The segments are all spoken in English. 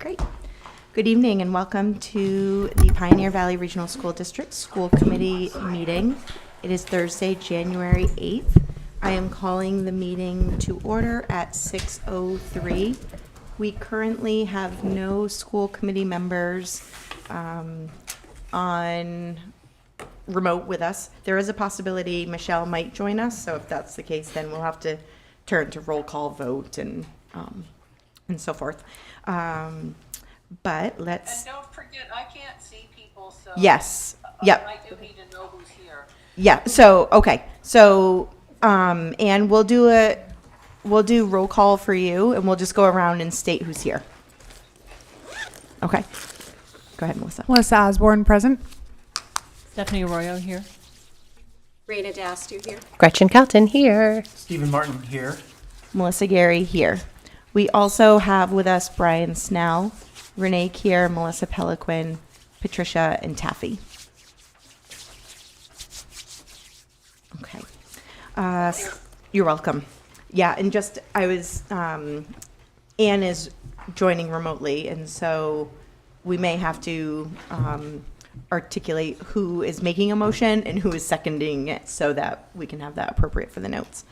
Great. Good evening and welcome to the Pioneer Valley Regional School District School Committee meeting. It is Thursday, January 8th. I am calling the meeting to order at 6:03. We currently have no school committee members on remote with us. There is a possibility Michelle might join us, so if that's the case, then we'll have to turn to roll call vote and so forth. But let's. And don't forget, I can't see people, so. Yes. Yep. I do need to know who's here. Yeah. So okay. So and we'll do roll call for you, and we'll just go around and state who's here. Okay. Go ahead, Melissa. Melissa Osborne, present. Stephanie Arroyo here. Rena Dastu here. Gretchen Calton here. Stephen Martin here. Melissa Gary here. We also have with us Brian Snell, Renee Kier, Melissa Peliquin, Patricia, and Taffy. Okay. You're welcome. Yeah, and just, Anne is joining remotely, and so we may have to articulate who is making a motion and who is seconding it so that we can have that appropriate for the notes.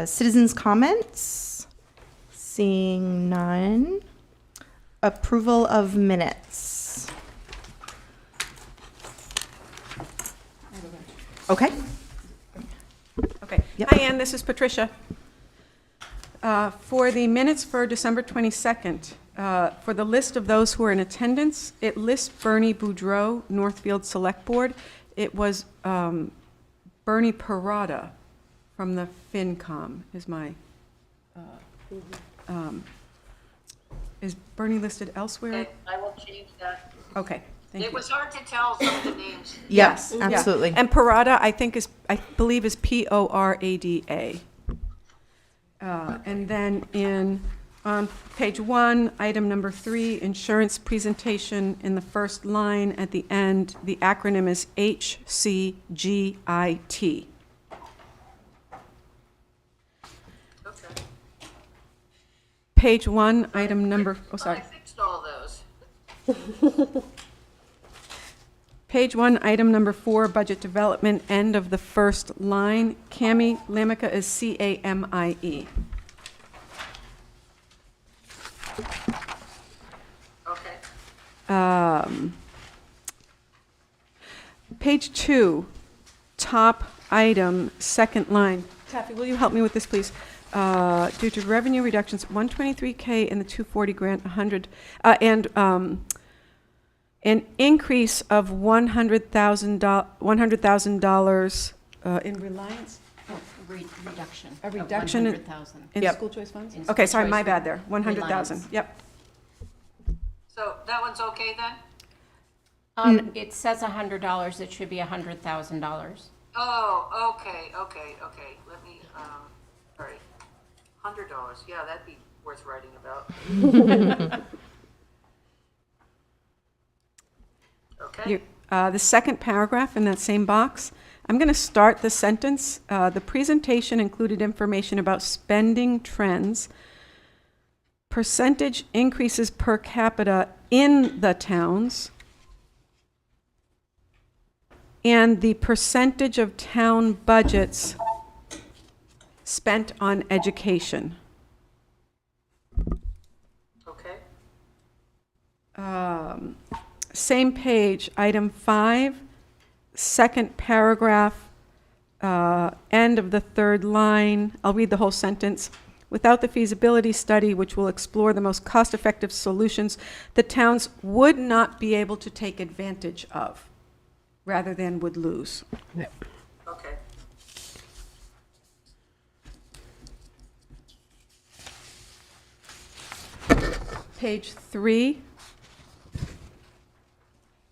Citizens' comments? Seeing none. Approval of minutes. Okay. Okay. Yep. Hi, Ann. This is Patricia. For the minutes for December 22nd, for the list of those who are in attendance, it lists Bernie Boudreau, Northfield Select Board. It was Bernie Parada from the FinCom is my... is Bernie listed elsewhere? Okay, I will change that. Okay, thank you. It was hard to tell some of the names. Yes, Yeah. absolutely. And Parada, I believe is P-O-R-A-D-A. And then on page 1, item number 3, insurance presentation, in the first line at the end, the acronym is HCGIT. Okay. Page 1, item number, I sorry. fixed all those. Page 1, item number 4, budget development, end of the first line. Cami Lamica is C-A-M-I-E. Okay. Page 2, top item, second line. Taffy, will you help me with this, please? Due to revenue reductions, 123K in the 240 grant, 100, and an increase of $100,000 in Reliance? Reduction. A reduction in- 100,000. In Yep. school choice funds? In Okay, school sorry, choice my bad fund. there, 100,000, Reliance. yep. So that one's okay then? It says $100. It should be $100,000. Oh, okay. Let me, all right. $100, yeah, that'd be worth writing about. Okay. The second paragraph in that same box, I'm going to start the sentence. The presentation included information about spending trends, percentage increases per capita in the towns, and the percentage of town budgets spent on education. Okay. Same page, item 5, second paragraph, end of the third line. I'll read the whole sentence. Without the feasibility study, which will explore the most cost-effective solutions, the towns would not be able to take advantage of, rather than would lose. Okay. Page 3,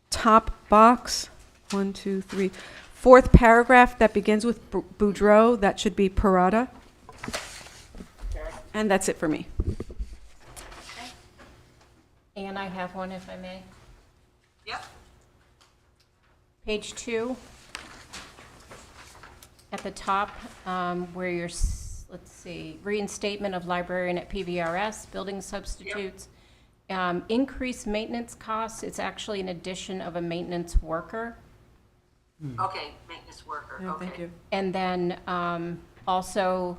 top box, 1, 2, 3. Fourth paragraph that begins with Boudreau, that should be Parada. And that's it for me. And I have one, if I may. Yep. Page 2. At the top, where you're let's see, reinstatement of librarian at PVRS, building substitutes, Increased maintenance costs, it's actually an addition of a maintenance worker. Okay, maintenance worker, okay. Thank you. And then also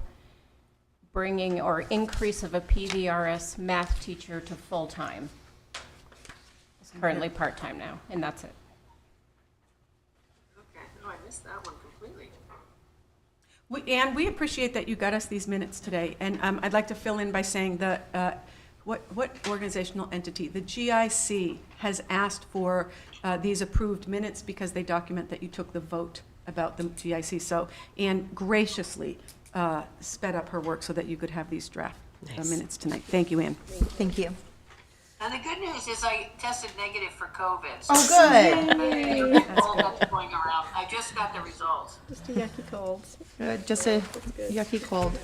bringing or increase of a PVRS math teacher to full-time. It's currently part-time now, and that's it. Okay, no, I missed that one completely. Anne, we appreciate that you got us these minutes today, and I'd like to fill in by saying that what organizational entity? The GIC has asked for these approved minutes because they document that you took the vote about the GIC. So Anne graciously sped up her work so that you could have these draft minutes tonight. Thank you, Anne. Thank you. And the good news is I tested negative for COVID. So Oh, good. all that's going around. I just got the results. Just a yucky cold. Good. Just a yucky cold.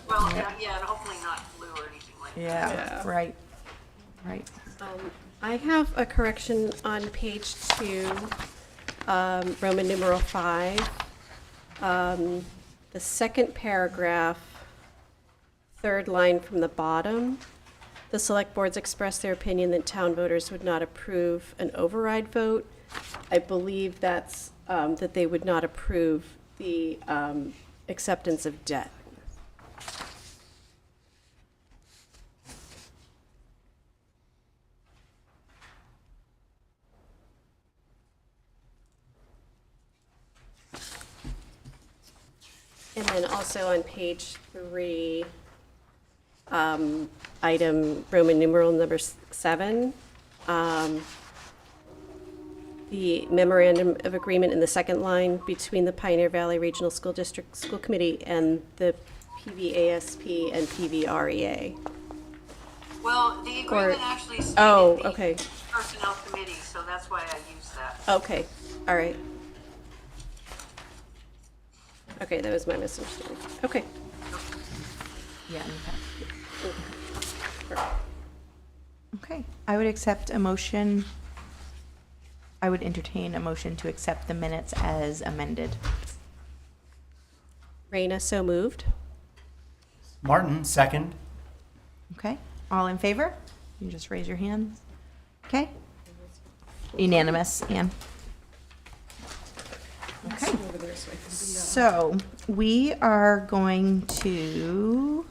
Well, yeah, and hopefully not flu or anything like that. Yeah, right. Right. I have a correction on page 2, Roman numeral 5. The second paragraph, third line from the bottom. The select boards expressed their opinion that town voters would not approve an override vote. I believe that's, that they would not approve the acceptance of debt. And then also on page 3, item Roman numeral number 7, the memorandum of agreement in the second line between the Pioneer Valley Regional School District School Committee and the PVASP and PVREA. Well, the agreement actually stated Oh, the okay, personnel committee, so that's why I used that. okay, all right. Okay, that was my misunderstanding. Okay. Yeah. Okay, I would accept a motion. I would entertain a motion to accept the minutes as amended. Raina, so moved. Martin, second. Okay, all in favor? You just raise your hands. Okay. Unanimous, Anne. Okay. So we are going to,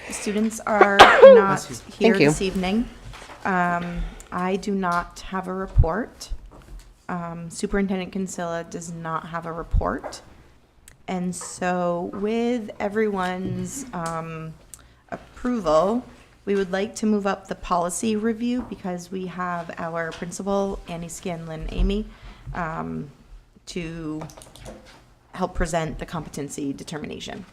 the students are not here this evening. I do not have a report. Superintendent Kinsella does not have a report. And so with everyone's approval, we would like to move up the policy review because we have our principal, Annie Scanlon Amy, to help present the competency determination.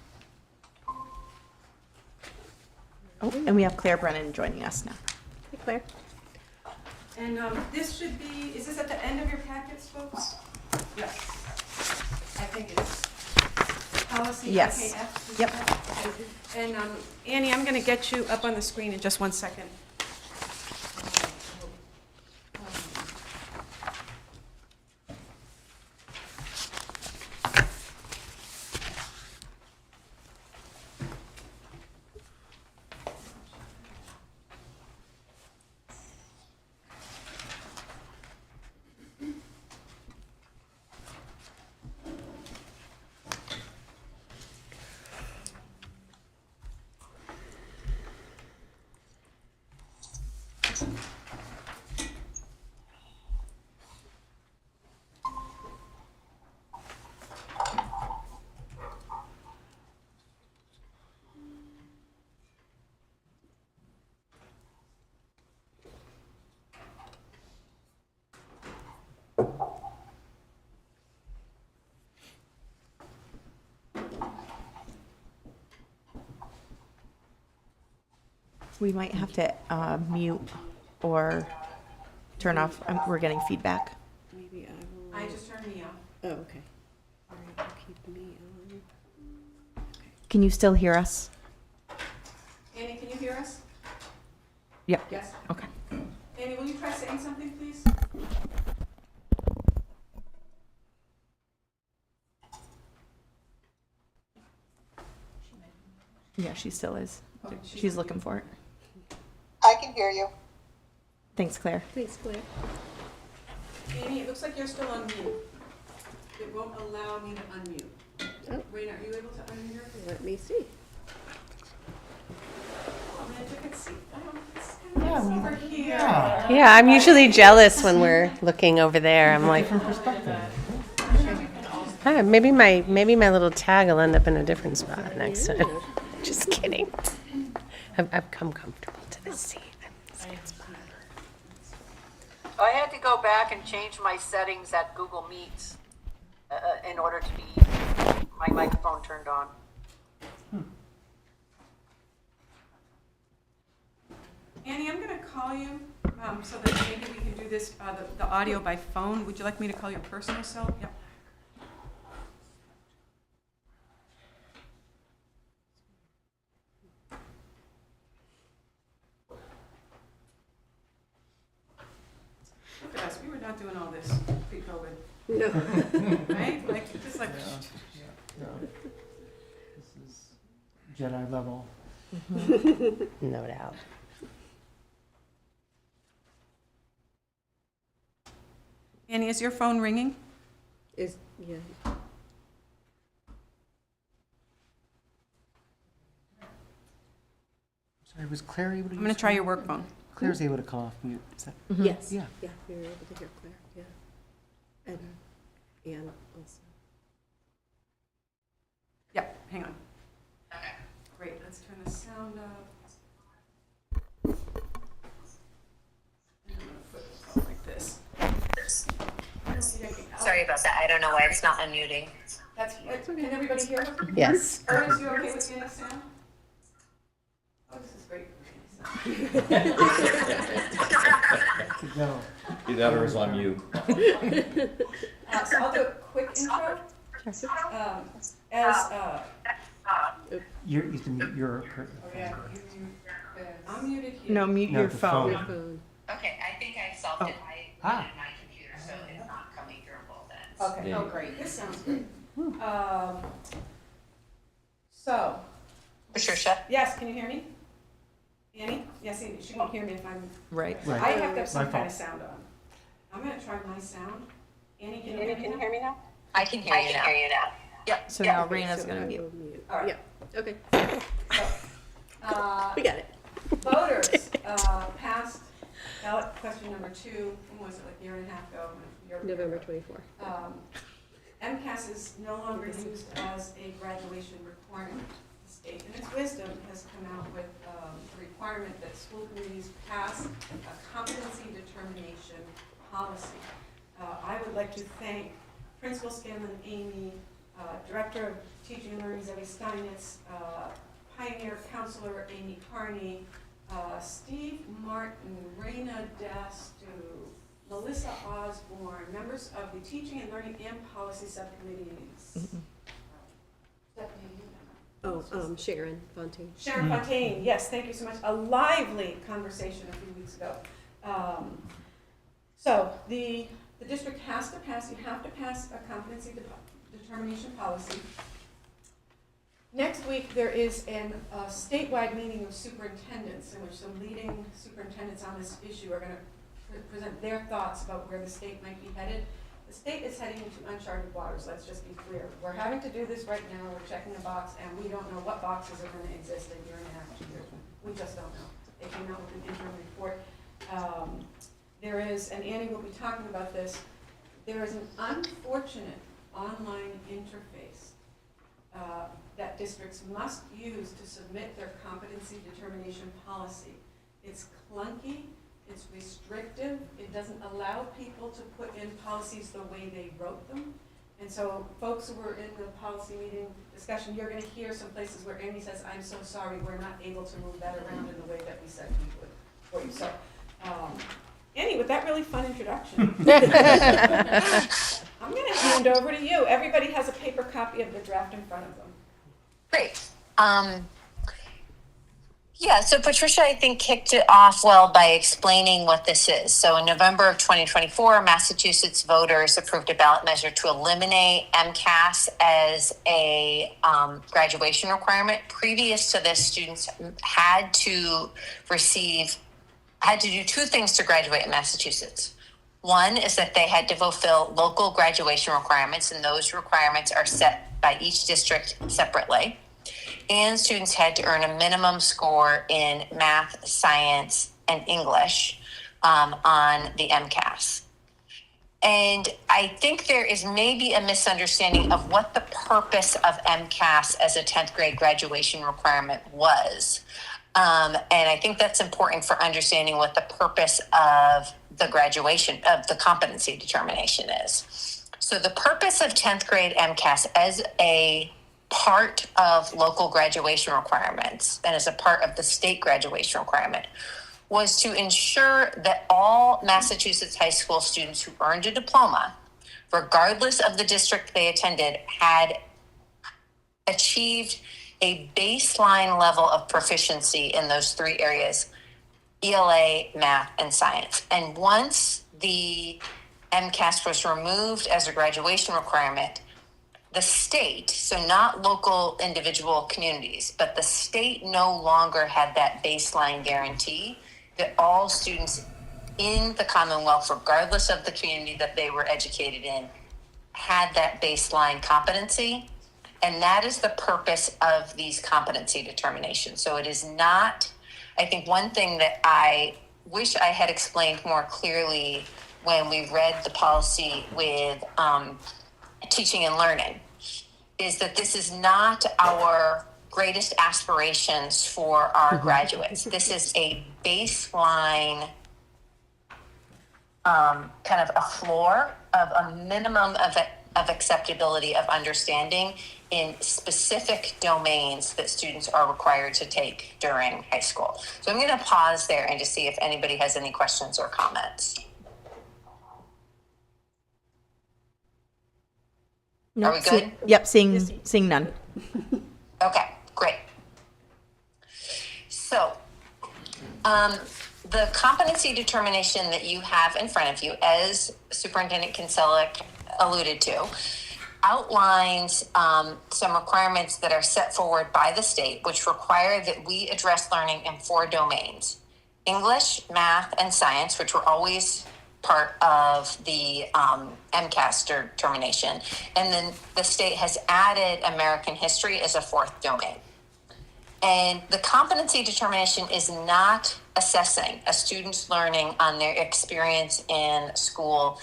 Oh, and we have Claire Brennan joining us now. Hey, Claire. And this should be, is this at the end of your packets, folks? Yes. I think it is. Policy Yes. IKF, is Yep. that- And Annie, I'm going to get you up on the screen in just 1 second. We might have to mute or turn off. We're getting feedback. Maybe I will. I just turned me off. Oh, okay. All right, I'll keep me on. Can you still hear us? Annie, can you hear us? Yep. Yes. Okay. Annie, will you try saying something, please? Yeah, she still is. She's looking for it. I can hear you. Thanks, Claire. Thanks, Claire. Amy, it looks like you're still on mute. It won't allow me to unmute. Oh. Raina, are you able to unmute her? Let me see. Oh, man, you can see. Oh, it's kind of over here. Yeah. Yeah, I'm usually jealous when we're looking over there. I'm like, "Ah, maybe my little tag will end up in a different spot next time." Just kidding. I've come comfortable to this seat. I had to go back and change my settings at Google Meets in order to be my microphone turned on. Annie, I'm going to call you so that maybe we can do this, the audio by phone. Would you like me to call your personal cell? Yep. Look at us, we were not doing all this pre-COVID, No. right? Like, just like, No. This is Jedi level. No doubt. Annie, is your phone ringing? Yeah. Sorry, was Claire able to I'm going to try your work phone. Claire's able to call off mute. Is that? Yes. Yeah. Yeah, we were able to hear Claire, yeah. And Anne also. Yep, hang on. Okay. Great, let's turn the sound up. And I'm going to put this all like this. Sorry about that. I don't know why it's not unmuting. Can everybody hear? Yes. Ernest, you okay with Annie's sound? Oh, this is great. No. Either that or it's on mute. So I'll do a quick intro. You have to mute your. I'm muted here. No, mute No, your the phone. phone. Phone. Okay, I think I solved it. I Ah. put it in my computer, so it's not coming through both ends. Okay, Yeah. oh, great, this sounds great. So, Patricia? yes, can you hear me? Annie? Yes, she won't hear me if I'm, Right. Right. I have to have some My kind of fault. sound on. I'm gonna try my sound. Annie, can you hear me now? I can hear you now. Yep. So now Okay, Raina's so going to I mute. will mute. All right. Yeah, okay, Uh, we got it. Voters passed ballot question number 2, when was it, like a year and a half ago? November 24. MCAS is no longer used as a graduation requirement. The state, in its wisdom, has come out with a requirement that school committees pass a competency determination policy. I would like to thank Principal Scanlon Amy, Director of Teaching and Learning Zoe Steinitz, Pioneer Counselor Amy Carney, Steve Martin, Raina Dastu, Melissa Osborne, members of the Teaching and Learning and Policy Subcommittees. Sharon Fontaine. Sharon Fontaine, yes, thank you so much. A lively conversation a few weeks ago. So the district has to pass, you have to pass a competency determination policy. Next week, there is a statewide meeting of superintendents in which some leading superintendents on this issue are going to present their thoughts about where the state might be headed. The state is heading into uncharted waters, let's just be clear. We're having to do this right now, we're checking a box, and we don't know what boxes are going to exist a year and a half, 2 years. We just don't know. They came out with an interim report. There is, and Annie will be talking about this, there is an unfortunate online interface that districts must use to submit their competency determination policy. It's clunky, it's restrictive, it doesn't allow people to put in policies the way they wrote them. And so folks who were in the policy meeting discussion, you're gonna hear some places where Amy says, I'm so sorry, we're not able to move that around in the way that we said we would for you. So, Annie, with that really fun introduction, I'm gonna hand over to you. Everybody has a paper copy of the draft in front of them. Great. Yeah, so Patricia, I think, kicked it off well by explaining what this is. So in November of 2024, Massachusetts voters approved a ballot measure to eliminate MCAS as a graduation requirement. Previous to this, students had to receive had to do two things to graduate in Massachusetts. One is that they had to fulfill local graduation requirements, and those requirements are set by each district separately. And students had to earn a minimum score in math, science, and English on the MCAS. And I think there is maybe a misunderstanding of what the purpose of MCAS as a 10th grade graduation requirement was. And I think that's important for understanding what the purpose of the graduation of the competency determination is. So the purpose of 10th grade MCAS as a part of local graduation requirements and as a part of the state graduation requirement was to ensure that all Massachusetts high school students who earned a diploma, regardless of the district they attended, had achieved a baseline level of proficiency in those three areas: ELA, math, and science. And once the MCAS was removed as a graduation requirement, the state, so not local individual communities, but the state no longer had that baseline guarantee that all students in the Commonwealth, regardless of the community that they were educated in, had that baseline competency. And that is the purpose of these competency determinations. So it is not, I think one thing that I wish I had explained more clearly when we read the policy with teaching and learning is that this is not our greatest aspirations for our graduates. This is a baseline, kind of a floor of a minimum of acceptability of understanding in specific domains that students are required to take during high school. So I'm going to pause there and just see if anybody has any questions or comments. No, Are we good? Yep, seeing none. Okay, great. So, the competency determination that you have in front of you, as Superintendent Kinsella alluded to, outlines some requirements that are set forward by the state, which require that we address learning in 4 domains: English, math, and science, which were always part of the MCAS determination. And then the state has added American history as a 4th domain. And the competency determination is not assessing a student's learning on their experience in school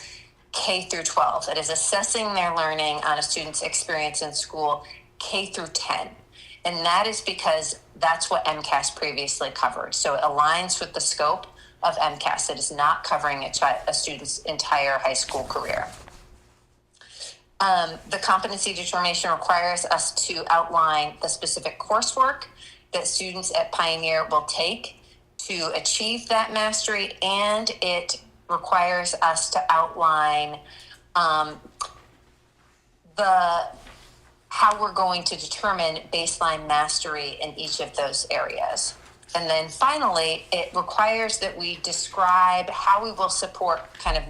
K through 12. It is assessing their learning on a student's experience in school K through 10. And that is because that's what MCAS previously covered. So it aligns with the scope of MCAS. It is not covering a student's entire high school career. The competency determination requires us to outline the specific coursework that students at Pioneer will take to achieve that mastery, and it requires us to outline how we're going to determine baseline mastery in each of those areas. And then finally, it requires that we describe how we will support kind of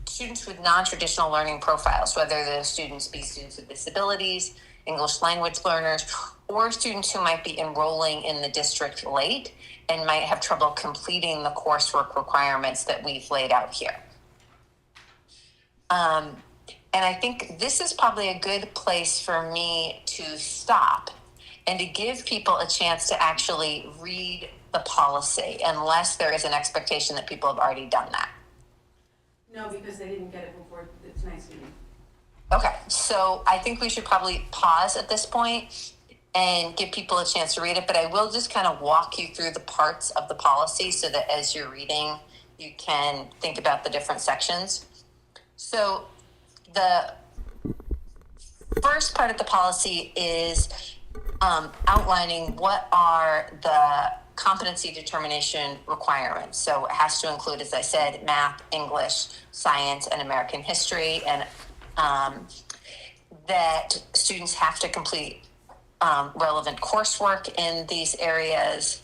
students with non-traditional learning profiles, whether those students be students with disabilities, English language learners, or students who might be enrolling in the district late and might have trouble completing the coursework requirements that we've laid out here. And I think this is probably a good place for me to stop and to give people a chance to actually read the policy, unless there is an expectation that people have already done that. No, because they didn't get it before its nice meeting. Okay, so I think we should probably pause at this point and give people a chance to read it, but I will just kind of walk you through the parts of the policy so that as you're reading, you can think about the different sections. So the first part of the policy is outlining what are the competency determination requirements. So it has to include, as I said, math, English, science, and American history, and that students have to complete relevant coursework in these areas.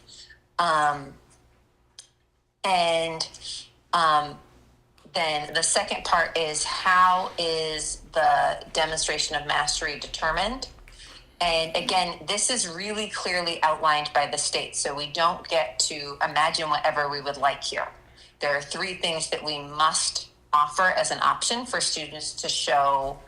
Then the second part is, how is the demonstration of mastery determined? And again, this is really clearly outlined by the state, so we don't get to imagine whatever we would like here. There are 3 things that we must offer as an option for students to show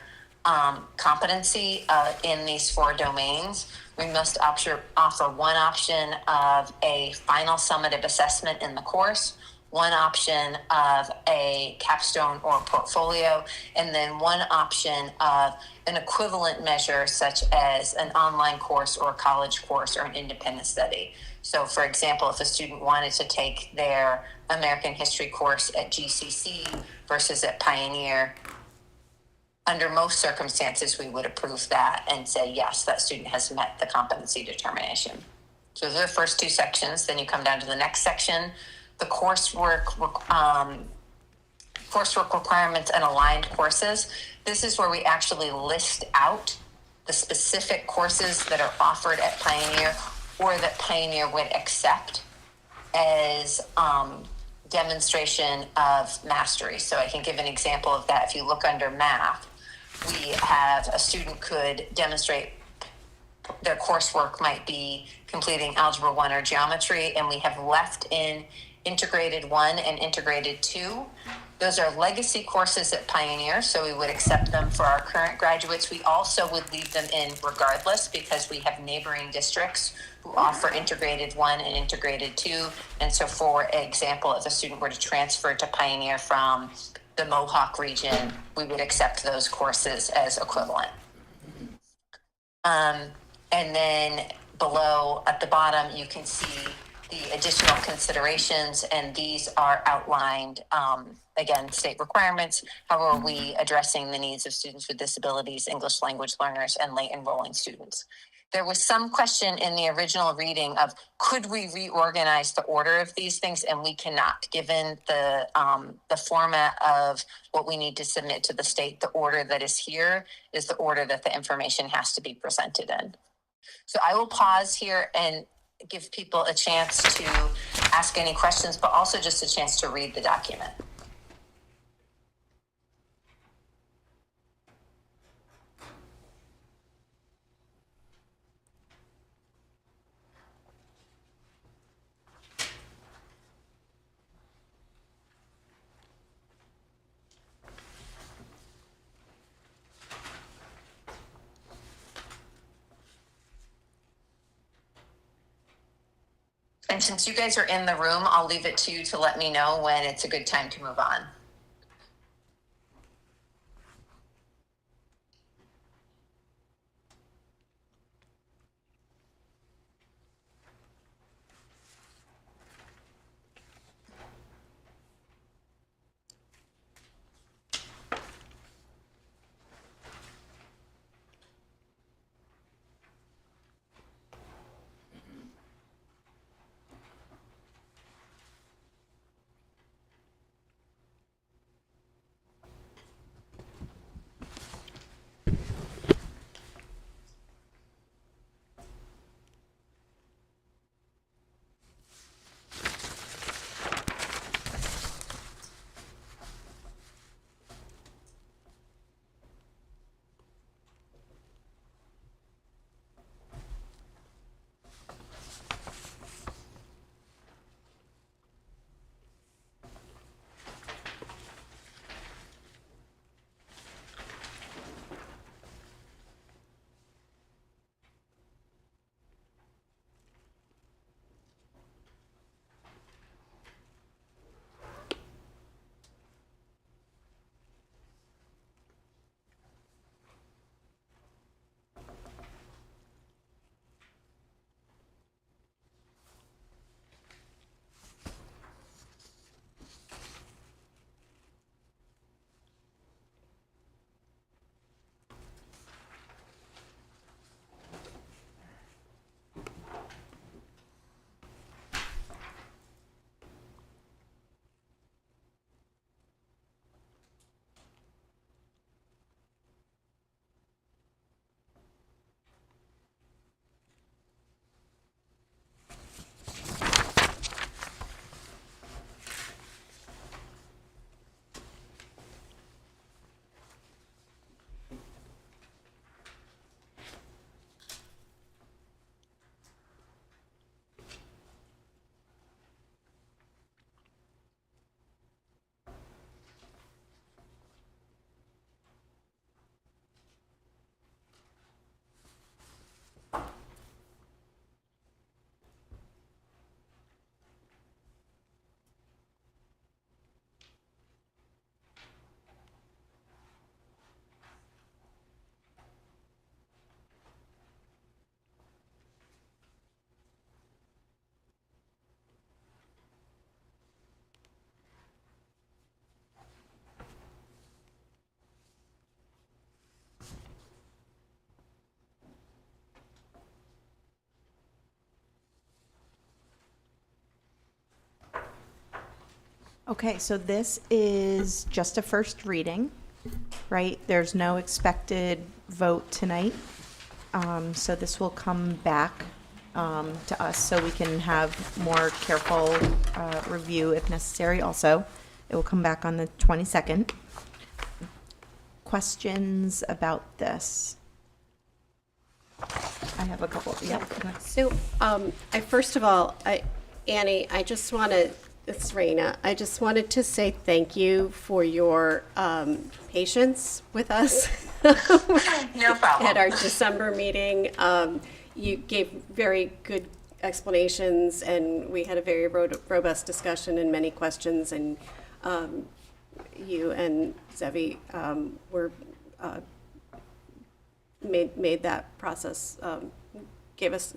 competency in these 4 domains. We must offer one option of a final summative assessment in the course, one option of a capstone or portfolio, and then one option of an equivalent measure such as an online course or a college course or an independent study. So for example, if a student wanted to take their American history course at GCC versus at Pioneer, under most circumstances, we would approve that and say, yes, that student has met the competency determination. So those are the first 2 sections. Then you come down to the next section, the coursework requirements and aligned courses. This is where we actually list out the specific courses that are offered at Pioneer or that Pioneer would accept as demonstration of mastery. So I can give an example of that. If you look under math, we have a student could demonstrate their coursework might be completing Algebra 1 or Geometry, and we have left in Integrated 1 and Integrated 2. Those are legacy courses at Pioneer, so we would accept them for our current graduates. We also would leave them in regardless because we have neighboring districts who offer Integrated 1 and Integrated 2. And so for example, if a student were to transfer to Pioneer from the Mohawk region, we would accept those courses as equivalent. And then below at the bottom, you can see the additional considerations, and these are outlined, again, state requirements. How are we addressing the needs of students with disabilities, English language learners, and late enrolling students? There was some question in the original reading of, could we reorganize the order of these things? And we cannot, given the format of what we need to submit to the state. The order that is here is the order that the information has to be presented in. So I will pause here and give people a chance to ask any questions, but also just a chance to read the document. And since you guys are in the room, I'll leave it to you to let me know when it's a good time to move on. Okay, so this is just a first reading, right? There's no expected vote tonight. So this will come back to us so we can have more careful review if necessary also. It will come back on the 22nd. Questions about this? I have a couple, yeah. go ahead. So, first of all, Annie, I just want to, it's Raina, I just wanted to say thank you for your patience with us. No problem. At our December meeting. You gave very good explanations, and we had a very robust discussion and many questions, and you and Zevi were made that process, gave us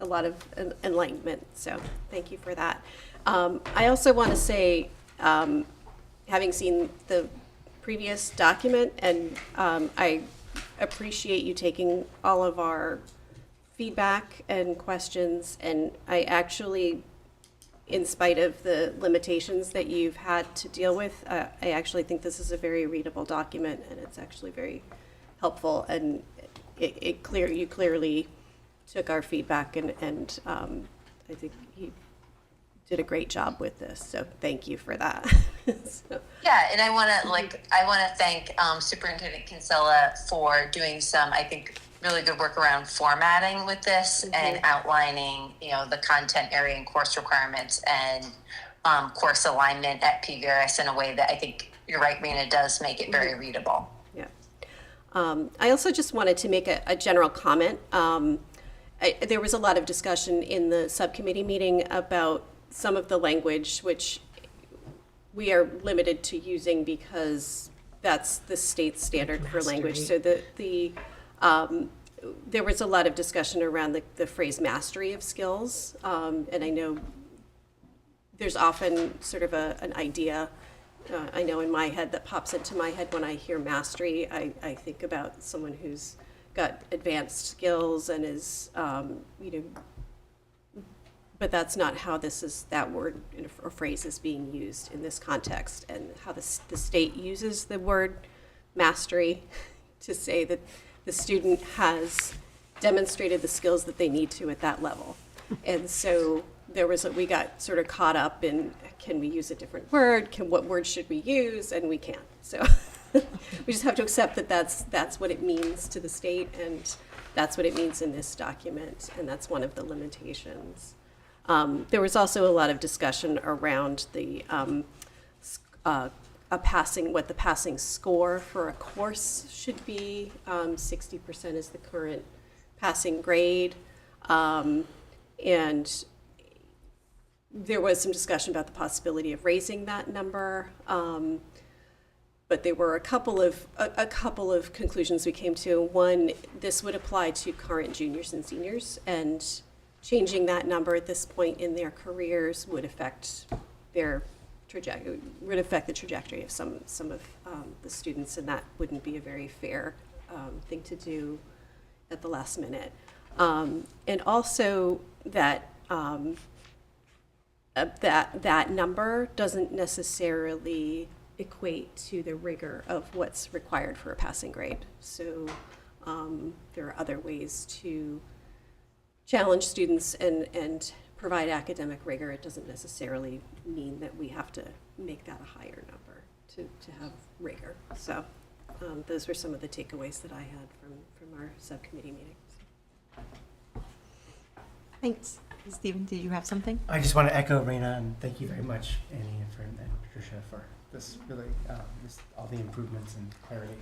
a lot of enlightenment, so thank you for that. I also want to say, having seen the previous document, and I appreciate you taking all of our feedback and questions, and I actually, in spite of the limitations that you've had to deal with, I actually think this is a very readable document, and it's actually very helpful, and you clearly took our feedback, and I think you did a great job with this, so thank you for that. So. Yeah, and I want to thank Superintendent Kinsella for doing some, I think, really good work around formatting with this and outlining, the content area and course requirements and course alignment at PVRS in a way that I think you're right, Rena, does make it very readable. Yeah. I also just wanted to make a general comment. There was a lot of discussion in the subcommittee meeting about some of the language which we are limited to using because that's the state standard for language. So there was a lot of discussion around the phrase mastery of skills, and I know there's often sort of an idea, I know in my head, that pops into my head when I hear mastery. I think about someone who's got advanced skills and is, but that's not how that word or phrase is being used in this context, and how the state uses the word mastery to say that the student has demonstrated the skills that they need to at that level. And so we got sort of caught up in, can we use a different word? What word should we use? And we can't. So we just have to accept that that's what it means to the state, and that's what it means in this document, and that's one of the limitations. There was also a lot of discussion around what the passing score for a course should be. 60% is the current passing grade. And there was some discussion about the possibility of raising that number. But there were a couple of conclusions we came to. One, this would apply to current juniors and seniors, and changing that number at this point in their careers would affect the trajectory of some of the students, and that wouldn't be a very fair thing to do at the last minute. And also that that number doesn't necessarily equate to the rigor of what's required for a passing grade. So there are other ways to challenge students and provide academic rigor. It doesn't necessarily mean that we have to make that a higher number to have rigor. So those were some of the takeaways that I had from our subcommittee meetings. Thanks. Stephen, did you have something? I just want to echo Raina and thank you very much, Annie and Patricia, for this really, all the improvements and clarity.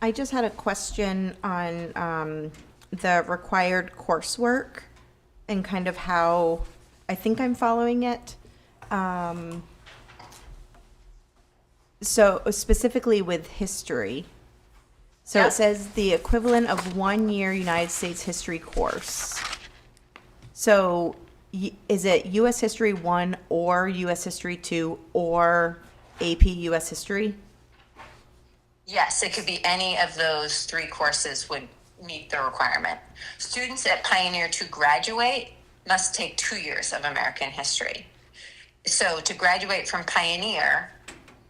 I just had a question on the required coursework and kind of how I think I'm following it. So specifically with history. So Yeah. It says the equivalent of 1 year United States history course. So is it U.S. History 1 or U.S. History 2 or AP U.S. History? Yes, it could be any of those three courses would meet the requirement. Students at Pioneer to graduate must take 2 years of American history. So to graduate from Pioneer,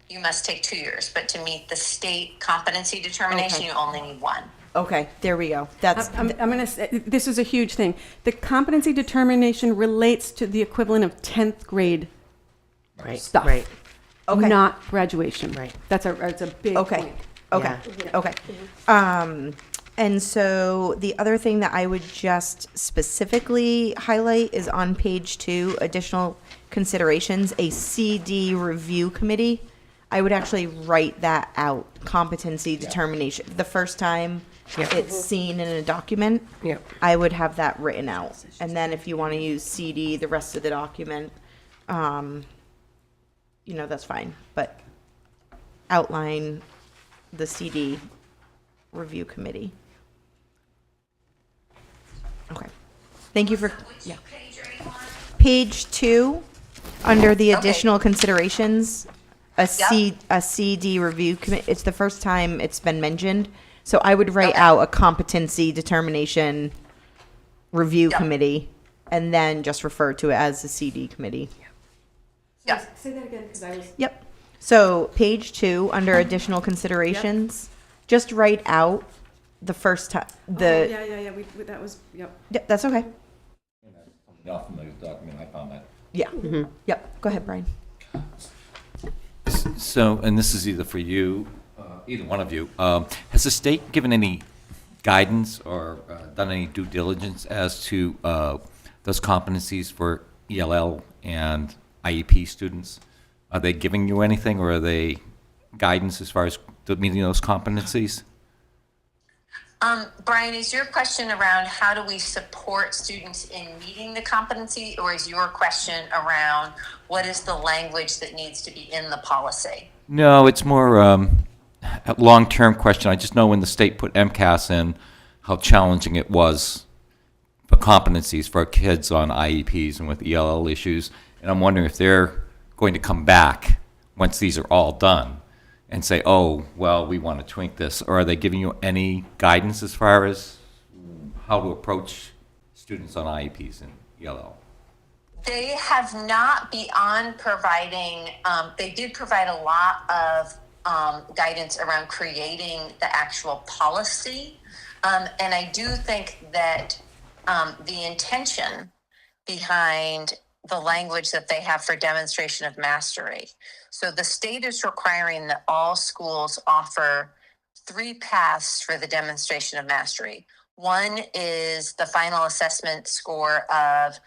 you must take 2 years, but to meet the state competency determination, Okay. you only need 1. Okay, there we go. That's, I'm going to say, this is a huge thing. The competency determination relates to the equivalent of 10th grade Right, stuff. right. Okay. Not graduation. Right. That's a big okay, point. okay, okay. And so the other thing that I would just specifically highlight is on page 2, additional considerations, a CD review committee. I would actually write that out, competency determination. The first time it's seen in a document, Yep. I would have that written out. And then if you want to use CD, the rest of the document, that's fine. But outline the CD review committee. Okay. Thank you for, yeah. Page 2, under the Okay. additional considerations, a CD review committee, it's the first time it's been mentioned. So I would write Okay. out a competency determination review Yep. committee and then just refer to it as the CD committee. Yeah. Say that again, because I was. Yep. So page 2, under additional considerations, just write out the first time, Yeah, that was, yep. Yep, that's okay. Off from the document, I found that. Yeah. Yep. Go ahead, Brian. So, and this is either for you, either one of you, has the state given any guidance or done any due diligence as to those competencies for ELL and IEP students? Are they giving you anything, or are they guidance as far as meeting those competencies? Brian, is your question around how do we support students in meeting the competency, or is your question around what is the language that needs to be in the policy? No, it's more a long-term question. I just know when the state put MCAS in, how challenging it was for competencies for kids on IEPs and with ELL issues. And I'm wondering if they're going to come back once these are all done and say, oh, well, we want to tweak this. Or are they giving you any guidance as far as how to approach students on IEPs and ELL? They have not, beyond providing, they did provide a lot of guidance around creating the actual policy. And I do think that the intention behind the language that they have for demonstration of mastery. So the state is requiring that all schools offer 3 paths for the demonstration of mastery. One is the final assessment score of,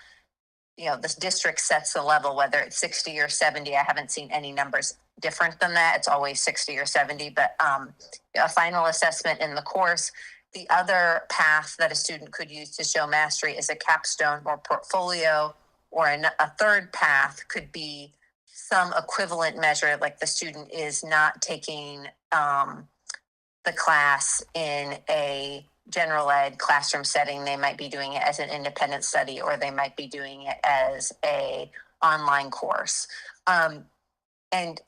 this district sets the level, whether it's 60 or 70. I haven't seen any numbers different than that. It's always 60 or 70, but a final assessment in the course. The other path that a student could use to show mastery is a capstone or portfolio, or a third path could be some equivalent measure, like the student is not taking the class in a general ed classroom setting. They might be doing it as an independent study, or they might be doing it as a online course. And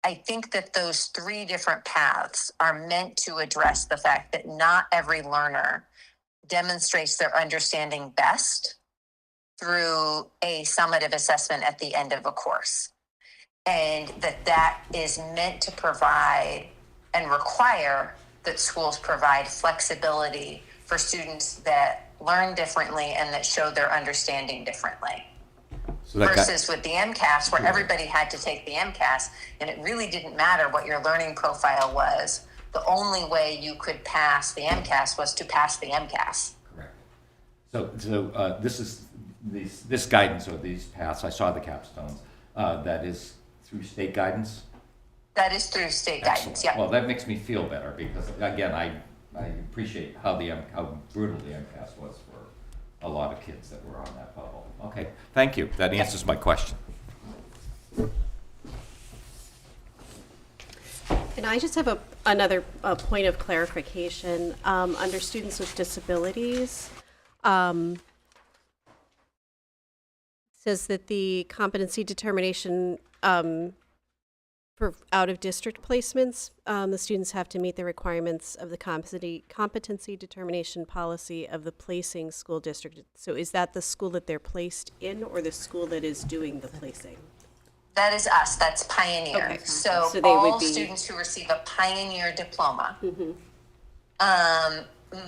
I think that those 3 different paths are meant to address the fact that not every learner demonstrates their understanding best through a summative assessment at the end of a course. And that is meant to provide and require that schools provide flexibility for students that learn differently and that show their understanding differently. So that Versus with the MCAS, where everybody had to take the MCAS, and it really didn't matter what your learning profile was. The only way you could pass the MCAS was to pass the MCAS. Correct. So this is this guidance or these paths. I saw the capstones. That is through state guidance. That is through state guidance. Excellent. Yeah. Well, that makes me feel better because again, I appreciate how brutal the MCAS was for a lot of kids that were on that bubble. Okay, thank you. That answers my question. And I just have another point of clarification. Under students with disabilities, says that the competency determination for out-of-district placements, the students have to meet the requirements of the competency determination policy of the placing school district. So is that the school that they're placed in, or the school that is doing the placing? That is us, that's Pioneer. Okay. So So they would all be- students who receive a Pioneer diploma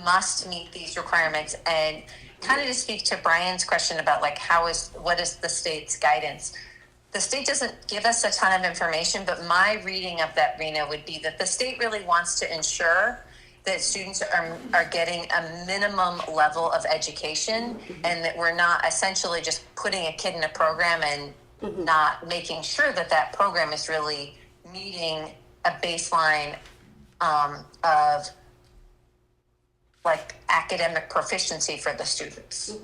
must meet these requirements. And kind of to speak to Brian's question about like what is the state's guidance? The state doesn't give us a ton of information, but my reading of that, Rena, would be that the state really wants to ensure that students are getting a minimum level of education, and that we're not essentially just putting a kid in a program and not making sure that that program is really meeting a baseline of like academic proficiency for the students.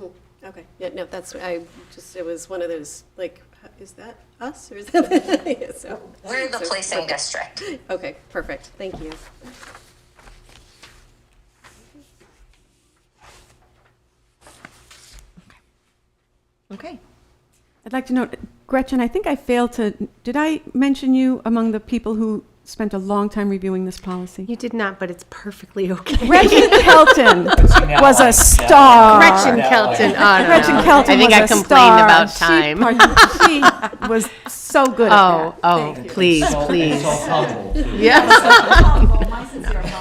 Okay, yeah, no, it was one of those, like, is that us or is that? Yeah, so- We're the so- placing okay. district. Okay, perfect, thank you. Okay. I'd like to note, Gretchen, I think I failed to, did I mention you among the people who spent a long time reviewing this policy? You did not, but it's perfectly okay. Gretchen Kelton was a star. Gretchen Kelton, oh, no, Gretchen no. Kelton I think was I a complained star. about She time. She was so good at Oh, that. please, please. humble, too. Yeah.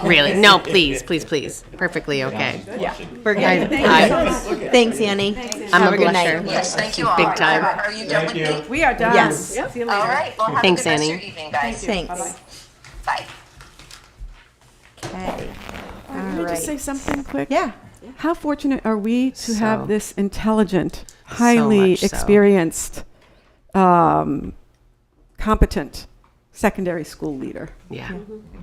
Really? No, please, please, please. Perfectly okay. We're good. I- Thanks, Annie. I'm Have a a good blusher. night. Yes, thank you all. Big time. Are you done with me? We are done. Yes. See you later. All right, well, have Thanks, a good rest of Annie. your evening, guys. Thanks. Bye. Okay. All Let me just say right. something quick. Yeah. How fortunate are we to So- have this intelligent, highly much so. experienced, competent secondary school leader Yeah.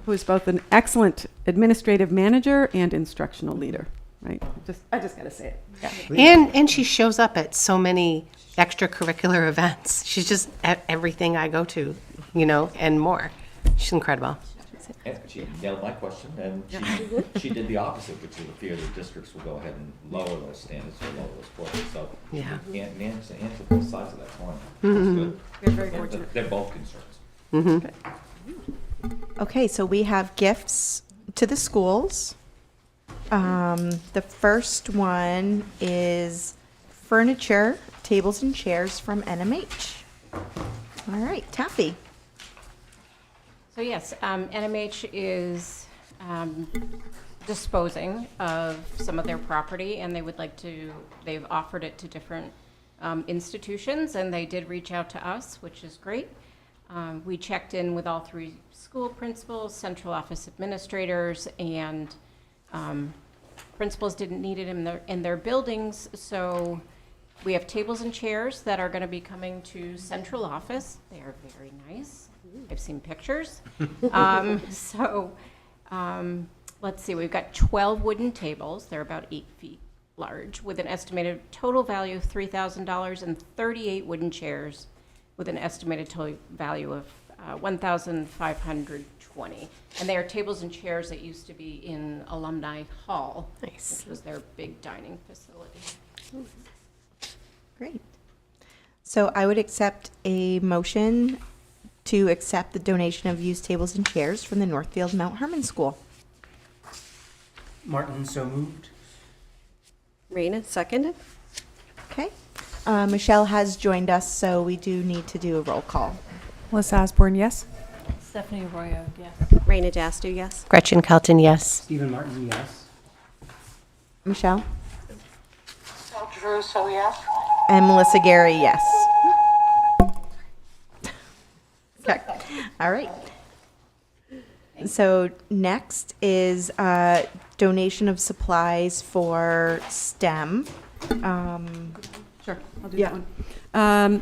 who is both an excellent administrative manager and instructional leader, right? I just got to say it. Yeah. And she shows up at so many extracurricular events. She's just at everything I go to, and more. She's incredible. And she nailed my question, and she did the opposite, which is the fear that districts will go ahead and lower those standards or lower those quotas. So Yeah. Nan's answered both sides of that coin. That's good. We're very And fortunate. they're both concerns. Okay, so we have gifts to the schools. The first one is furniture, tables and chairs from NMH. All right, Taffy. So yes, NMH is disposing of some of their property, and they've offered it to different institutions, and they did reach out to us, which is great. We checked in with all 3 school principals, central office administrators, and principals didn't need it in their buildings, so we have tables and chairs that are going to be coming to central office. They are very nice. I've seen pictures. Let's see, we've got 12 wooden tables. They're about 8 feet large with an estimated total value of $3,000, and 38 wooden chairs with an estimated total value of $1,520. And they are tables and chairs that used to be in Alumni Hall, Nice. which was their big dining facility. Great. So I would accept a motion to accept the donation of used tables and chairs from the Northfield Mount Herman School. Martin, so moved. Rena, seconded? Okay. Michelle has joined us, so we do need to do a roll call. Melissa Osborne, yes? Stephanie Arroyo, yes. Rena Dastu, yes. Gretchen Kelton, yes. Stephen Martin, yes. Michelle? Drew, so yes. And Melissa Gary, yes. Okay. All right. So next is donation of supplies for STEM. Sure, I'll do Yeah. that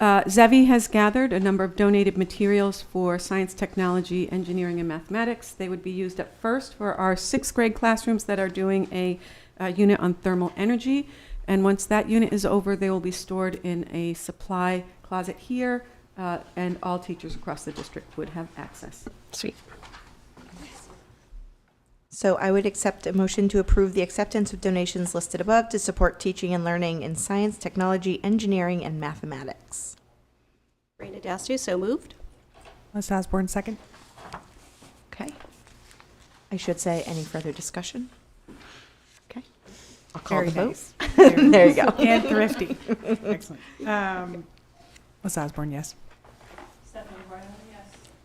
one. Zevi has gathered a number of donated materials for science, technology, engineering, and mathematics. They would be used at first for our 6th grade classrooms that are doing a unit on thermal energy. And once that unit is over, they will be stored in a supply closet here, and all teachers across the district would have access. Sweet. So I would accept a motion to approve the acceptance of donations listed above to support teaching and learning in science, technology, engineering, and mathematics. Rena Dastu, so moved. Melissa Osborne, second. Okay. I should say, any further discussion? Okay. I'll call the vote. There you go. And thrifty. Excellent. Ms. Osborne, yes.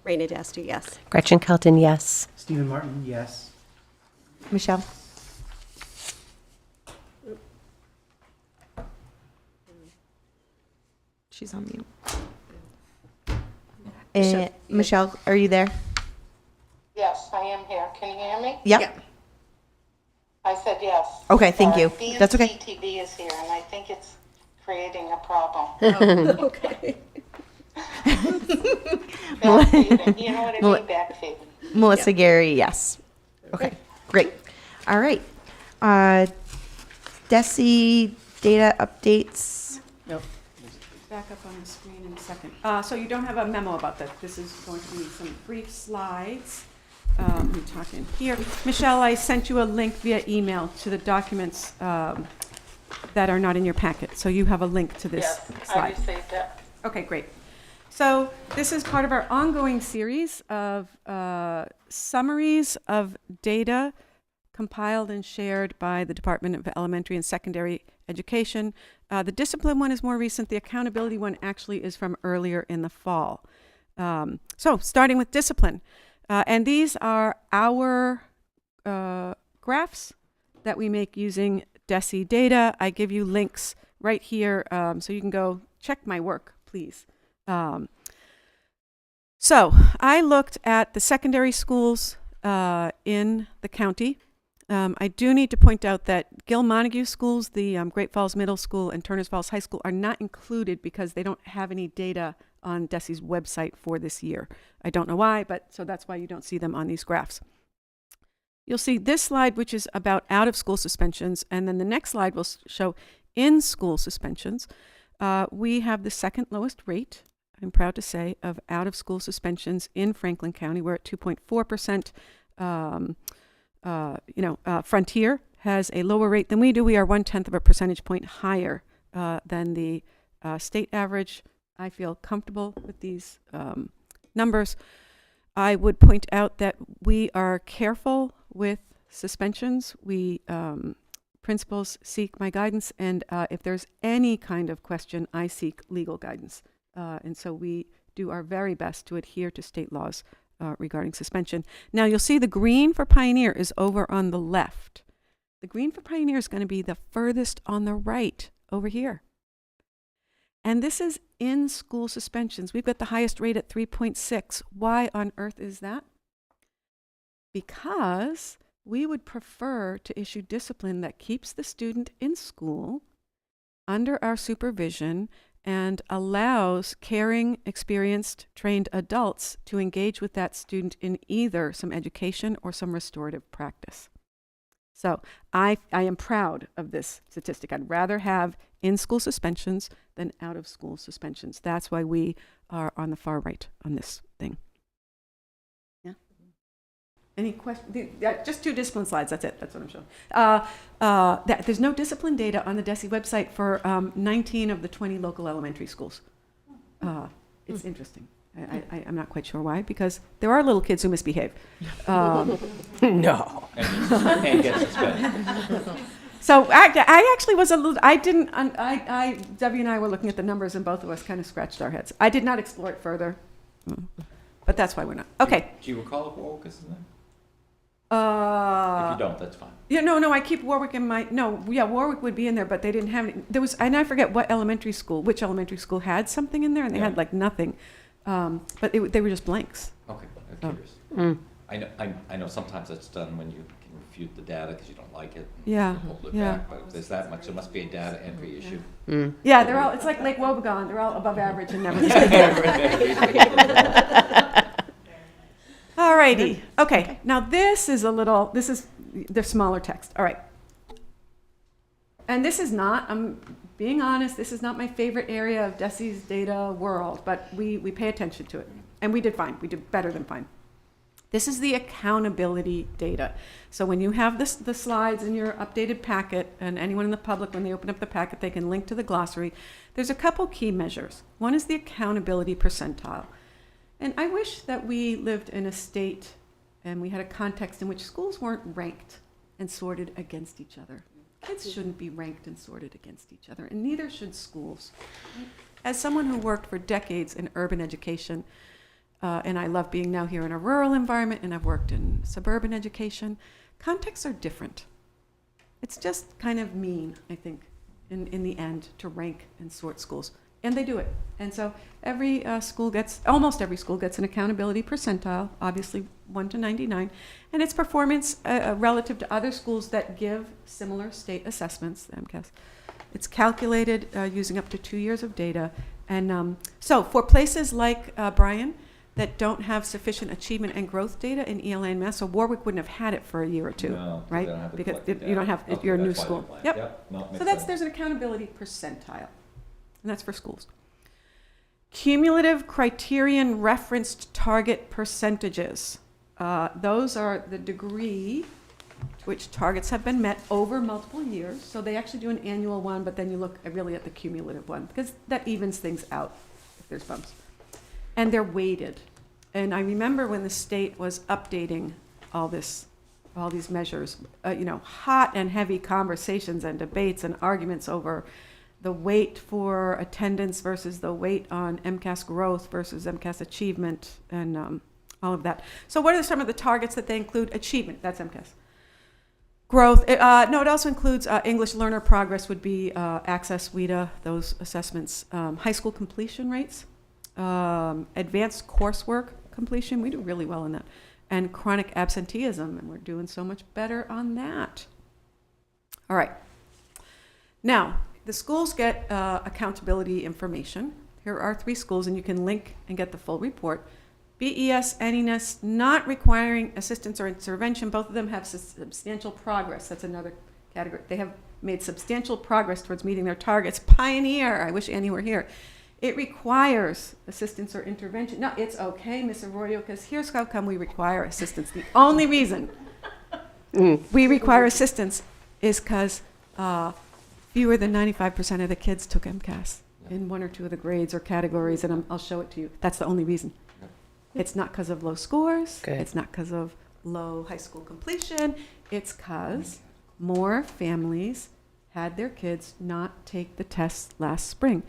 Raina Dasti, yes. Gretchen Kelton, yes. Stephen Martin, yes. Michelle? She's on mute. Michelle, are you there? Yes, I am here. Can you hear me? Yep. I said yes. Okay, thank you. That's okay. BNC-TV is here, and I think it's creating a problem. Okay. Backfeeding, you know what I mean, backfeeding. Melissa Gary, yes. Okay, great. All right. DESI data updates. Back up on the screen in a second. So you don't have a memo about this. This is going to be some brief slides. Let me talk in here. Michelle, I sent you a link via email to the documents that are not in your packet. So you have a link to this Yes, I slide. received that. Okay, great. So this is part of our ongoing series of summaries of data compiled and shared by the Department of Elementary and Secondary Education. The discipline one is more recent. The accountability one actually is from earlier in the fall. So starting with discipline. And these are our graphs that we make using DESI data. I give you links right here, so you can go check my work, please. So I looked at the secondary schools in the county. I do need to point out that Gil Montague schools, the Great Falls Middle School and Turners Falls High School, are not included because they don't have any data on DESI's website for this year. I don't know why, but so that's why you don't see them on these graphs. You'll see this slide, which is about out-of-school suspensions, and then the next slide will show in-school suspensions. We have the second lowest rate, I'm proud to say, of out-of-school suspensions in Franklin County. We're at 2.4%. Frontier has a lower rate than we do. We are 0.1 of a percentage point higher than the state average. I feel comfortable with these numbers. I would point out that we are careful with suspensions. We principals seek my guidance, and if there's any kind of question, I seek legal guidance. And so we do our very best to adhere to state laws regarding suspension. Now you'll see the green for Pioneer is over on the left. The green for Pioneer is going to be the furthest on the right over here. And this is in-school suspensions. We've got the highest rate at 3.6. Why on earth is that? Because we would prefer to issue discipline that keeps the student in school under our supervision and allows caring, experienced, trained adults to engage with that student in either some education or some restorative practice. So I am proud of this statistic. I'd rather have in-school suspensions than out-of-school suspensions. That's why we are on the far right on this thing. Yeah. Any questions? Just 2 discipline slides. That's it. That's what I'm showing. There's no discipline data on the DESI website for 19 of the 20 local elementary schools. It's interesting. I'm not quite sure why, because there are little kids who misbehave. No. And get suspended. So I actually was a little, Debbie and I were looking at the numbers and both of us kind of scratched our heads. I did not explore it further, but that's why we're not. Okay. Do you recall if Warwick is in there? If you don't, that's fine. Yeah, no, I keep Warwick in my, Warwick would be in there, but they didn't have any, and I forget which elementary school had something in there, and they had like nothing. But they were just blanks. Okay, I'm curious. I know sometimes that's done when you can refute the data because you don't like it. Yeah, Hold it yeah. back, but if there's that much, there must be a data entry issue. Yeah, they're all, it's like Lake Wobegon, they're all above average and never All righty, okay, now this is the smaller text, all right. And this is not, I'm being honest, this is not my favorite area of DESI's data world, but we pay attention to it. And we did fine, we did better than fine. This is the accountability data. So when you have the slides in your updated packet, and anyone in the public, when they open up the packet, they can link to the glossary. There's a couple key measures. One is the accountability percentile. And I wish that we lived in a state and we had a context in which schools weren't ranked and sorted against each other. Kids shouldn't be ranked and sorted against each other, and neither should schools. As someone who worked for decades in urban education, and I love being now here in a rural environment, and I've worked in suburban education. Contexts are different. It's just kind of mean, I think, in the end, to rank and sort schools. And they do it. And so almost every school gets an accountability percentile, obviously 1 to 99, and its performance relative to other schools that give similar state assessments, the MCAS. It's calculated using up to 2 years of data. And so for places like Bryan that don't have sufficient achievement and growth data in ELA and math, so Warwick wouldn't have had it for a year or two, No, right? they don't have it Because collected you don't data. have, Okay, you're a new that's why school. they're blank. Yep. No, makes So that's, sense. there's an accountability percentile, and that's for schools. Cumulative criterion referenced target percentages. Those are the degree to which targets have been met over multiple years. So they actually do an annual one, but then you look really at the cumulative one, because that evens things out if there's bumps. And they're weighted. And I remember when the state was updating all these measures, hot and heavy conversations and debates and arguments over the weight for attendance versus the weight on MCAS growth versus MCAS achievement, and all of that. So what are some of the targets that they include? Achievement, that's MCAS. Growth, it also includes English learner progress would be Access, WIDA, those assessments. High school completion rates, advanced coursework completion, we do really well in that. And chronic absenteeism, and we're doing so much better on that. All right. Now, the schools get accountability information. Here are 3 schools, and you can link and get the full report. BES, NES, not requiring assistance or intervention. Both of them have substantial progress. That's another category. They have made substantial progress towards meeting their targets. Pioneer, I wish Annie were here. It requires assistance or intervention. No, it's okay, Ms. Arroyo, because here's how come we require assistance. The only reason we require assistance is because fewer than 95% of the kids took MCAS in 1 or 2 of the grades or categories, and I'll show it to you. That's the only reason. It's not because of low scores. Good. It's not because of low high school completion. It's because more families had their kids not take the test last spring.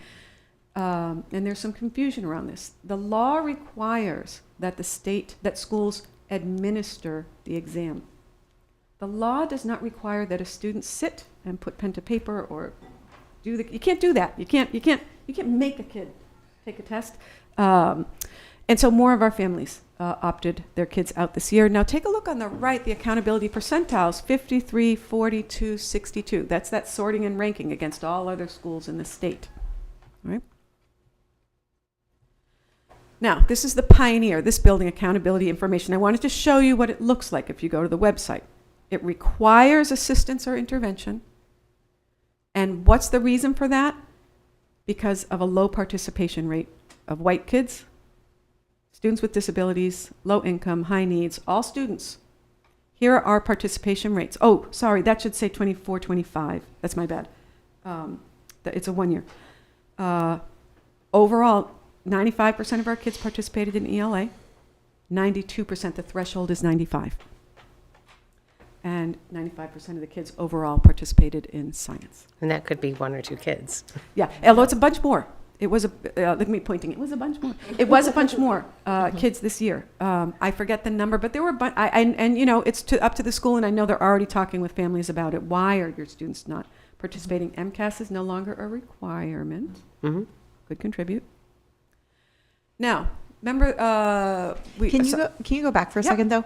And there's some confusion around this. The law requires that that schools administer the exam. The law does not require that a student sit and put pen to paper or you can't do that. You can't make a kid take a test. And so more of our families opted their kids out this year. Now take a look on the right, the accountability percentiles, 53, 42, 62. That's that sorting and ranking against all other schools in the state. All right? Now, this is the Pioneer, this building accountability information. I wanted to show you what it looks like if you go to the website. It requires assistance or intervention. And what's the reason for that? Because of a low participation rate of white kids, students with disabilities, low income, high needs, all students. Here are our participation rates. Oh, sorry, that should say 24, 25. That's my bad. It's a 1 year. Overall, 95% of our kids participated in ELA. 92%, the threshold is 95. And 95% of the kids overall participated in science. And that could be 1 or 2 kids. Yeah, although it's a bunch more. It was look at me pointing. It was a bunch more. It was a bunch more kids this year. I forget the number, but there were it's up to the school, and I know they're already talking with families about it. Why are your students not participating? MCAS is no longer a requirement. Mm-hmm. Could contribute. Now, remember, Can you go back for a second though?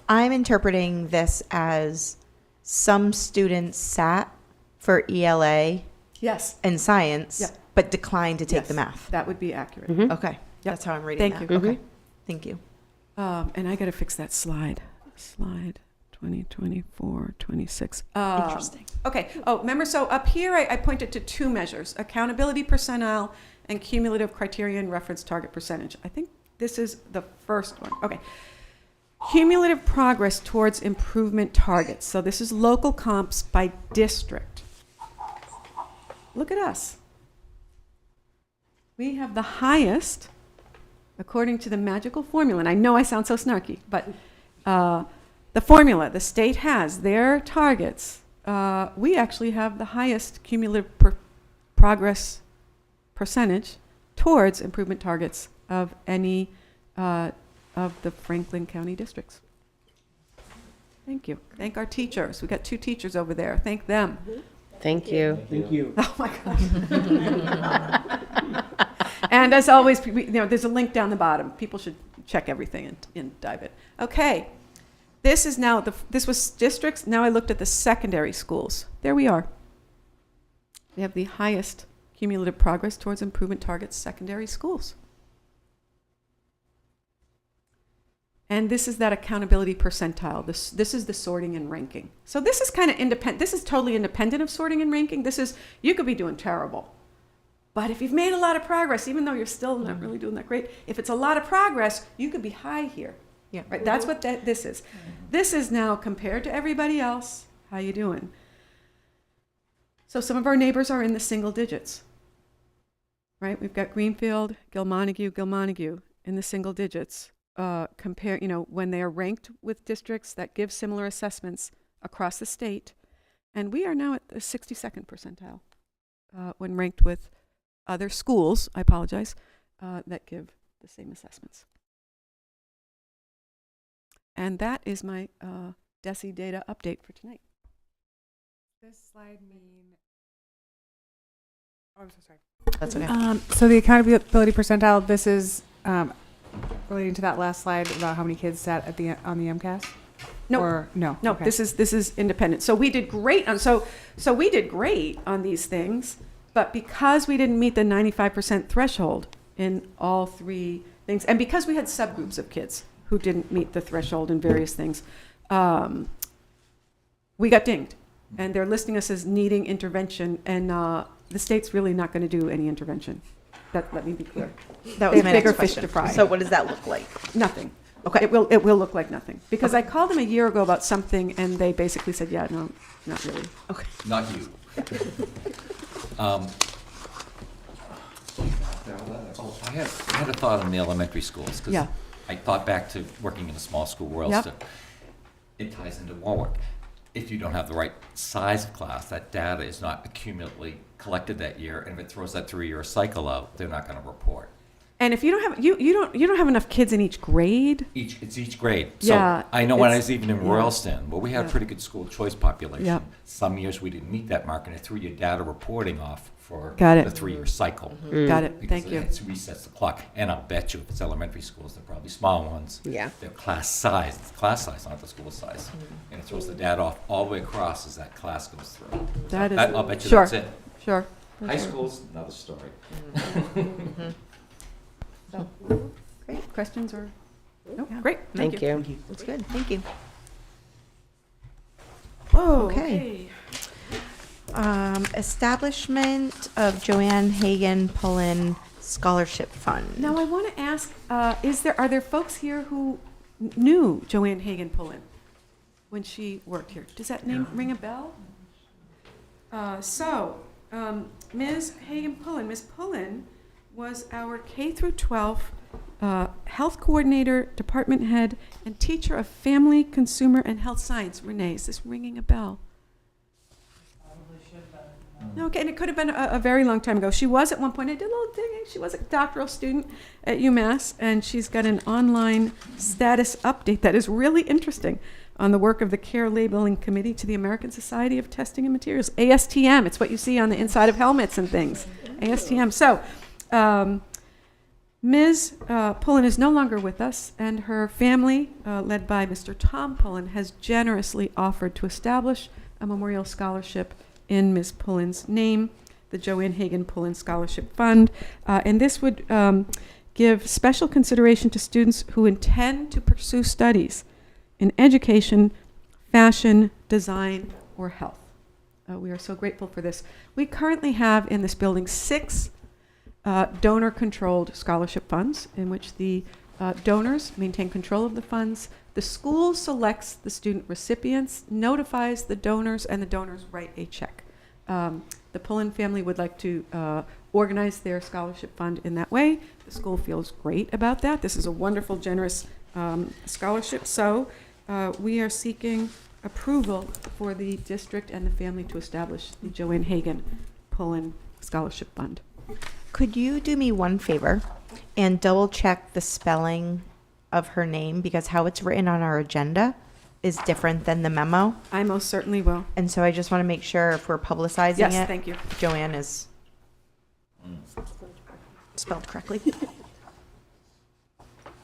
I'm interpreting this as some students sat for ELA yes, and science, Yeah. but declined to take yes, the math. that would be accurate. Mhm. Okay, that's how I'm reading Thank that. you. Okay, thank you. And I got to fix that slide. Slide 2024, 26. Interesting. Okay. Oh, remember, so up here I pointed to 2 measures, accountability percentile and cumulative criterion reference target percentage. I think this is the first one. Okay. Cumulative progress towards improvement targets. So this is local comps by district. Look at us. We have the highest, according to the magical formula, and I know I sound so snarky, but the formula the state has, their targets, we actually have the highest cumulative progress percentage towards improvement targets of any of the Franklin County districts. Thank you. Thank our teachers. We got 2 teachers over there. Thank them. Thank you. Thank you. Oh my gosh. And as always, there's a link down the bottom. People should check everything and dive in. Okay. This is now, this was districts. Now I looked at the secondary schools. There we are. We have the highest cumulative progress towards improvement targets, secondary schools. And this is that accountability percentile. This is the sorting and ranking. So this is kind of independent. This is totally independent of sorting and ranking. This is, you could be doing terrible. But if you've made a lot of progress, even though you're still not really doing that great, if it's a lot of progress, you could be high here. Yeah. Right? That's what this is. This is now compared to everybody else. How you doing? So some of our neighbors are in the single digits. Right? We've got Greenfield, Gilmontague in the single digits. Compare, when they are ranked with districts that give similar assessments across the state. And we are now at the 62nd percentile when ranked with other schools, I apologize, that give the same assessments. And that is my DESE data update for tonight. This slide mean... Oh, I'm so sorry. That's okay. So the accountability percentile, this is relating to that last slide about how many kids sat at on the MCAS? No. Or no. No, Okay. this is independent. So we did great on so we did great on these things, but because we didn't meet the 95% threshold in all 3 things, and because we had subgroups of kids who didn't meet the threshold in various things, we got dinged, and they're listing us as needing intervention, and the state's really not going to do any intervention. Let me be clear. That was my bigger next fish question. to fry. So what does that look like? Nothing. Okay. It will look like nothing. Because I called them a year ago about something, and they basically said, yeah, no, not really. Okay. Not you. I had a thought on the elementary schools, because Yeah. I thought back to working in a small school, Royalston. It ties into Warwick. If you don't have the right size of class, that data is not accumulatively collected that year, and if it throws that 3-year cycle out, they're not going to report. And if you don't have you don't have enough kids in each grade. It's each grade. Yeah, So I know when I it's- was even in yeah. Royalston, well, we had a Yeah. pretty good school choice population. Yeah. Some years we didn't meet that mark, and it threw your data reporting off for Got it. the 3-year cycle. Got it. Because Thank you. it resets the clock. And I'll bet you if it's elementary schools, they're probably small ones. Yeah. Their class size, it's class size, not the school size. And it throws the data off all the way across as that class goes through. That is I'll bet you sure. that's it. Sure. High school's another story. So, great. Questions or? No. Great. Thank you. That's good. Thank you. Oh, Okay. Establishment of Joanne Hagan Pullen Scholarship Fund. Now I want to ask: are there folks here who knew Joanne Hagan Pullen when she worked here? Does that name ring a bell? Ms. Hagan Pullen. Ms. Pullen was our K through 12 health coordinator, department head, and teacher of family, consumer, and health science. Renee, is this ringing a bell? No, okay, and it could have been a very long time ago. She was at one point, I did a little digging, she was a doctoral student at UMass, and she's got an online status update that is really interesting on the work of the Care Labeling Committee to the American Society of Testing and Materials, ASTM. It's what you see on the inside of helmets and things, ASTM. So, Ms. Pullen is no longer with us, and her family, led by Mr. Tom Pullen, has generously offered to establish a memorial scholarship in Ms. Pullen's name, the Joanne Hagan Pullen Scholarship Fund. And this would give special consideration to students who intend to pursue studies in education, fashion, design, or health. We are so grateful for this. We currently have in this building 6 donor-controlled scholarship funds in which the donors maintain control of the funds. The school selects the student recipients, notifies the donors, and the donors write a check. The Pullen family would like to organize their scholarship fund in that way. The school feels great about that. This is a wonderful, generous scholarship. So we are seeking approval for the district and the family to establish the Joanne Hagan Pullen Scholarship Fund. Could you do me one favor and double check the spelling of her name, because how it's written on our agenda is different than the memo. I most certainly will. And so I just want to make sure if we're publicizing it. Yes, thank you. Joanne is spelled correctly.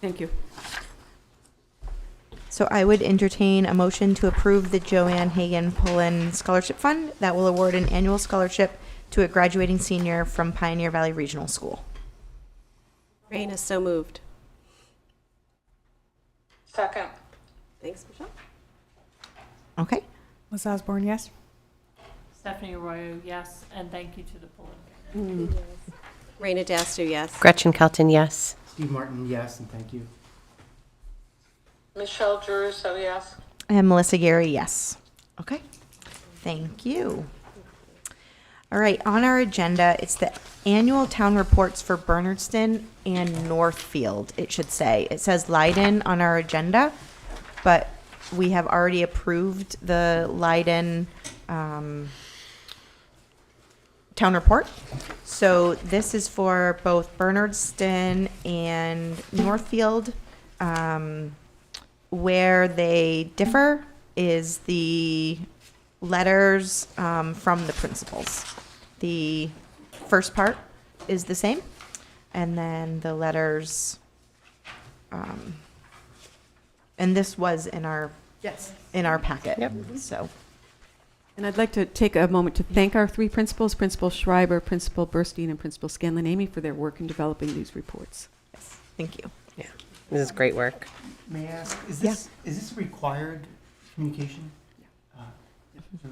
Thank you. So I would entertain a motion to approve the Joanne Hagan Pullen Scholarship Fund that will award an annual scholarship to a graduating senior from Pioneer Valley Regional School. Rain is so moved. Second. Thanks, Michelle. Okay. Liz Osborne, yes. Stephanie Arroyo, yes, and thank you to the Pullen family. Raina Dastu, yes. Gretchen Kelton, yes. Steve Martin, yes, and thank you. Michelle Jeruso, yes. And Melissa Gary, yes. Okay. Thank you. All right, on our agenda, it's the annual town reports for Bernardston and Northfield, it should say. It says Leiden on our agenda, but we have already approved the Leiden town report. So this is for both Bernardston and Northfield. Where they differ is the letters from the principals. The first part is the same, and then the letters, and this was in our packet. Yep. So And I'd like to take a moment to thank our three principals, Principal Schreiber, Principal Burstein, and Principal Scanlon-Amy, for their work in developing these reports. yes, thank you. Yeah, this is great work. May I ask, is Yeah. this required communication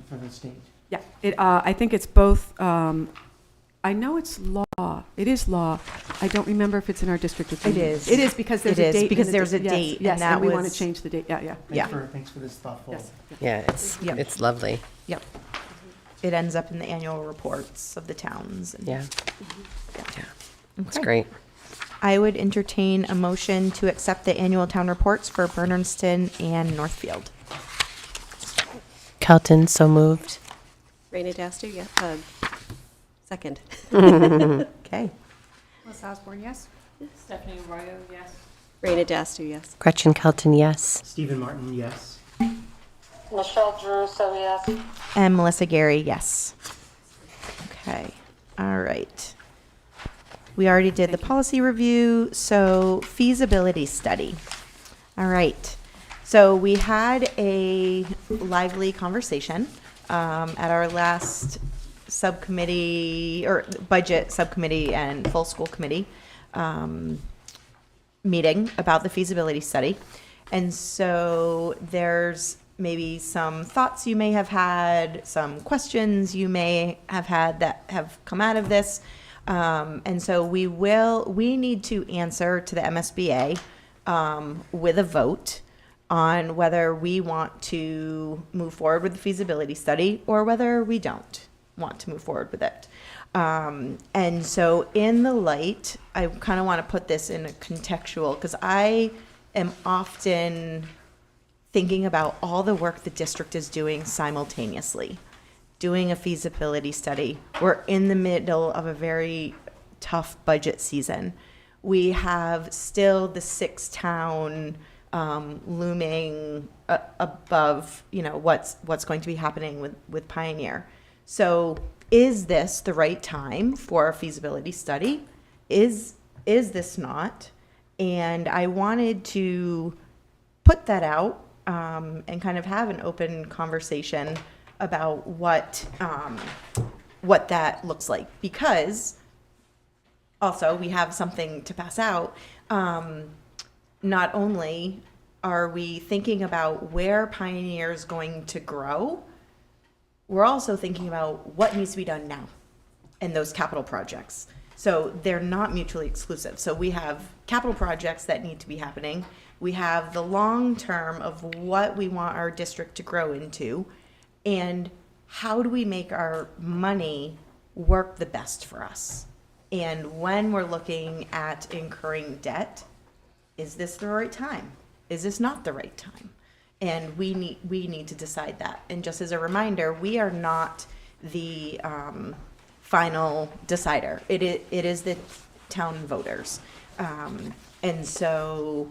for the state? Yeah, I think it's both, I know it's law. It is law. I don't remember if it's in our district agreement. is. It is because there's It a is, date. in because the there's a yes, date, and Yes, that and we want to was- change the date. Yeah. Yeah. Thanks for this thoughtful. Yes. Yeah, Yep. it's lovely. Yep. It ends up in the annual reports of the towns. And, Yeah. Yeah, it's Okay. great. I would entertain a motion to accept the annual town reports for Bernardston and Northfield. Kelton, so moved. Raina Dastu, yes. Second. Okay. Liz Osborne, yes. Stephanie Arroyo, yes. Raina Dastu, yes. Gretchen Kelton, yes. Stephen Martin, yes. Michelle Jeruso, yes. And Melissa Gary, yes. Okay. All right. We already did the policy review, so feasibility study. All right. So we had a lively conversation at our last subcommittee, or budget subcommittee and full school committee meeting about the feasibility study. And so there's maybe some thoughts you may have had, some questions you may have had that have come out of this. And so we need to answer to the MSBA with a vote on whether we want to move forward with the feasibility study or whether we don't want to move forward with it. And so in the light, I kind of want to put this in a contextual, because I am often thinking about all the work the district is doing simultaneously, doing a feasibility study. We're in the middle of a very tough budget season. We have still the 6-town looming above, what's going to be happening with Pioneer. So is this the right time for a feasibility study? Is this not? And I wanted to put that out and kind of have an open conversation about what that looks like, because also we have something to pass out. Not only are we thinking about where Pioneer is going to grow, we're also thinking about what needs to be done now in those capital projects. So they're not mutually exclusive. So we have capital projects that need to be happening. We have the long term of what we want our district to grow into, and how do we make our money work the best for us? And when we're looking at incurring debt, is this the right time? Is this not the right time? And we need to decide that. And just as a reminder, we are not the final decider. It is the town voters. And so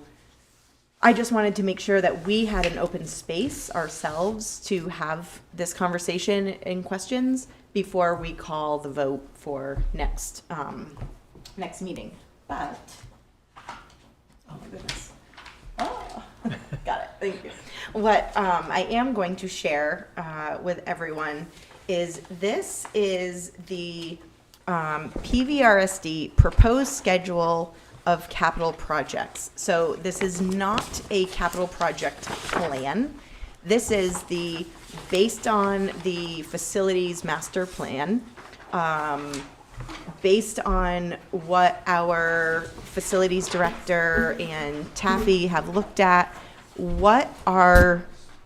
I just wanted to make sure that we had an open space ourselves to have this conversation and questions before we call the vote for next meeting. But, oh my goodness. Oh, got it. Thank you. What I am going to share with everyone is this is the PVRSD proposed schedule of capital projects. So this is not a capital project plan. This is based on the facilities master plan, based on what our facilities director and Taffy have looked at. What are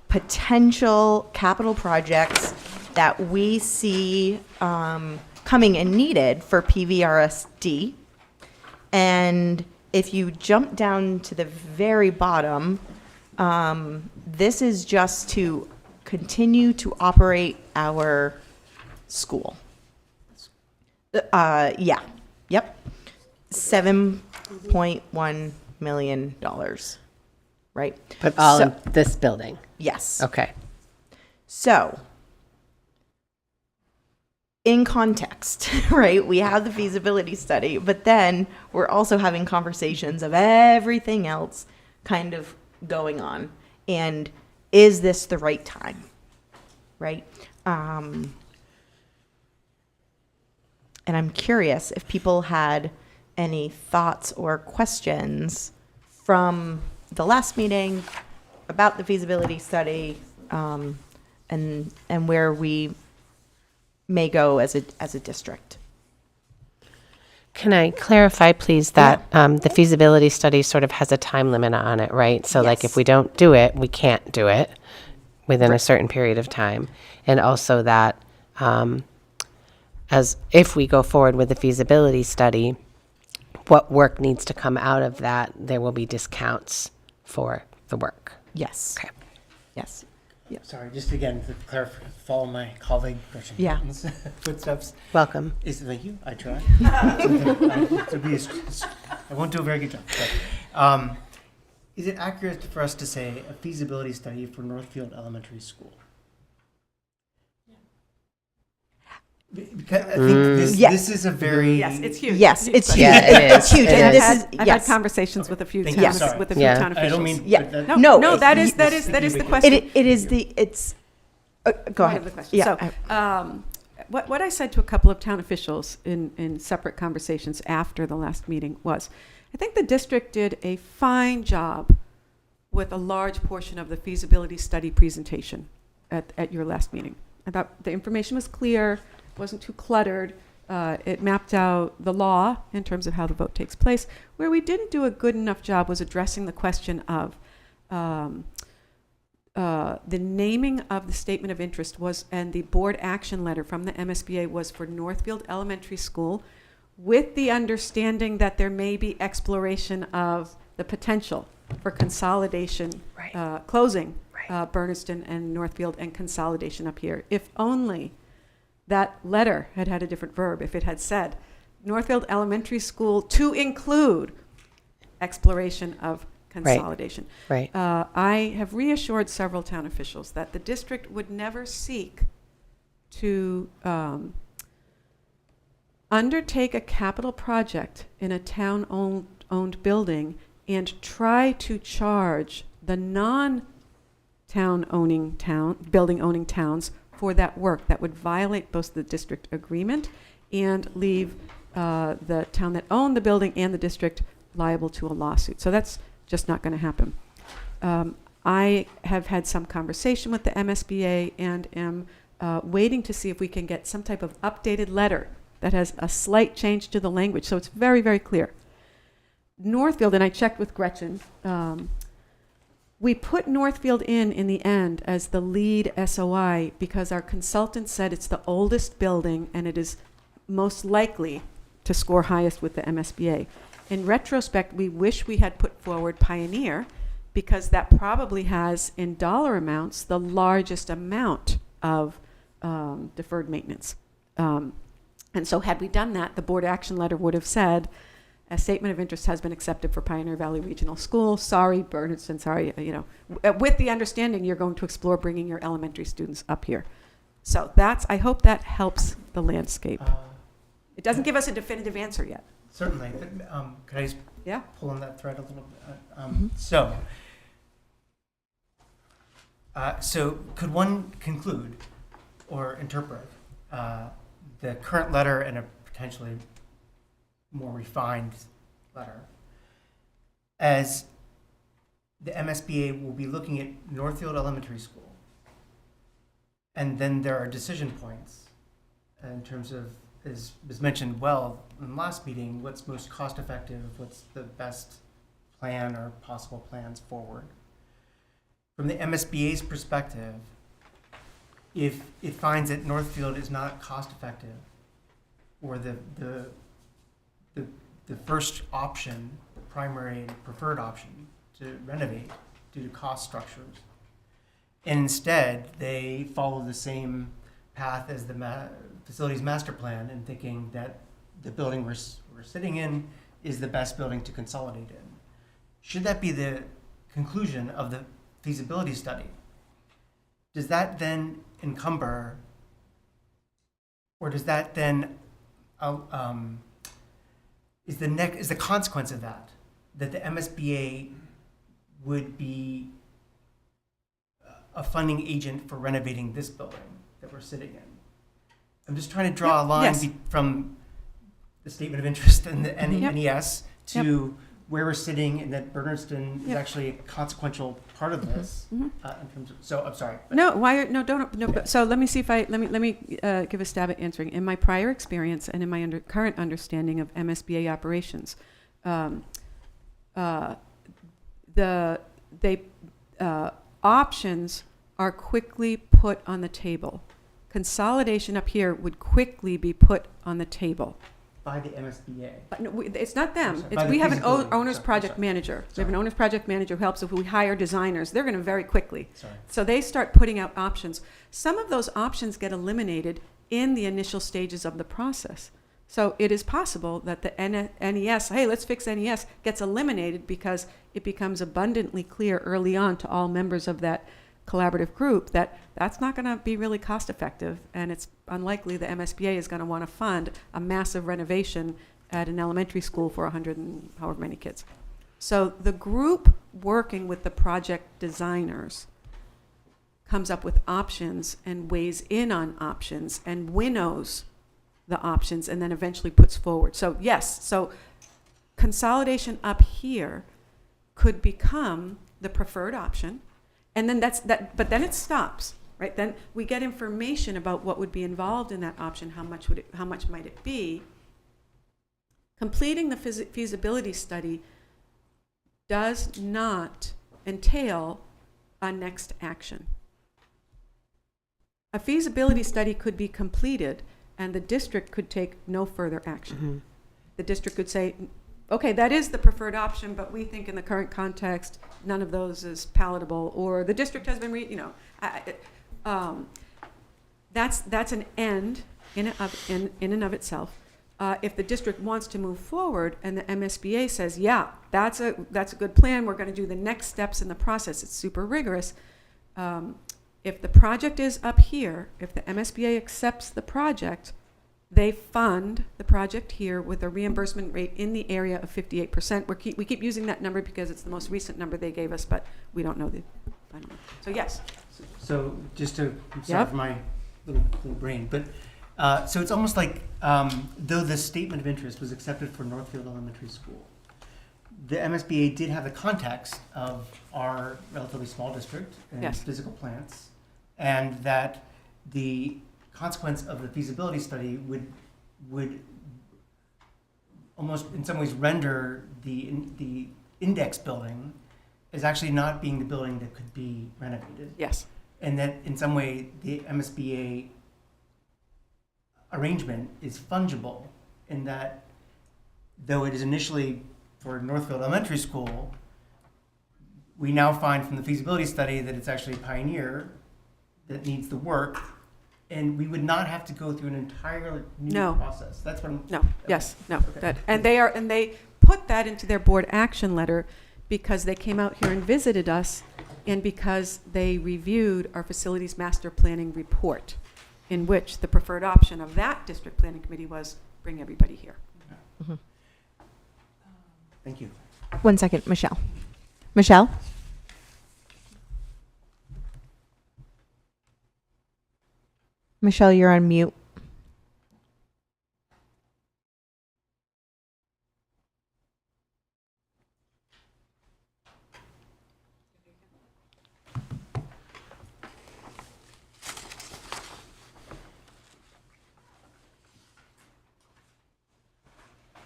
potential capital projects that we see coming and needed for PVRSD? And if you jump down to the very bottom, this is just to continue to operate our school. Yeah, yep. $7.1 million, right? But all in this building? Yes. Okay. So, in context, right, we have the feasibility study, but then we're also having conversations of everything else kind of going on. And is this the right time, right? And I'm curious if people had any thoughts or questions from the last meeting about the feasibility study, and where we may go as a district. Can I clarify, please, that the feasibility study sort of has a time limit on it, right? So like if we don't do it, we can't do it within a certain period of time. And also that as if we go forward with the feasibility study, what work needs to come out of that, there will be discounts for the work. Yes. Okay. Yes. Sorry, just again to clarify, follow my colleague Gretchen Yeah. Patton's footsteps. Welcome. Thank you. I try. I won't do a very good job. But, is it accurate for us to say a feasibility study for Northfield Elementary School? Because I think this is a very Yes, it's huge. Yes, it's huge. Yeah, it It's is. huge. It And is. this is, I've yes. had conversations with a few Thank towns, you. Sorry. with a few Yeah. town I don't officials. mean. Yeah. but No, that is the question. It is it's, go Part ahead. of the question. Yeah. So, what I said to a couple of town officials in separate conversations after the last meeting was, I think the district did a fine job with a large portion of the feasibility study presentation at your last meeting. I thought the information was clear, wasn't too cluttered. It mapped out the law in terms of how the vote takes place. Where we didn't do a good enough job was addressing the question of the naming of the statement of interest was, and the board action letter from the MSBA was for Northfield Elementary School, with the understanding that there may be exploration of the potential for consolidation, closing Bernardston and Northfield and consolidation up here. If only that letter had had a different verb, if it had said Northfield Elementary School to include exploration of consolidation. Right. I have reassured several town officials that the district would never seek to undertake a capital project in a town-owned building and try to charge the building-owning towns for that work. That would violate both the district agreement and leave the town that owned the building and the district liable to a lawsuit. So that's just not going to happen. I have had some conversation with the MSBA and am waiting to see if we can get some type of updated letter that has a slight change to the language. So it's very, very clear. Northfield, and I checked with Gretchen, we put Northfield in the end as the lead SOI because our consultant said it's the oldest building and it is most likely to score highest with the MSBA. In retrospect, we wish we had put forward Pioneer because that probably has, in dollar amounts, the largest amount of deferred maintenance. And so had we done that, the board action letter would have said, a statement of interest has been accepted for Pioneer Valley Regional School. Sorry, Bernardston, sorry, with the understanding you're going to explore bringing your elementary students up here. So I hope that helps the landscape. It doesn't give us a definitive answer yet. Certainly, but could I just Yeah. pull on that thread a little bit? Mm-hmm. So could one conclude or interpret the current letter and a potentially more refined letter as the MSBA will be looking at Northfield Elementary School, and then there are decision points in terms of, as was mentioned well in the last meeting, what's most cost effective, what's the best plan or possible plans forward. From the MSBA's perspective, if it finds that Northfield is not cost effective, or the first option, the primary and preferred option to renovate due to cost structures, and instead they follow the same path as the facilities master plan and thinking that the building we're sitting in is the best building to consolidate in. Should that be the conclusion of the feasibility study? Does that then encumber, or does that then is the consequence of that the MSBA would be a funding agent for renovating this building that we're sitting in? I'm just trying to draw a line from the statement of interest and the NES to where we're sitting, and that Bernardston is actually a consequential part of this in terms of. So I'm sorry. So let me see if let me give a stab at answering. In my prior experience and in my current understanding of MSBA operations, options are quickly put on the table. Consolidation up here would quickly be put on the table. By the MSBA. But no, it's not them. Sorry, We have an owner's sorry, project sorry. manager. We Sorry. have an owner's project manager who helps. If we hire designers, they're going to very quickly. Sorry. So they start putting out options. Some of those options get eliminated in the initial stages of the process. So it is possible that the NES, hey, let's fix NES, gets eliminated because it becomes abundantly clear early on to all members of that collaborative group that that's not going to be really cost effective, and it's unlikely the MSBA is going to want to fund a massive renovation at an elementary school for 100 and however many kids. So the group working with the project designers comes up with options and weighs in on options and winnows the options and then eventually puts forward. So yes, so consolidation up here could become the preferred option. And then but then it stops, right? Then we get information about what would be involved in that option, how much might it be. Completing the feasibility study does not entail a next action. A feasibility study could be completed and the district could take no further action. Mm-hmm. The district could say, okay, that is the preferred option, but we think in the current context, none of those is palatable, or the district has been, that's an end in and of itself. If the district wants to move forward and the MSBA says, yeah, that's a good plan, we're going to do the next steps in the process, it's super rigorous. If the project is up here, if the MSBA accepts the project, they fund the project here with a reimbursement rate in the area of 58%. We keep using that number because it's the most recent number they gave us, but we don't know the final number. So yes. So just to, I'm sorry for my little brain, but so it's almost like though the statement of interest was accepted for Northfield Elementary School, the MSBA did have the context of our relatively small district and physical plants, and that the consequence of the feasibility study would almost in some ways render the index building as actually not being the building that could be renovated. Yes. And that in some way the MSBA arrangement is fungible in that though it is initially for Northfield Elementary School, we now find from the feasibility study that it's actually Pioneer that needs the work, and we would not have to go through an entirely new No. process. That's what I'm. No, okay. yes, no. Okay. And they put that into their board action letter because they came out here and visited us and because they reviewed our facilities master planning report, in which the preferred option of that district planning committee was bring everybody here. Thank you. 1 second, Michelle. Michelle? Michelle, you're on mute.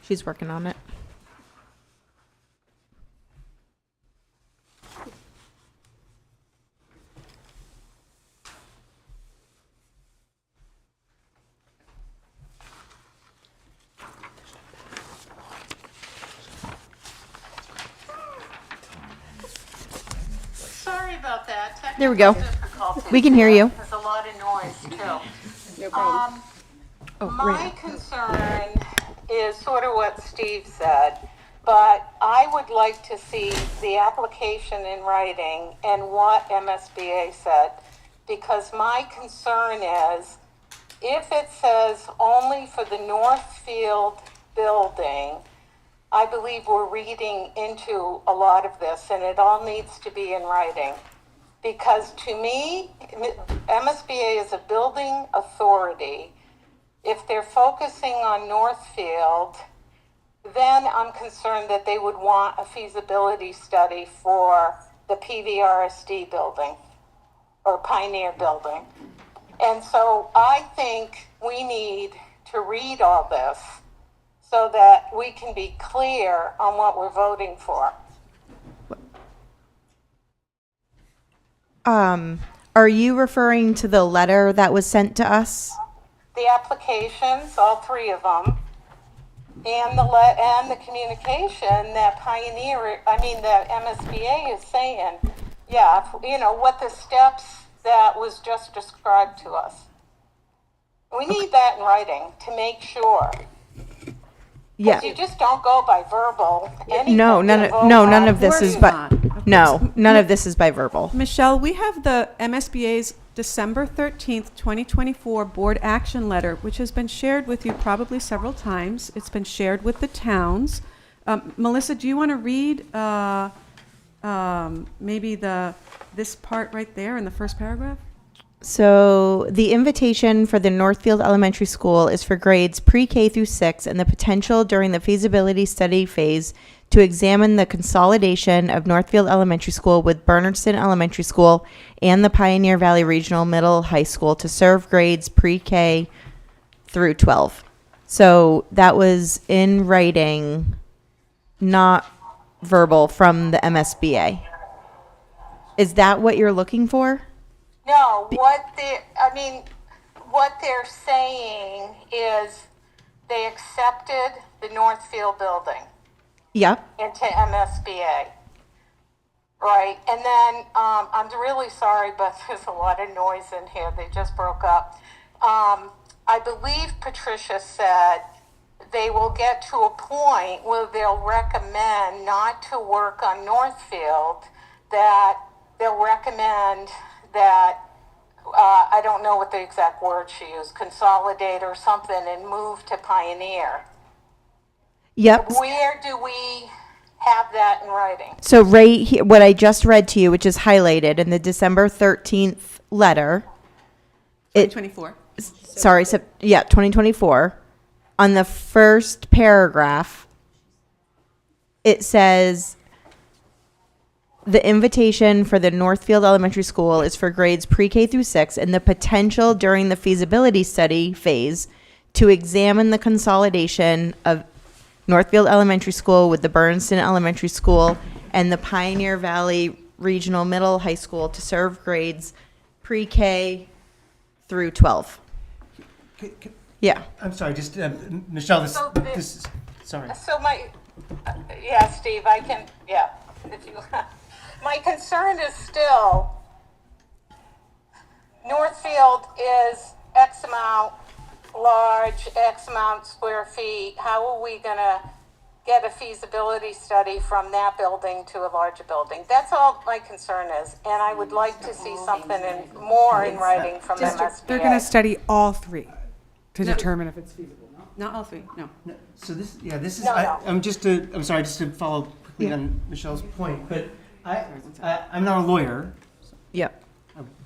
She's working on it. Sorry about that. There we go. Technical difficulties. We can hear you. There's a lot of noise too. No problem. My concern is sort of what Steve said, but I would like to see the application in writing and what MSBA said, because my concern is if it says only for the Northfield building, I believe we're reading into a lot of this, and it all needs to be in writing. Because to me, MSBA is a building authority. If they're focusing on Northfield, then I'm concerned that they would want a feasibility study for the PVRSD building or Pioneer building. And so I think we need to read all this so that we can be clear on what we're voting for. Are you referring to the letter that was sent to us? The applications, all three of them, and the communication that that MSBA is saying, yeah, what the steps that was just described to us. We need that in writing to make sure. Yeah. You just don't go by verbal. No, none of this is by, not. none of this is by verbal. Michelle, we have the MSBA's December 13th, 2024 board action letter, which has been shared with you probably several times. It's been shared with the towns. Melissa, do you want to read maybe this part right there in the first paragraph? So the invitation for the Northfield Elementary School is for grades pre-K through 6 and the potential during the feasibility study phase to examine the consolidation of Northfield Elementary School with Bernardston Elementary School and the Pioneer Valley Regional Middle High School to serve grades pre-K through 12. So that was in writing, not verbal from the MSBA. Is that what you're looking for? No, what they're saying is they accepted the Northfield building Yep. into MSBA. Right, and then I'm really sorry, but there's a lot of noise in here. They just broke up. I believe Patricia said they will get to a point where they'll recommend not to work on Northfield, that they'll recommend that, I don't know what the exact word she used, consolidate or something and move to Pioneer. Yep. Where do we have that in writing? So right here, what I just read to you, which is highlighted in the December 13th letter. 2024. Sorry, 2024. On the first paragraph, it says, the invitation for the Northfield Elementary School is for grades pre-K through 6 and the potential during the feasibility study phase to examine the consolidation of Northfield Elementary School with the Bernardston Elementary School and the Pioneer Valley Regional Middle High School to serve grades pre-K through 12. Yeah. I'm sorry, just Michelle. So this is sorry. So yeah, Steve, I can, yeah. If you, my concern is still, Northfield is X amount large, X amount square feet, how are we gonna get a feasibility study from that building to a larger building? That's all my concern is, and I would like to see something more in writing from MSBA. They're going to study all three to determine if it's feasible. No? Not all three, no. No, so this, yeah, this is, No, no. I'm sorry, just to follow quickly on Michelle's point, but I'm not a lawyer. Yep.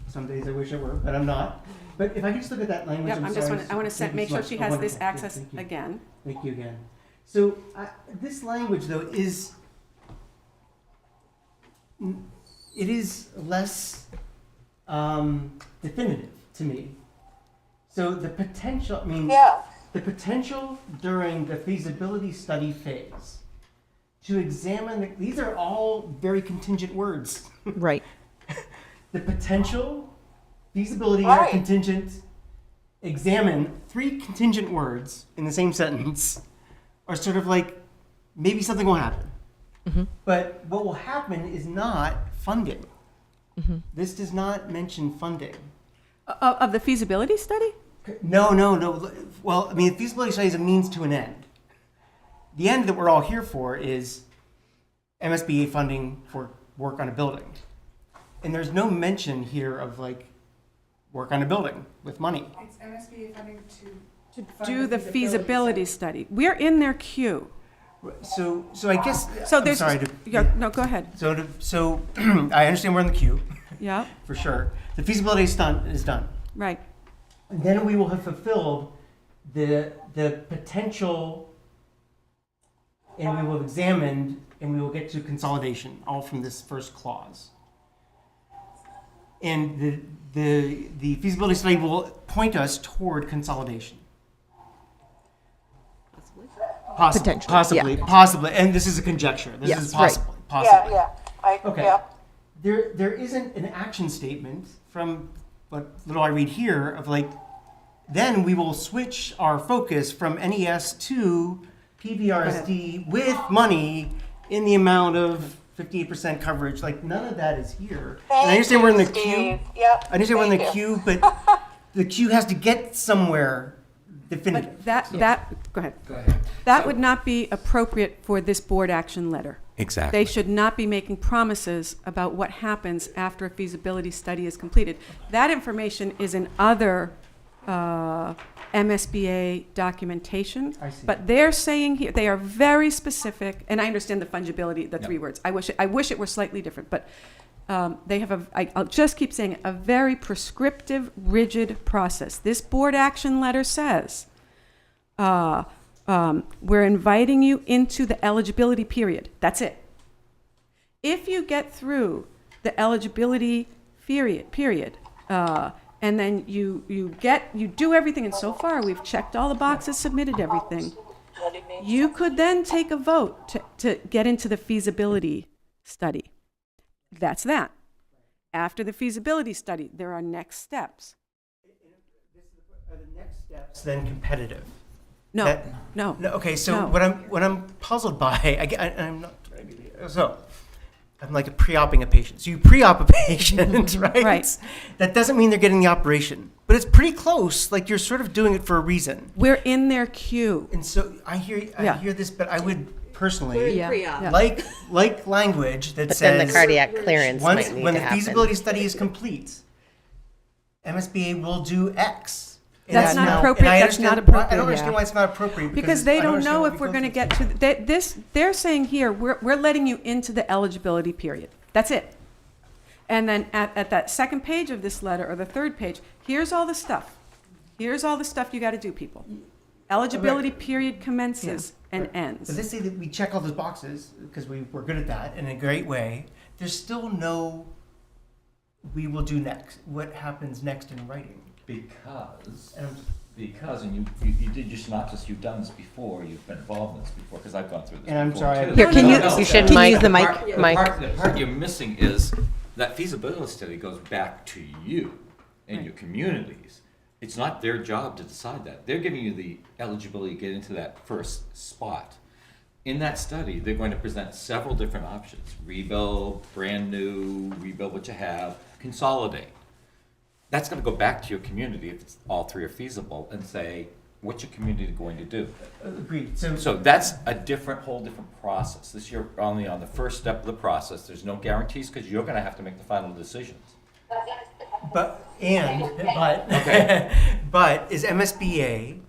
Some days I wish I were, but I'm not. But if I could just look at that language, Yep, I'm I'm just sorry. want to, I want to make sure she has this access Thank you. again. Thank you again. So this language, though, is less definitive to me. So the potential, Yeah, the potential during the feasibility study phase to examine, these are all very contingent words. Right. The potential, feasibility, or Right. contingent, examine, three contingent words in the same sentence are sort of like, maybe something will happen. But what will happen is not funding. This does not mention funding. Of the feasibility study? No. Well, feasibility study is a means to an end. The end that we're all here for is MSBA funding for work on a building. And there's no mention here of like work on a building with money. It's MSBA funding to Do the feasibility study. We're in their queue. So I guess, So I'm there's, sorry to, yeah, no, go ahead. so I understand we're in the queue, Yeah, for sure. The feasibility is done. right. And then we will have fulfilled the potential, and we will have examined, and we will get to consolidation, all from this first clause. And the feasibility study will point us toward consolidation. Potentially, Possibly, and this is a conjecture. This Yes, is right. possibly. yeah, Okay. yeah. There isn't an action statement from what little I read here of like, then we will switch our focus from NES to PVRSD with money in the amount of 58% coverage. Like none of that is here. And I understand we're in the queue. Yep. I understand we're in the thank you. queue, but the queue has to get somewhere definitive. But go ahead. That would not be appropriate for this board action letter. Exactly. They should not be making promises about what happens after a feasibility study is completed. That information is in other MSBA documentation. I see. But they're saying here, they are very specific, and I understand the fungibility, the three words. I wish it were slightly different, but they have I'll just keep saying it, a very prescriptive, rigid process. This board action letter says, we're inviting you into the eligibility period. That's it. If you get through the eligibility period, and then you do everything, and so far we've checked all the boxes, submitted everything, you could then take a vote to get into the feasibility study. That's that. After the feasibility study, there are next steps. Are the next steps then competitive? No. Okay, so No. what I'm puzzled by, I'm not trying to be, so I'm like pre-oping a patient. So you pre-op a patient, right? Right. That doesn't mean they're getting the operation, but it's pretty close. Like you're sort of doing it for a reason. We're in their queue. And so I hear this, but I would personally Yeah. like language that But says then the cardiac clearance once might need when to the happen. feasibility study is complete, MSBA will do X. And That's not now- appropriate. and I That's not understand- appropriate, I don't understand yeah. why it's not appropriate. Because they I don't understand know why if we we're go going to through get to this. They're saying here we're letting you into the eligibility period. That's it. And then at that second page of this letter, or the third page, here's all the stuff. Here's all the stuff you got to do, people. Eligibility period commences and ends. So let's say that we check all those boxes because we're good at that in a great way. There's still no we will do next. What happens next in writing? Because, and you did your synopsis, you've done this before, you've been involved in this before, because I've gone through this And I'm before, sorry, too. Here, can you- You should Can you mic- use the mic? The part you're missing is that feasibility study goes back to you and your communities. It's not their job to decide that. They're giving you the eligibility to get into that first spot. In that study, they're going to present several different options: rebuild, brand new, rebuild what you have, consolidate. that's gonna go back to your community if it's all three are feasible and say, what's your community going to do? Agreed. So that's a whole different process. This you're only on the first step of the process. There's no guarantees because you're gonna have to make the final decisions. But is MSBA,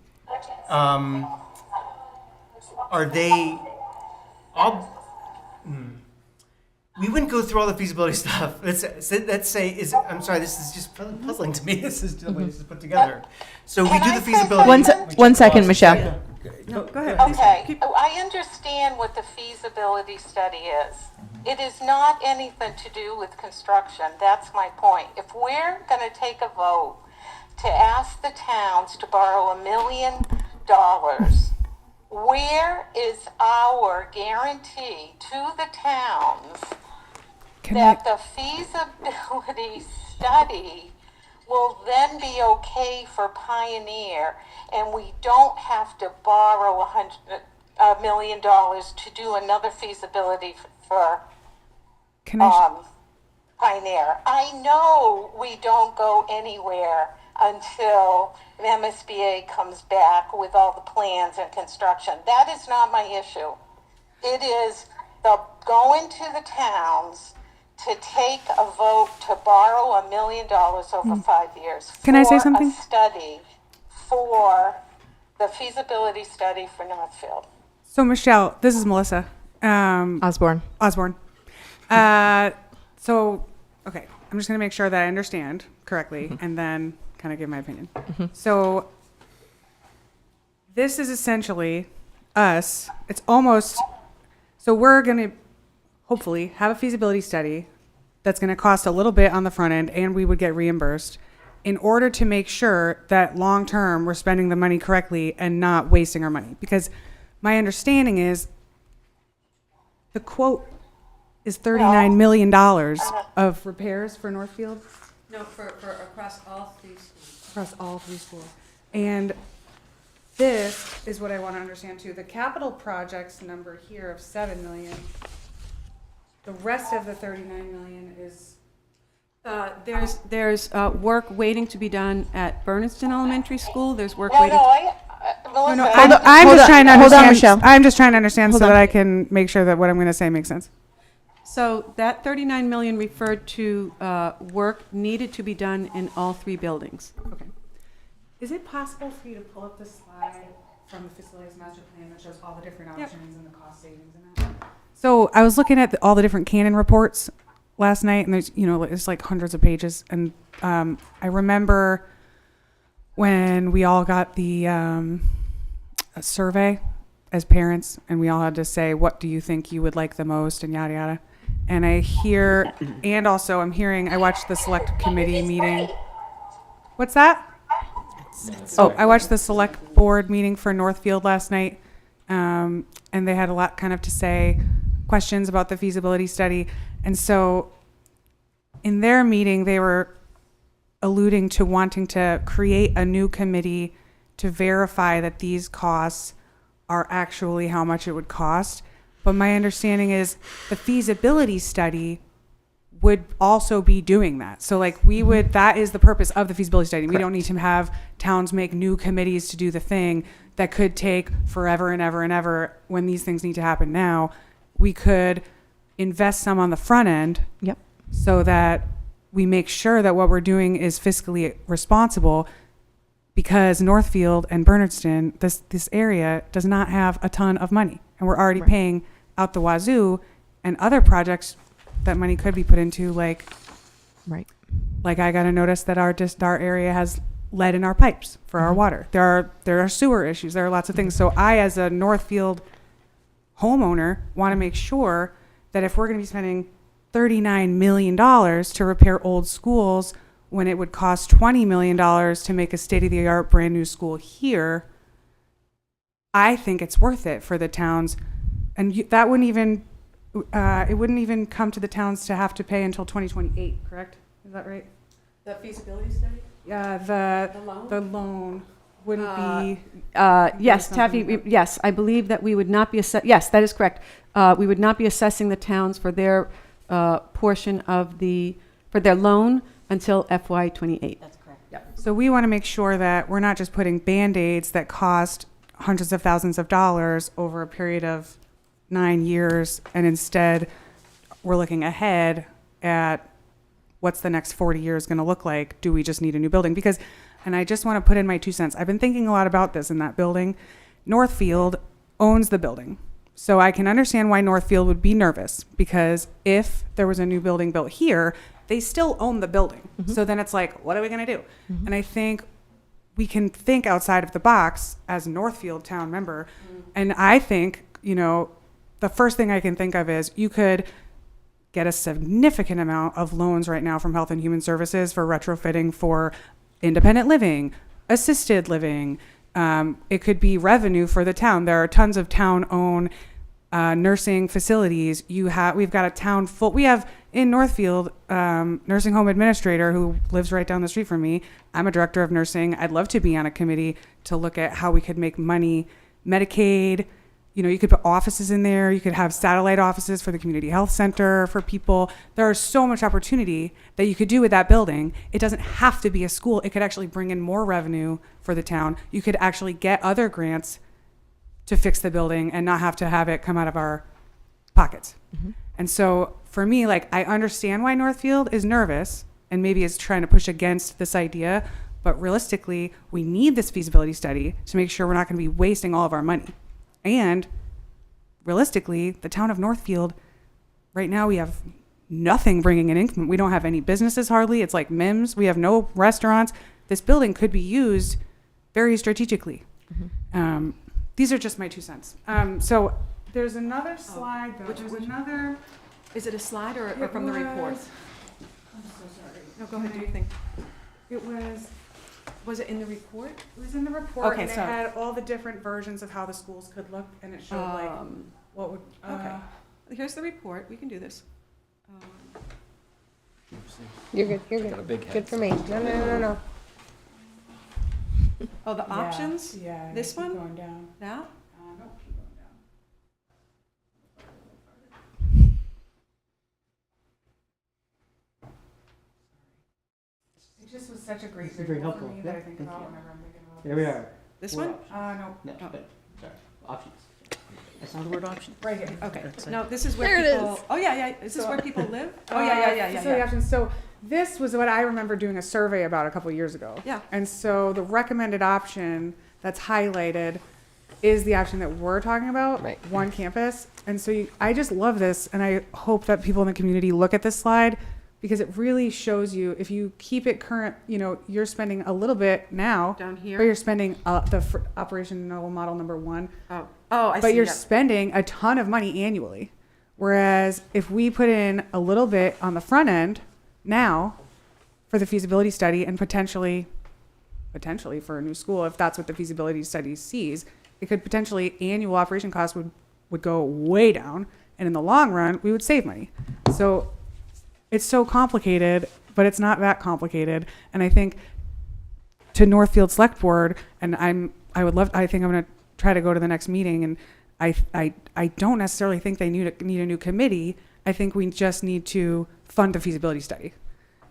are they, we wouldn't go through all the feasibility stuff. Let's say, I'm sorry, this is just puzzling to me. This is the way this is put together. So we do the feasibility. One second, Michelle. No, go ahead. Okay, I understand what the feasibility study is. It is not anything to do with construction. That's my point. If we're going to take a vote to ask the towns to borrow $1 million, where is our guarantee to the towns that the feasibility study will then be okay for Pioneer, and we don't have to borrow $1 million to do another feasibility for Pioneer? I know we don't go anywhere until MSBA comes back with all the plans and construction. That is not my issue. It is the going to the towns to take a vote to borrow $1 million over 5 years. Can I say something? For a study for the feasibility study for Northfield. So Michelle, this is Melissa. Osborne. So, okay, I'm just going to make sure that I understand correctly and then kind of give my opinion. So this is essentially us. It's almost, so we're going to hopefully have a feasibility study that's going to cost a little bit on the front end and we would get reimbursed in order to make sure that long term we're spending the money correctly and not wasting our money. Because my understanding is the quote is $39 million of repairs for Northfield. No, for across all 3 schools. Across all 3 schools. And this is what I want to understand too. The capital projects number here of 7 million. The rest of the 39 million is There's work waiting to be done at Bernardston Elementary School. There's work No, waiting. Melissa, I'm just trying to understand. Hold on, Michelle. I'm just trying to understand so Hold on. that I can make sure that what I'm going to say makes sense. So that 39 million referred to work needed to be done in all 3 buildings. Okay. Is it possible for you to pull up the slide from the facilities master plan that shows all the different options and the cost savings and that? So I was looking at all the different Canon reports last night, and there's, it's like hundreds of pages. And I remember when we all got the a survey as parents, and we all had to say, what do you think you would like the most, and yada, yada. And I hear, and also I watched the select committee meeting. What's that? I watched the select board meeting for Northfield last night, and they had a lot kind of to say, questions about the feasibility study. And so in their meeting, they were alluding to wanting to create a new committee to verify that these costs are actually how much it would cost. But my understanding is the feasibility study would also be doing that. So like that is the purpose of the feasibility study. We don't need to have towns make new committees to do the thing that could take forever and ever and ever when these things need to happen now. We could invest some on the front end. Yep. So that we make sure that what we're doing is fiscally responsible, because Northfield and Bernardston, this area does not have a ton of money, and we're already paying out the wazoo, and other projects that money could be put into, like I got to notice that our area has lead in our pipes for our water. There are sewer issues. There are lots of things. So I, as a Northfield homeowner, want to make sure that if we're going to be spending $39 million to repair old schools when it would cost $20 million to make a state-of-the-art brand new school here, I think it's worth it for the towns. And that wouldn't even, it wouldn't even come to the towns to have to pay until 2028, correct? Is that right? The feasibility study? Yeah, the loan wouldn't be. Yes, Taffy, yes, I believe that we would not be, yes, that is correct. We would not be assessing the towns for their portion of for their loan, until FY '28. That's correct. So we want to make sure that we're not just putting Band-Aids that cost hundreds of thousands of dollars over a period of 9 years, and instead we're looking ahead at what's the next 40 years going to look like. Do we just need a new building? Because, and I just want to put in my 2 cents. I've been thinking a lot about this in that building. Northfield owns the building. So I can understand why Northfield would be nervous, because if there was a new building built here, they still own the building. So then it's like, what are we going to do? And I think we can think outside of the box as a Northfield town member. And I think, you know, the first thing I can think of is you could get a significant amount of loans right now from Health and Human Services for retrofitting for independent living, assisted living. It could be revenue for the town. There are tons of town-owned nursing facilities. We've got a town full. We have in Northfield nursing home administrator who lives right down the street from me. I'm a director of nursing. I'd love to be on a committee to look at how we could make money, Medicaid. You know, you could put offices in there. You could have satellite offices for the community health center for people. There is so much opportunity that you could do with that building. It doesn't have to be a school. It could actually bring in more revenue for the town. You could actually get other grants to fix the building and not have to have it come out of our pockets. And so for me, like, I understand why Northfield is nervous and maybe is trying to push against this idea, but realistically, we need this feasibility study to make sure we're not going to be wasting all of our money. And realistically, the town of Northfield, right now we have nothing bringing in income. We don't have any businesses hardly. It's like MIMS. We have no restaurants. This building could be used very strategically. These are just my 2 cents. So there's another slide, though. Which- There's which- another. Is it a slide or from the report? I'm so sorry. No, go ahead, do your thing. It was. Was it in the report? It was in the report, Okay, and sorry. it had all the different versions of how the schools could look, and it showed like what would. Okay. Here's the report. We can do this. You're good, you're Got a big head. Good for me. No. Oh, the options? Yeah. This keep one? Going down. Now? Nope, keep going down. It just was such a great This is visual very for helpful. me that I Yeah, think thank about you. whenever I'm thinking about There we this. are. This Four one? options. No. No, but, sorry, options. That's not the word option. Right here. Okay. That's it. No, this is where There it people. is. Oh, yeah. Is this So- where people live? Oh, yeah. Facility options. So this was what I remember doing a survey about a couple years ago. Yeah. And so the recommended option that's highlighted is the option that we're talking about, Right. one campus. And so I just love this, and I hope that people in the community look at this slide, because it really shows you, if you keep it current, you know, you're spending a little bit now, Down but here? you're spending operational model number 1, Oh, I see. but you're yeah. spending a ton of money annually. Whereas if we put in a little bit on the front end now for the feasibility study, and potentially for a new school, if that's what the feasibility study sees, it could potentially, annual operation costs would go way down. And in the long run, we would save money. So it's so complicated, but it's not that complicated. And I think to Northfield Select Board, and I think I'm going to try to go to the next meeting, and I don't necessarily think they need a new committee. I think we just need to fund the feasibility study,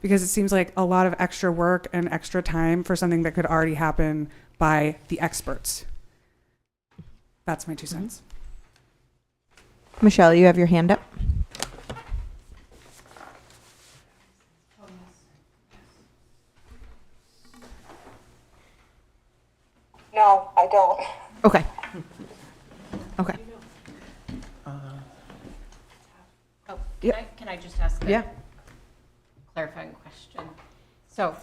because it seems like a lot of extra work and extra time for something that could already happen by the experts. That's my 2 cents. Michelle, you have your hand up. No, I don't. Okay. Okay. Oh, Yep. can I just ask a Yeah. clarifying question? So,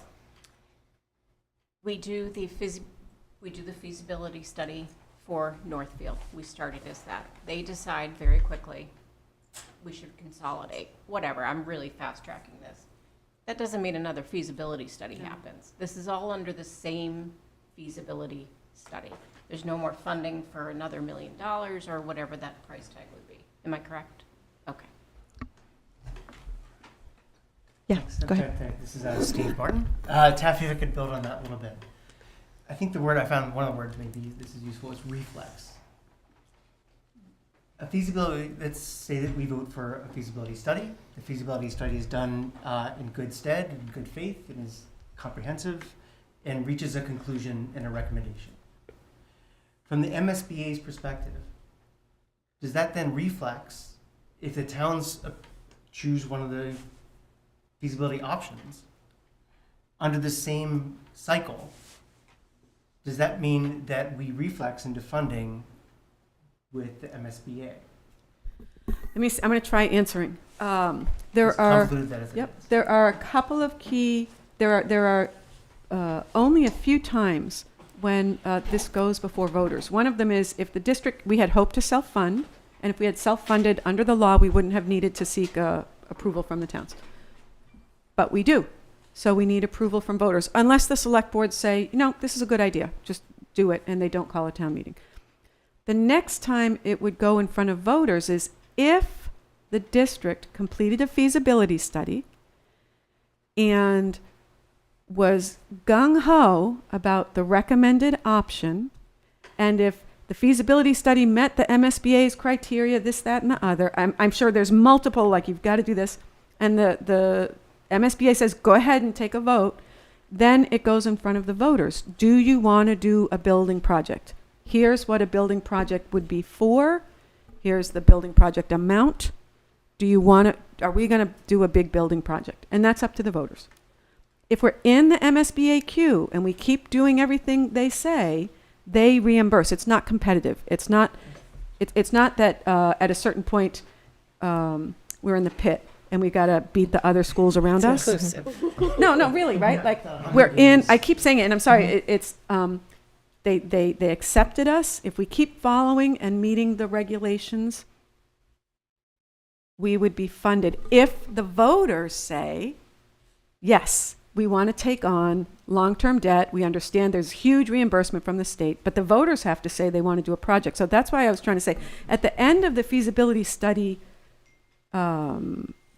we do the feasibility study for Northfield. We started as that. They decide very quickly, we should consolidate, whatever, I'm really fast tracking this. That doesn't mean another feasibility study happens. This is all under the same feasibility study. There's no more funding for another $1 million or whatever that price tag would be. Am I correct? Okay. Yeah, go ahead. Okay, this is Steve Martin. Taffy, if I could build on that a little bit. I think the word I found, one of the words maybe this is useful, is reflex. a feasibility, let's say that we vote for a feasibility study. The feasibility study is done in good stead, in good faith, and is comprehensive, and reaches a conclusion and a recommendation. From the MSBA's perspective, does that then reflex, if the towns choose one of the feasibility options, under the same cycle, does that mean that we reflex into funding with the MSBA? I'm going to try answering. As There are convoluted that as it Yep. is. There are a couple of key, there are only a few times when this goes before voters. One of them is if the district, we had hoped to self-fund, and if we had self-funded under the law, we wouldn't have needed to seek approval from the towns. But we do. So we need approval from voters, unless the select boards say, this is a good idea, just do it, and they don't call a town meeting. The next time it would go in front of voters is if the district completed a feasibility study and was gung-ho about the recommended option, and if the feasibility study met the MSBA's criteria, this, that, and the other, I'm sure there's multiple, like you've got to do this, and the MSBA says, go ahead and take a vote, then it goes in front of the voters. Do you want to do a building project? Here's what a building project would be for. Here's the building project amount. Do you want to, are we going to do a big building project? And that's up to the voters. If we're in the MSBA queue and we keep doing everything they say, they reimburse. It's not competitive. It's not that at a certain point we're in the pit and we got to beat the other schools around us. No, really, right? Like we're in, I keep saying it and I'm sorry, they accepted us. If we keep following and meeting the regulations, we would be funded. If the voters say, yes, we want to take on long-term debt, we understand there's huge reimbursement from the state, but the voters have to say they want to do a project. So that's why I was trying to say, at the end of the feasibility study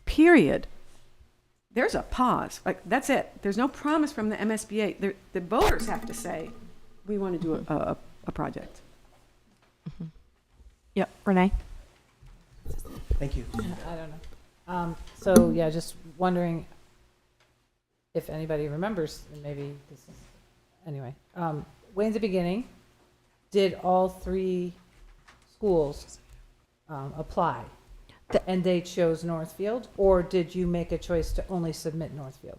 period, there's a pause. Like, that's it. There's no promise from the MSBA. The voters have to say, we want to do a project. Yep, Renee? Thank you. I don't know. So yeah, just wondering if anybody remembers, and maybe this is, anyway, way in the beginning, did all three schools apply? And they chose Northfield, or did you make a choice to only submit Northfield?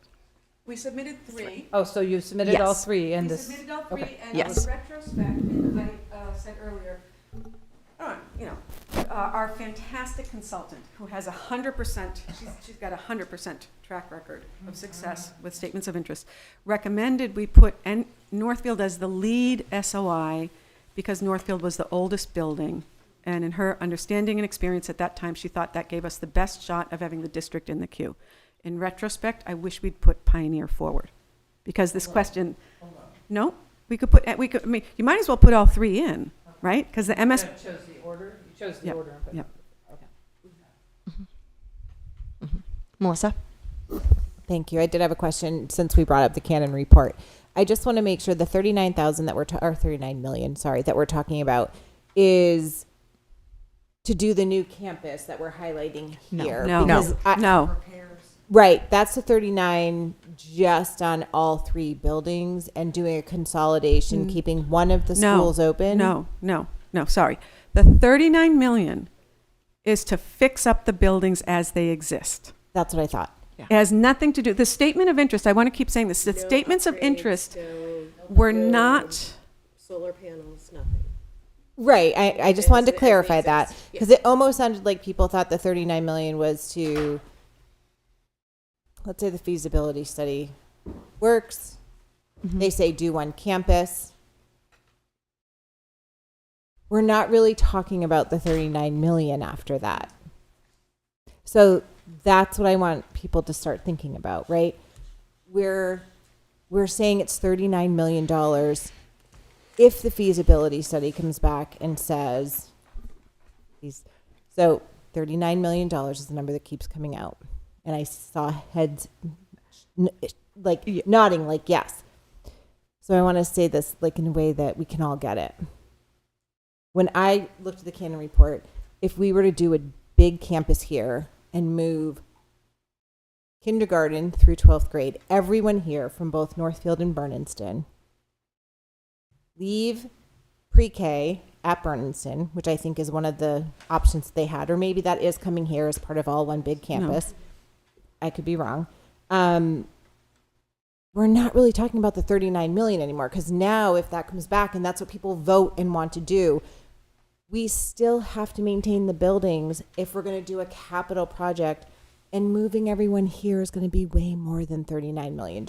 We submitted 3. Oh, so you submitted all Yes. 3 and We this. submitted all 3, Okay. and Yes. in retrospect, and I said earlier, our fantastic consultant, who has 100%, she's got 100% track record of success with statements of interest, recommended we put Northfield as the lead SOI because Northfield was the oldest building. And in her understanding and experience at that time, she thought that gave us the best shot of having the district in the queue. In retrospect, I wish we'd put Pioneer forward, because this question, no, we could, I mean, you might as well put all 3 in, right? Because the MS. You chose the order? You chose the Yep, order and put yep. Okay. Melissa? Thank you. I did have a question since we brought up the Cannon report. I just want to make sure the 39,000 that we're, or 39 million, sorry, that we're talking about is to do the new campus that we're highlighting here. No. Right. That's the 39 just on all 3 buildings and doing a consolidation, keeping one of the schools open. No, sorry. The 39 million is to fix up the buildings as they exist. That's what I thought. It has nothing to do, the statement of interest, I want to keep saying this, the statements of interest were not. Solar panels, nothing. Right. I just wanted to clarify that, because it almost sounded like people thought the 39 million was to, let's say the feasibility study works. They say do one campus. We're not really talking about the 39 million after that. So that's what I want people to start thinking about, right? We're saying it's $39 million. If the feasibility study comes back and says, so $39 million is the number that keeps coming out. And I saw heads nodding like yes. So I want to say this like in a way that we can all get it. When I looked at the Cannon report, if we were to do a big campus here and move kindergarten through 12th grade, everyone here from both Northfield and Bernardston, leave pre-K at Bernardston, which I think is one of the options they had, or maybe that is coming here as part of all one big campus. I could be wrong. We're not really talking about the 39 million anymore, because now if that comes back and that's what people vote and want to do, we still have to maintain the buildings if we're going to do a capital project, and moving everyone here is going to be way more than $39 million.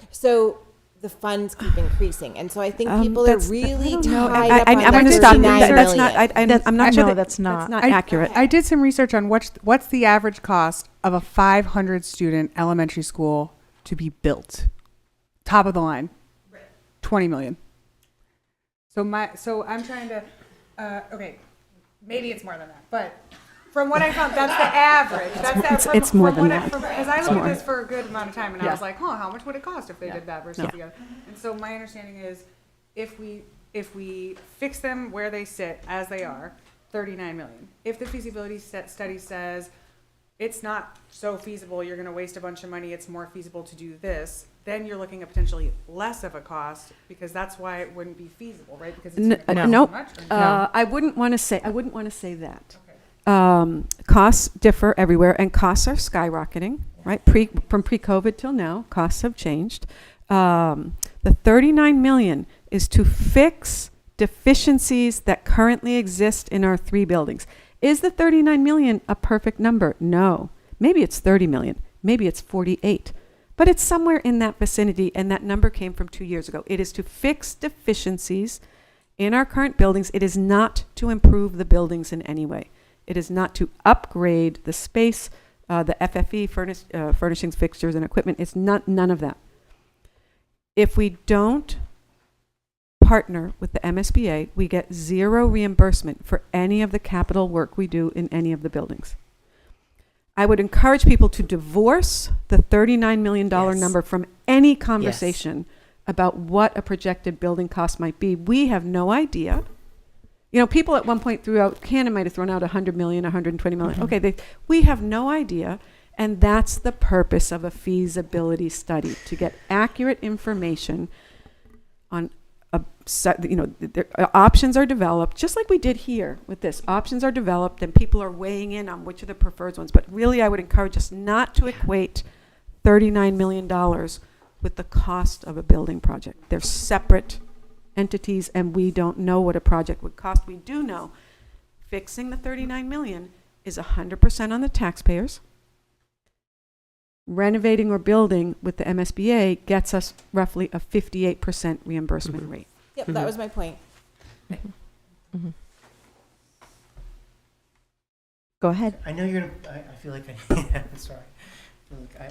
So the funds keep increasing. And so I think people are really tied up on I'm going to stop. That's not, I'm not sure No, that's not I- accurate. I did some research on what's the average cost of a 500 student elementary school to be built. Top of the line, 20 million. So I'm trying to, okay, maybe it's more than that, but from what I found, that's the average. It's more than that. Because I looked at this for a good amount of time, and I was like, how much would it cost if they did that versus the other? And so my understanding is, if we fix them where they sit as they are, 39 million. If the feasibility study says it's not so feasible, you're going to waste a bunch of money, it's more feasible to do this, then you're looking at potentially less of a cost, because that's why it wouldn't be feasible, right? Because it's gonna cost No, so much. Or I wouldn't want to say that. Costs differ everywhere, and costs are skyrocketing, right? From pre-COVID till now, costs have changed. The 39 million is to fix deficiencies that currently exist in our 3 buildings. Is the 39 million a perfect number? No. Maybe it's 30 million. Maybe it's 48. But it's somewhere in that vicinity, and that number came from 2 years ago. It is to fix deficiencies in our current buildings. It is not to improve the buildings in any way. It is not to upgrade the space, the FFE, furnishings, fixtures, and equipment. It's none of that. If we don't partner with the MSBA, we get 0 reimbursement for any of the capital work we do in any of the buildings. I would encourage people to divorce the $39 million number from any conversation about what a projected building cost might be. We have no idea. You know, people at one point threw out, Cannon might have thrown out 100 million, 120 million. Okay, we have no idea. And that's the purpose of a feasibility study, to get accurate information on, options are developed, just like we did here with this. Options are developed and people are weighing in on which are the preferred ones. But really, I would encourage us not to equate $39 million with the cost of a building project. They're separate entities, and we don't know what a project would cost. We do know fixing the 39 million is 100% on the taxpayers. Renovating or building with the MSBA gets us roughly a 58% reimbursement rate. Yep, that was my point. Go ahead. I know you're gonna, I feel like I'm sorry.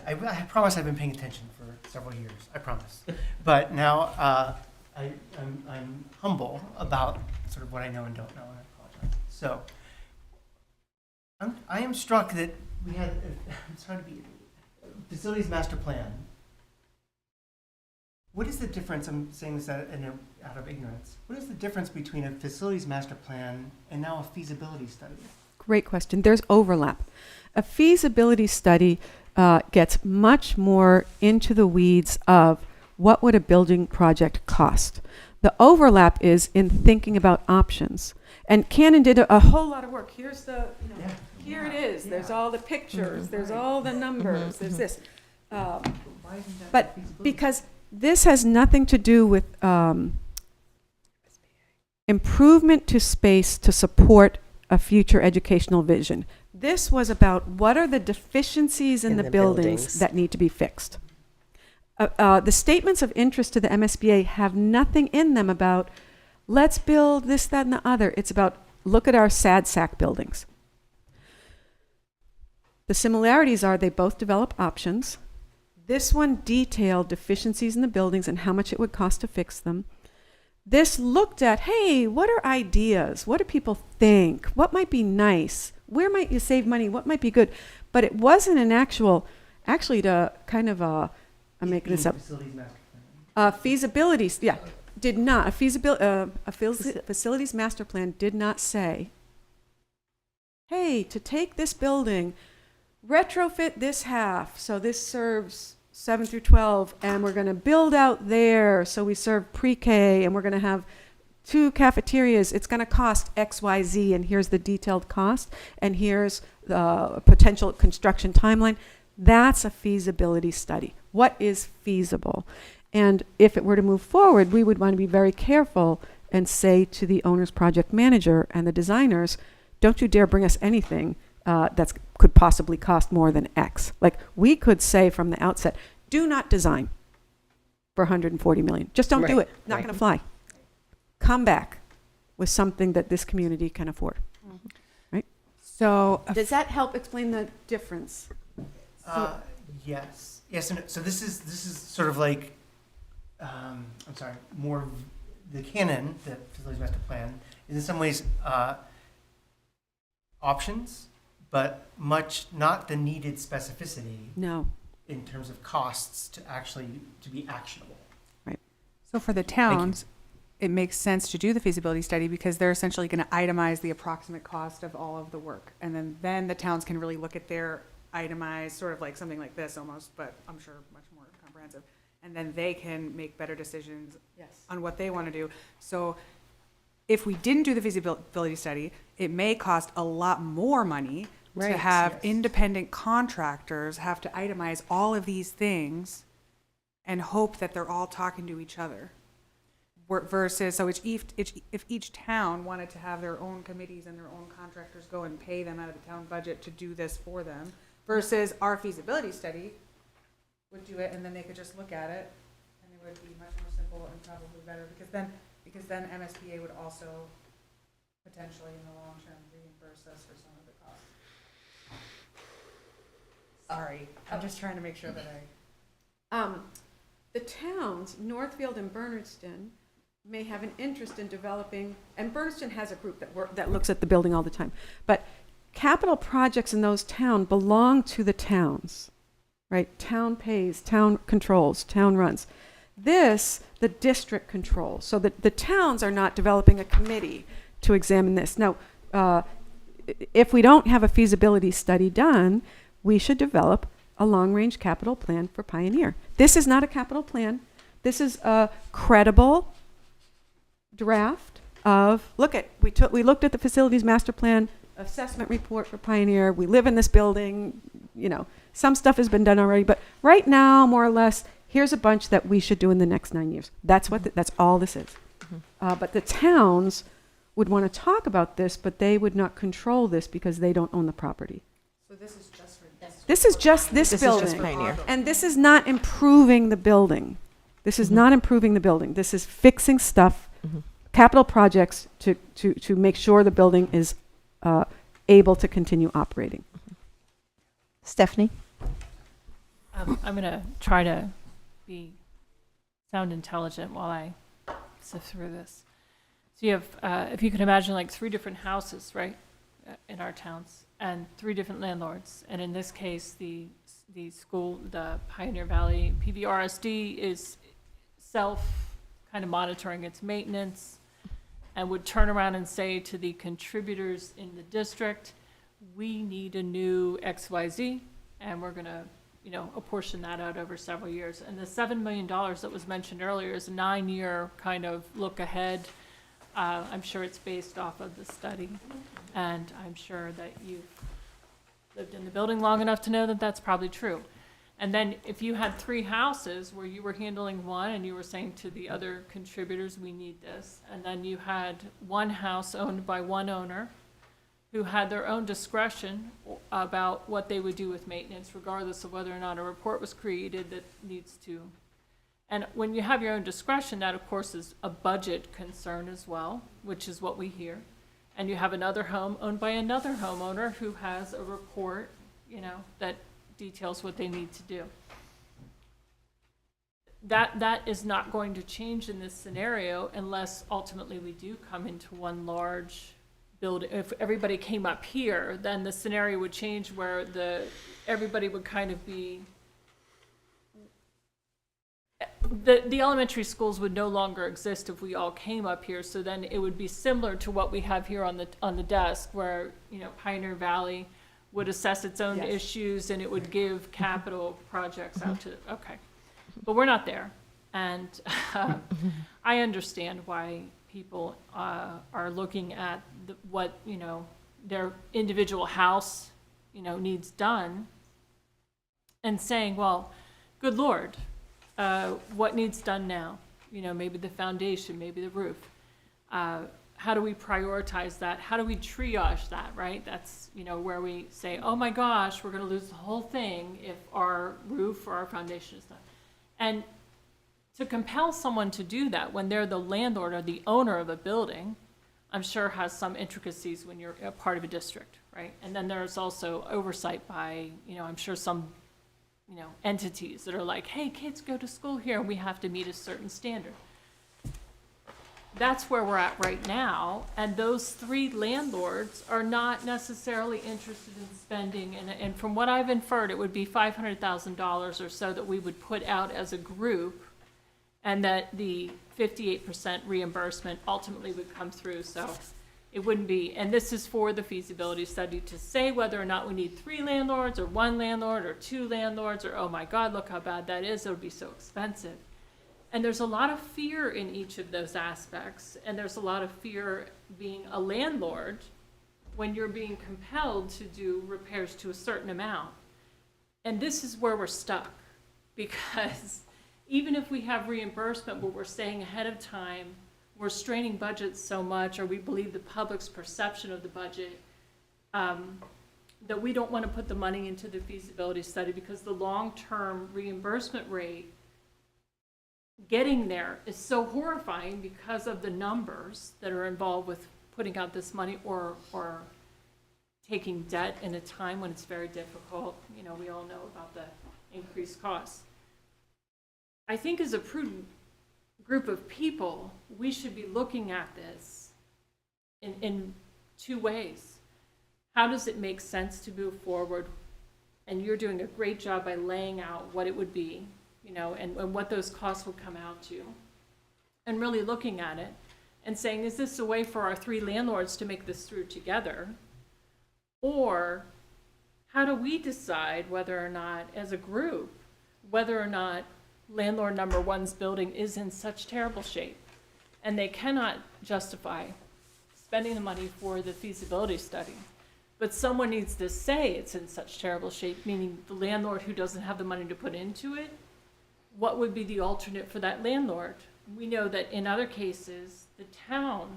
I promise I've been paying attention for several years, I promise. But now I'm humble about sort of what I know and don't know, and I apologize. So I am struck that we had, I'm trying to be, facilities master plan. What is the difference, I'm saying this out of ignorance, what is the difference between a facilities master plan and now a feasibility study? Great question. There's overlap. A feasibility study gets much more into the weeds of what would a building project cost. The overlap is in thinking about options. And Cannon did a whole lot of work. Here's the, here it is. There's all the pictures. There's all the numbers. There's this. But because this has nothing to do with improvement to space to support a future educational vision. This was about what are the deficiencies in the buildings that need to be fixed. The statements of interest to the MSBA have nothing in them about let's build this, that, and the other. It's about look at our sad sack buildings. The similarities are they both develop options. This one detailed deficiencies in the buildings and how much it would cost to fix them. This looked at, hey, what are ideas? What do people think? What might be nice? Where might you save money? What might be good? But it wasn't an actually to kind of I'm making this up. Feasibility, did not. A facilities master plan did not say hey, to take this building, retrofit this half, so this serves 7 through 12, and we're going to build out there, so we serve pre-K, and we're going to have 2 cafeterias. It's going to cost X, Y, Z, and here's the detailed cost, and here's the potential construction timeline. That's a feasibility study. What is feasible? And if it were to move forward, we would want to be very careful and say to the owner's project manager and the designers, don't you dare bring us anything that could possibly cost more than X. Like, we could say from the outset, do not design for 140 million. Just don't do Right, it. Not right. going to fly. Come back with something that this community can afford. Right? So Does that help explain the difference? Yes. Yes. And so this is sort of like, I'm sorry, more of the canon, the facilities master plan, is in some ways options, but much not the needed specificity No. in terms of costs to be actionable. So for the towns, it makes sense to do the feasibility study because they're essentially going to itemize the approximate cost of all of the work. And then the towns can really look at their itemized, sort of like something like this almost, but I'm sure much more comprehensive. And then they can make better decisions on what they want to do. So if we didn't do the feasibility study, it may cost a lot more money to have independent contractors have to itemize all of these things and hope that they're all talking to each other. Versus, so if each town wanted to have their own committees and their own contractors go and pay them out of the town budget to do this for them, versus our feasibility study would do it, and then they could just look at it, and it would be much more simple and probably better, because then MSBA would also potentially in the long term reimburse us for some of the costs. Sorry, I'm just trying to make sure that The towns, Northfield and Bernardston, may have an interest in developing, and Bernardston has a group that looks at the building all the time, but capital projects in those towns belong to the towns, right? Town pays, town controls, town runs. This, the district controls, so that the towns are not developing a committee to examine this. Now, if we don't have a feasibility study done, we should develop a long-range capital plan for Pioneer. This is not a capital plan. This is a credible draft of, we looked at the facilities master plan assessment report for Pioneer. We live in this building, some stuff has been done already, but right now, more or less, here's a bunch that we should do in the next 9 years. That's that's all this is. But the towns would want to talk about this, but they would not control this because they don't own the property. So this is just for this. This is just this building. Is just Pioneer. And this is not improving the building. This is not improving the building. This is fixing stuff, capital projects to make sure the building is able to continue operating. Stephanie? I'm going to try to sound intelligent while I sift through this. So you have, if you can imagine, like 3 different houses, right, in our towns, and 3 different landlords. And in this case, the school, the Pioneer Valley PVRSD, is kind of monitoring its maintenance, and would turn around and say to the contributors in the district, we need a new XYZ, and we're going to apportion that out over several years. And the $7 million that was mentioned earlier is a 9-year kind of look ahead. I'm sure it's based off of the study, and I'm sure that you've lived in the building long enough to know that that's probably true. And then if you had 3 houses where you were handling one and you were saying to the other contributors, we need this, and then you had 1 house owned by 1 owner who had their own discretion about what they would do with maintenance, regardless of whether or not a report was created that needs to. And when you have your own discretion, that of course is a budget concern as well, which is what we hear. And you have another home owned by another homeowner who has a report, that details what they need to do. That is not going to change in this scenario unless ultimately we do come into one large building. If everybody came up here, then the scenario would change where everybody would kind of be the elementary schools would no longer exist if we all came up here. So then it would be similar to what we have here on the desk, where, you know, Pioneer Valley would assess its own issues and it would give capital projects out to, okay. But we're not there. And I understand why people are looking at what, you know, their individual house, you know, needs done and saying, well, good Lord, what needs done now? You know, maybe the foundation, maybe the roof. How do we prioritize that? How do we triage that, right? That's, you know, where we say, oh my gosh, we're going to lose the whole thing if our roof or our foundation is done. And to compel someone to do that when they're the landlord or the owner of a building, I'm sure has some intricacies when you're a part of a district, right? And then there's also oversight by, you know, I'm sure some, you know, entities that are like, hey, kids go to school here, and we have to meet a certain standard. That's where we're at right now, and those three landlords are not necessarily interested in spending, and from what I've inferred, it would be $500,000 or so that we would put out as a group, and that the 58% reimbursement ultimately would come through, so it wouldn't be, and this is for the feasibility study to say whether or not we need 3 landlords, or 1 landlord, or 2 landlords, or oh my God, look how bad that is, it would be so expensive. And there's a lot of fear in each of those aspects, and there's a lot of fear being a landlord when you're being compelled to do repairs to a certain amount. And this is where we're stuck, because even if we have reimbursement where we're saying ahead of time, we're straining budgets so much, or we believe the public's perception of the budget, that we don't want to put the money into the feasibility study because the long-term reimbursement rate getting there is so horrifying because of the numbers that are involved with putting out this money or taking debt in a time when it's very difficult. You know, we all know about the increased costs. I think as a prudent group of people, we should be looking at this in 2 ways. How does it make sense to move forward? And you're doing a great job by laying out what it would be, you know, and what those costs would come out to, and really looking at it and saying, is this a way for our 3 landlords to make this through together? Or how do we decide whether or not, as a group, whether or not landlord number 1's building is in such terrible shape and they cannot justify spending the money for the feasibility study, but someone needs to say it's in such terrible shape, meaning the landlord who doesn't have the money to put into it? What would be the alternate for that landlord? We know that in other cases, the town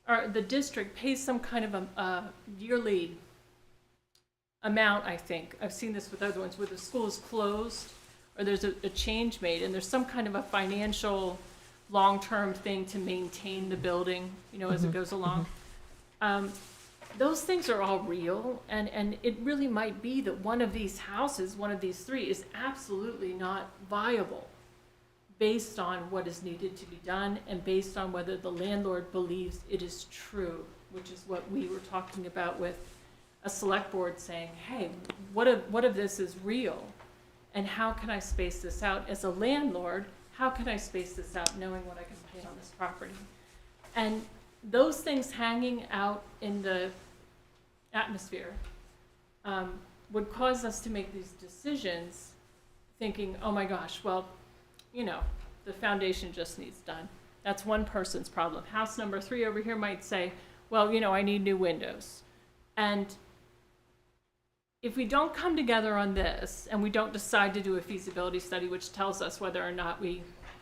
or the district pays some kind of a yearly amount, I think. I've seen this with other ones where the school is closed or there's a change made and there's some kind of a financial long-term thing to maintain the building, you know, as it goes along. Those things are all real, and it really might be that one of these houses, one of these 3, is absolutely not viable based on what is needed to be done and based on whether the landlord believes it is true, which is what we were talking about with a select board saying, hey, what if this is real? And how can I space this out? As a landlord, how can I space this out knowing what I can pay on this property? And those things hanging out in the atmosphere would cause us to make these decisions thinking, oh my gosh, well, you know, the foundation just needs done. That's one person's problem. House number 3 over here might say, well, you know, I need new windows. And if we don't come together on this and we don't decide to do a feasibility study which tells us whether or not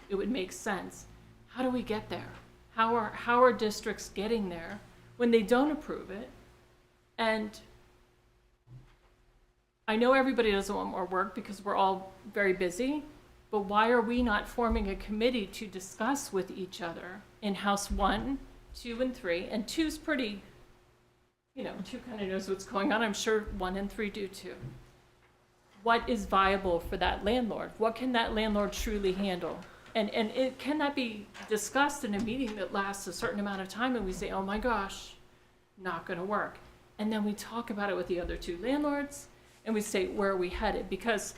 it would make sense, how do we get there? How are districts getting there when they don't approve it? And I know everybody doesn't want more work because we're all very busy, but why are we not forming a committee to discuss with each other in House 1, 2, and 3? And 2's pretty, you know, 2 kind of knows what's going on. I'm sure 1 and 3 do too. What is viable for that landlord? What can that landlord truly handle? And can that be discussed in a meeting that lasts a certain amount of time and we say, oh my gosh, not going to work. And then we talk about it with the other 2 landlords and we say, where are we headed? Because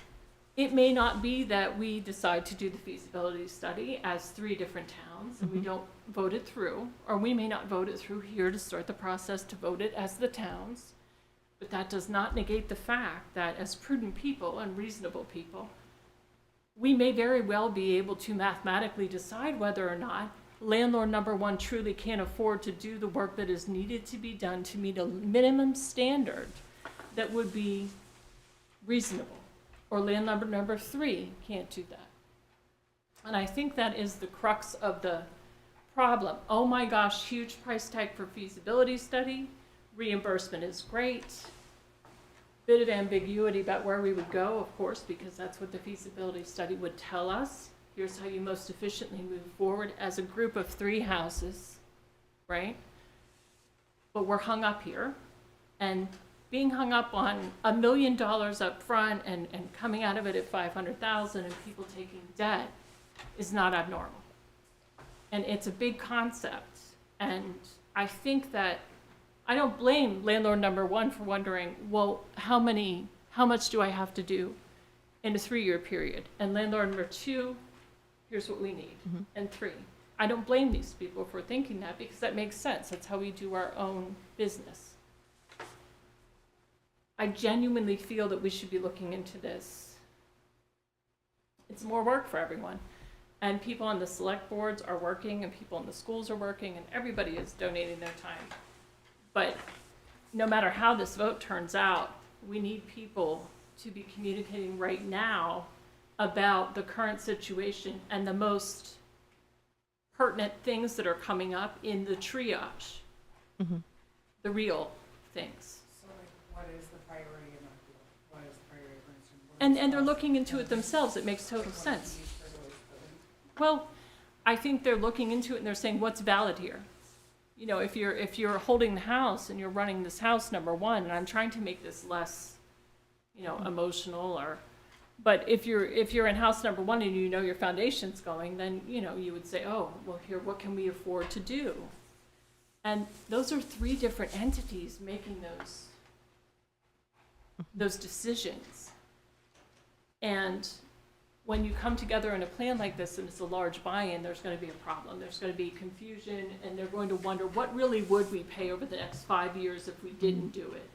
It may not be that we decide to do the feasibility study as 3 different towns and we don't vote it through, or we may not vote it through here to start the process to vote it as the towns. But that does not negate the fact that as prudent people and reasonable people, we may very well be able to mathematically decide whether or not landlord number 1 truly can't afford to do the work that is needed to be done to meet a minimum standard that would be reasonable. Or landlord number 3 can't do that. And I think that is the crux of the problem. Oh my gosh, huge price tag for feasibility study. Reimbursement is great. Bit of ambiguity about where we would go, of course, because that's what the feasibility study would tell us. Here's how you most efficiently move forward as a group of 3 houses, right? But we're hung up here. And being hung up on $1 million up front and coming out of it at 500,000 and people taking debt is not abnormal. And it's a big concept. And I think that I don't blame landlord number 1 for wondering, well, how much do I have to do in a 3-year period? And landlord number 2, here's what we need. And 3. I don't blame these people for thinking that because that makes sense. That's how we do our own business. I genuinely feel that we should be looking into this. It's more work for everyone. And people on the select boards are working, and people in the schools are working, and everybody is donating their time. But no matter how this vote turns out, we need people to be communicating right now about the current situation and the most pertinent things that are coming up in the triage, the real things. What is the priority in our field? What is the priority, for instance? And they're looking into it themselves. It makes total sense. Well, I think they're looking into it and they're saying, what's valid here? You know, if you're holding the house and you're running this house number 1, and I'm trying to make this less, emotional, but if you're in house number 1 and you know your foundation's going, then, you would say, oh, well, here, what can we afford to do? And those are 3 different entities making those decisions. And when you come together in a plan like this and it's a large buy-in, there's going to be a problem. There's going to be confusion, and they're going to wonder, what really would we pay over the next 5 years if we didn't do it?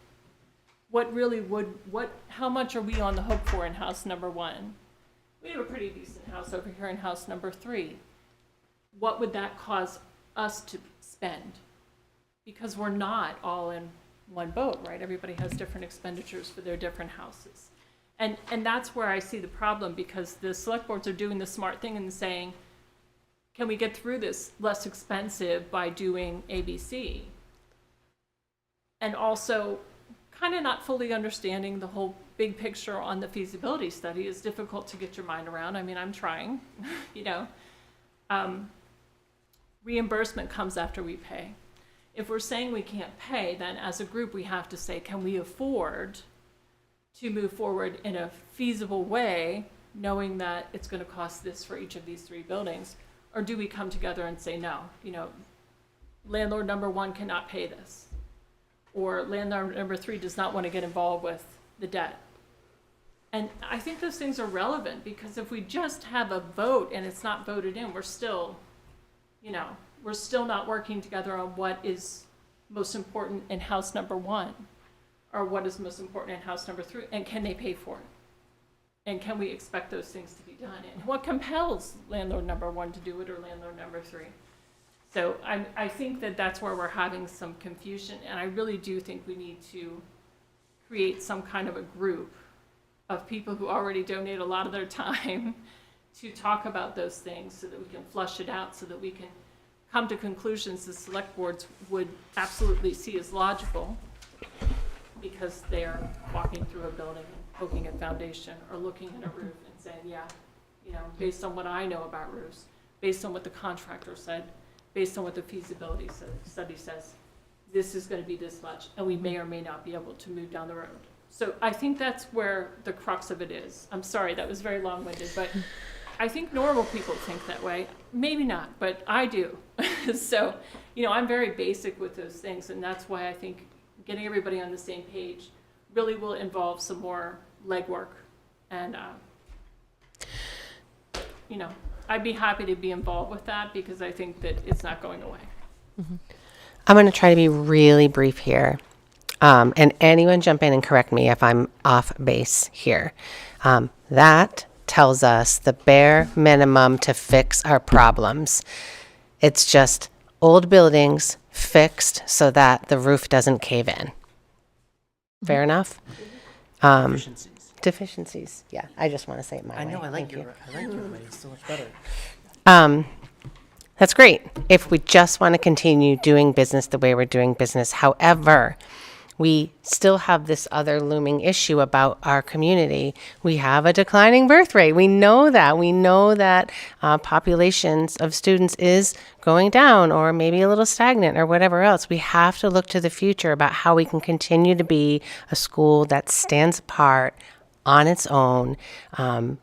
How much are we on the hook for in house number 1? We have a pretty decent house over here in house number 3. What would that cause us to spend? Because we're not all in one boat, right? Everybody has different expenditures for their different houses. And that's where I see the problem, because the select boards are doing the smart thing and saying, can we get through this less expensive by doing ABC? And also kind of not fully understanding the whole big picture on the feasibility study is difficult to get your mind around. I mean, I'm trying, Reimbursement comes after we pay. If we're saying we can't pay, then as a group, we have to say, can we afford to move forward in a feasible way, knowing that it's going to cost this for each of these 3 buildings? Or do we come together and say, no, landlord number 1 cannot pay this, or landlord number 3 does not want to get involved with the debt? And I think those things are relevant, because if we just have a vote and it's not voted in, we're still not working together on what is most important in house number 1, or what is most important in house number 3, and can they pay for it? And can we expect those things to be done? And what compels landlord number 1 to do it, or landlord number 3? So I think that that's where we're having some confusion, and I really do think we need to create some kind of a group of people who already donate a lot of their time to talk about those things, so that we can flush it out, so that we can come to conclusions the select boards would absolutely see as logical, because they're walking through a building and poking at foundation, or looking at a roof and saying, yeah, based on what I know about roofs, based on what the contractor said, based on what the feasibility study says, this is going to be this much, and we may or may not be able to move down the road. So I think that's where the crux of it is. I'm sorry, that was very long-winded, but I think normal people think that way. Maybe not, but I do. So, I'm very basic with those things, and that's why I think getting everybody on the same page really will involve some more legwork. And I'd be happy to be involved with that because I think that it's not going away. I'm going to try to be really brief here. And anyone jump in and correct me if I'm off base here. That tells us the bare minimum to fix our problems. It's just old buildings fixed so that the roof doesn't cave in. Fair enough? Deficiencies. Yeah, I just want to say it my way. I know, I like Thank you. your way. It's so much better. That's great if we just want to continue doing business the way we're doing business. However, we still have this other looming issue about our community. We have a declining birth rate. We know that. We know that populations of students is going down or maybe a little stagnant or whatever else. We have to look to the future about how we can continue to be a school that stands apart on its own. And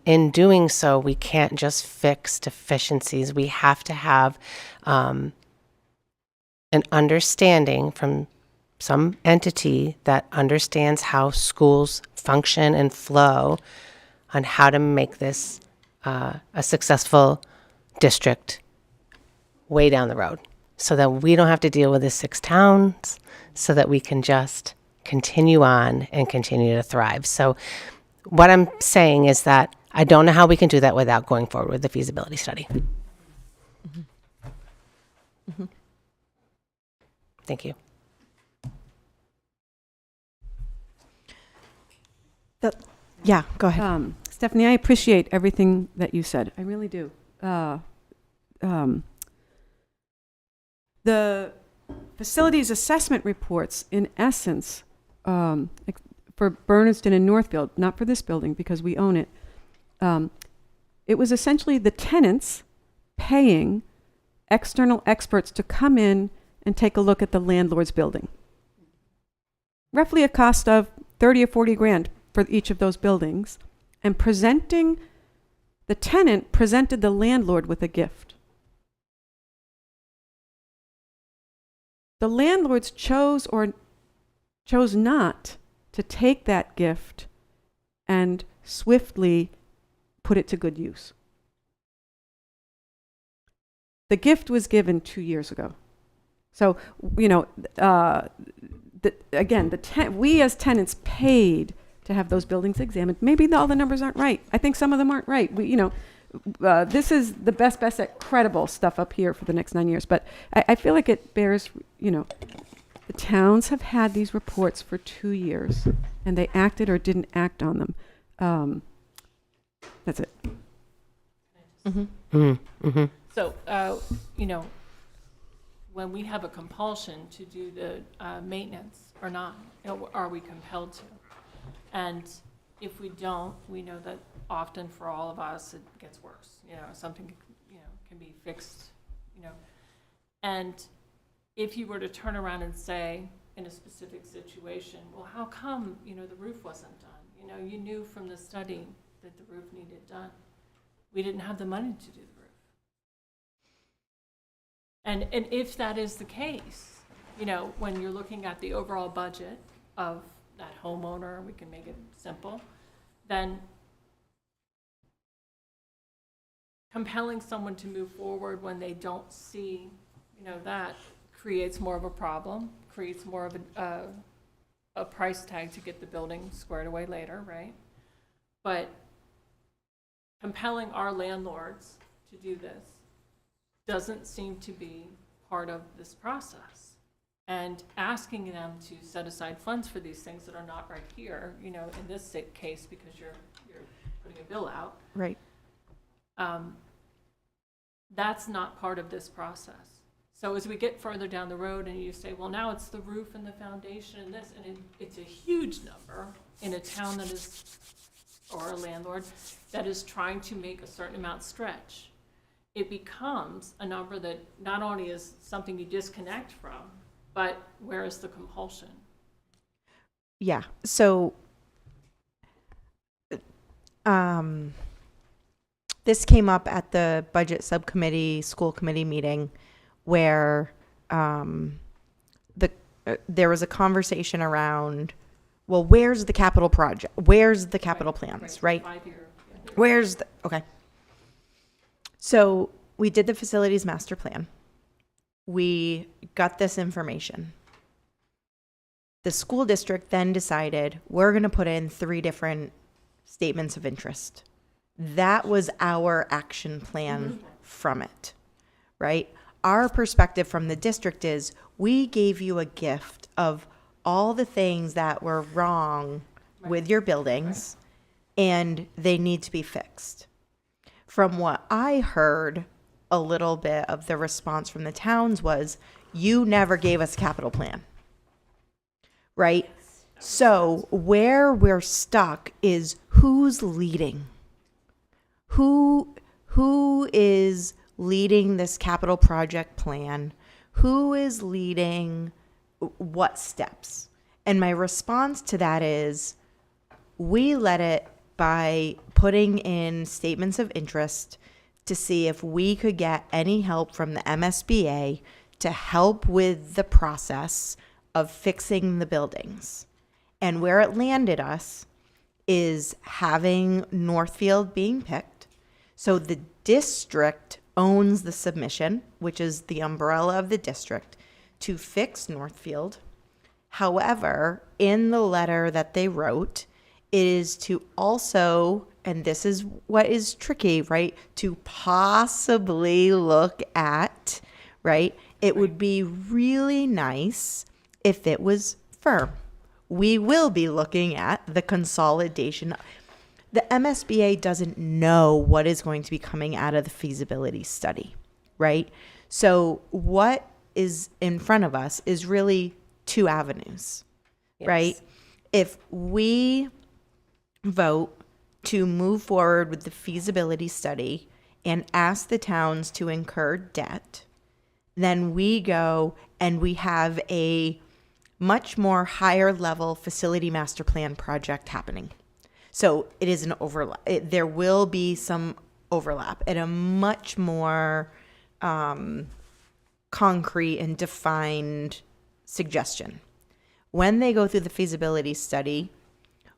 in doing so, we can't just fix deficiencies. We have to have an understanding from some entity that understands how schools function and flow on how to make this a successful district way down the road so that we don't have to deal with the 6 towns, so that we can just continue on and continue to thrive. So what I'm saying is that I don't know how we can do that without going forward with the feasibility study. Thank you. Yeah, go ahead. Stephanie, I appreciate everything that you said. I really do. The facilities assessment reports, in essence, for Bernardston and Northfield, not for this building because we own it, it was essentially the tenants paying external experts to come in and take a look at the landlord's building. Roughly a cost of 30 or 40 grand for each of those buildings, and the tenant presented the landlord with a gift. The landlords chose or chose not to take that gift and swiftly put it to good use. The gift was given 2 years ago. So, we as tenants paid to have those buildings examined. Maybe all the numbers aren't right. I think some of them aren't right. This is the best at credible stuff up here for the next 9 years. But I feel like it bears, the towns have had these reports for 2 years, and they acted or didn't act on them. That's it. So, when we have a compulsion to do the maintenance or not, are we compelled to? And if we don't, we know that often for all of us, it gets worse. Something, can be fixed, And if you were to turn around and say, in a specific situation, well, how come, the roof wasn't done? You knew from the study that the roof needed done. We didn't have the money to do the roof. And if that is the case, when you're looking at the overall budget of that homeowner, we can make it simple, then compelling someone to move forward when they don't see, that creates more of a problem, creates more of a price tag to get the building squared away later, right? But compelling our landlords to do this doesn't seem to be part of this process. And asking them to set aside funds for these things that are not right here, in this case, because you're putting a bill out. Right. That's not part of this process. So as we get further down the road and you say, well, now it's the roof and the foundation and this, and it's a huge number in a town that is, or a landlord, that is trying to make a certain amount stretch. It becomes a number that not only is something you disconnect from, but where is the compulsion? Yeah. So, this came up at the budget subcommittee, school committee meeting, where there was a conversation around, well, where's the capital project? Where's the capital plans, right? 5-year. Where's the, okay. So we did the facilities master plan. We got this information. The school district then decided we're going to put in 3 different statements of interest. That was our action plan from it, right? Our perspective from the district is we gave you a gift of all the things that were wrong with your buildings, and they need to be fixed. From what I heard, a little bit of the response from the towns was, you never gave us a capital plan, right? So where we're stuck is who's leading? Who is leading this capital project plan? Who is leading what steps? And my response to that is, we led it by putting in statements of interest to see if we could get any help from the MSBA to help with the process of fixing the buildings. And where it landed us is having Northfield being picked. So the district owns the submission, which is the umbrella of the district, to fix Northfield. However, in the letter that they wrote, it is to also, and this is what is tricky, right, to possibly look at, right, it would be really nice if it was firm. We will be looking at the consolidation. The MSBA doesn't know what is going to be coming out of the feasibility study, right? So what is in front of us is really 2 avenues, right? If we vote to move forward with the feasibility study and ask the towns to incur debt, then we go and we have a much more higher level facility master plan project happening. So it is an overlap. There will be some overlap at a much more concrete and defined suggestion. When they go through the feasibility study,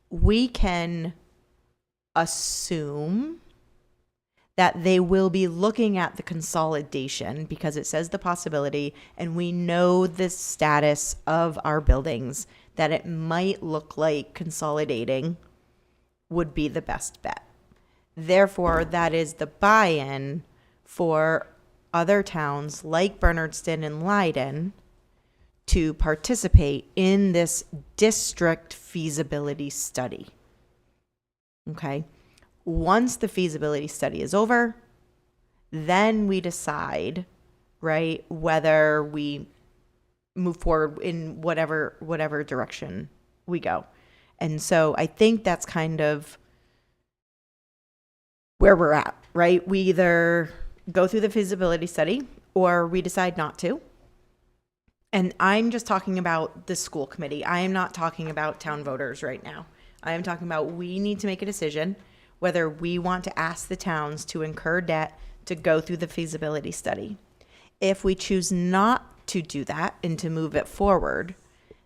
we can assume that they will be looking at the consolidation because it says the possibility, and we know the status of our buildings, that it might look like consolidating would be the best bet. Therefore, that is the buy-in for other towns like Bernardston and Leiden to participate in this district feasibility study. Okay. Once the feasibility study is over, then we decide, right, whether we move forward in whatever direction we go. And so I think that's kind of where we're at, right? We either go through the feasibility study or we decide not to. And I'm just talking about the school committee. I am not talking about town voters right now. I am talking about we need to make a decision whether we want to ask the towns to incur debt to go through the feasibility study. If we choose not to do that and to move it forward,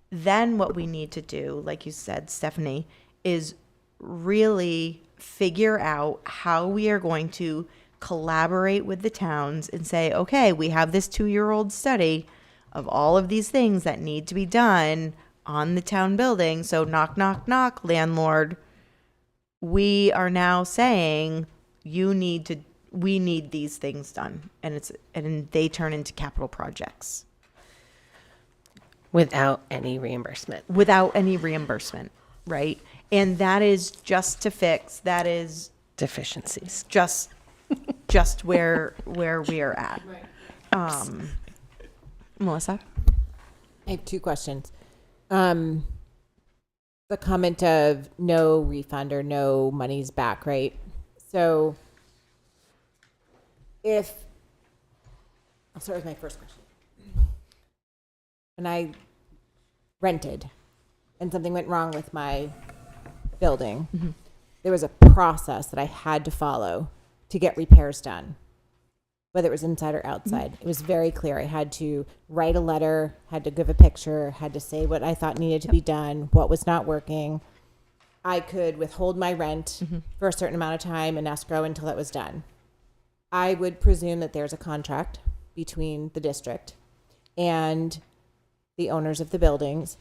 then what we need to do, like you said, Stephanie, is really figure out how we are going to collaborate with the towns and say, okay, we have this 2-year-old study of all of these things that need to be done on the town building. So knock, knock, knock, landlord. We are now saying we need these things done, and they turn into capital projects. Without any reimbursement. Without any reimbursement, right? And that is just to fix, that is Deficiencies. just where we are at. Melissa? I have 2 questions. The comment of no refund or no money's back, right? So I'll start with my first question. When I rented and something went wrong with my building, there was a process that I had to follow to get repairs done, whether it was inside or outside. It was very clear. I had to write a letter, had to give a picture, had to say what I thought needed to be done, what was not working. I could withhold my rent for a certain amount of time and escrow until that was done. I would presume that there's a contract between the district and the owners of the buildings,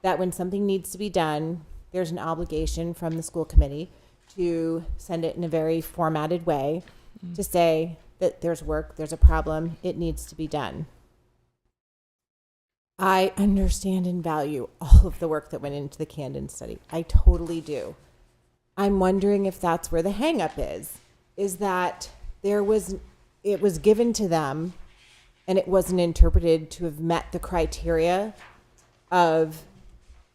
that when something needs to be done, there's an obligation from the school committee to send it in a very formatted way to say that there's work, there's a problem, it needs to be done. I understand and value all of the work that went into the Camden study. I totally do. I'm wondering if that's where the hang-up is that it was given to them and it wasn't interpreted to have met the criteria of,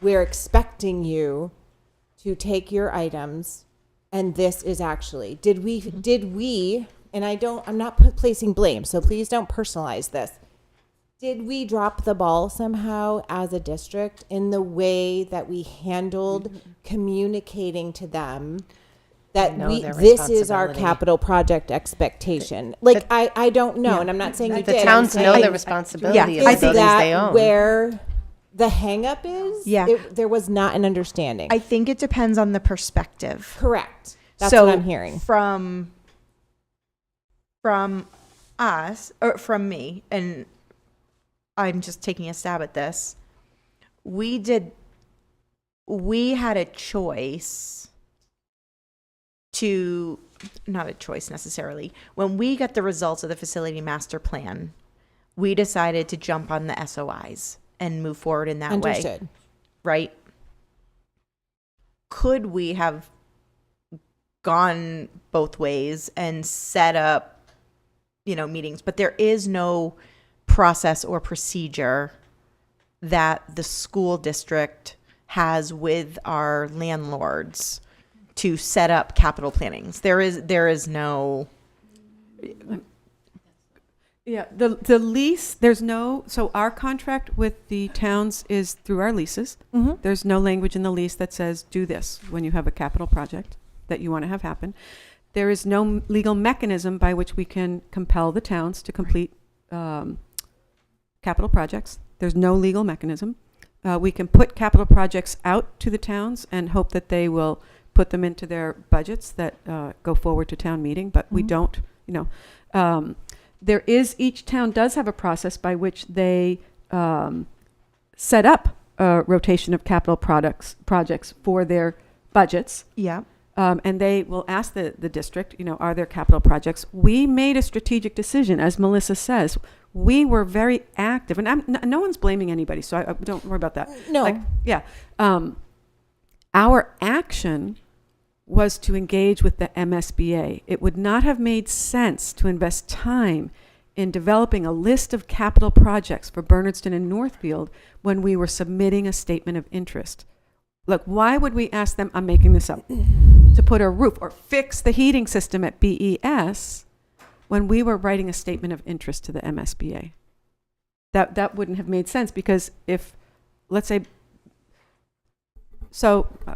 we're expecting you to take your items, and this is actually, did we, and I'm not placing blame, so please don't personalize this. Did we drop the ball somehow as a district in the way that we handled communicating to them that this is our capital project expectation? Like, I don't know, and I'm not saying you The did. towns know the responsibility of the Is buildings that they own. where the hang up is? Yeah. There was not an understanding. I think it depends on the perspective. Correct. That's So what I'm hearing. From us, or from me, and I'm just taking a stab at this. We had a choice to, not a choice necessarily. When we got the results of the facility master plan, we decided to jump on the SOIs and move forward in that way. Understood. Right? Could we have gone both ways and set up, meetings? But there is no process or procedure that the school district has with our landlords to set up capital plannings. There is no. Yeah, the lease, so our contract with the towns is through our leases. Mm-hmm. There's no language in the lease that says do this when you have a capital project that you want to have happen. There is no legal mechanism by which we can compel the towns to complete capital projects. There's no legal mechanism. We can put capital projects out to the towns and hope that they will put them into their budgets that go forward to town meeting, but we don't, each town does have a process by which they set up a rotation of capital projects for their budgets. Yeah. And they will ask the district, are there capital projects? We made a strategic decision, as Melissa says. We were very active, and no one's blaming anybody, so I don't worry about that. No. Our action was to engage with the MSBA. It would not have made sense to invest time in developing a list of capital projects for Bernardston and Northfield when we were submitting a statement of interest. Look, why would we ask them, I'm making this up, to put a roof or fix the heating system at BES when we were writing a statement of interest to the MSBA? That wouldn't have made sense, because if, let's say,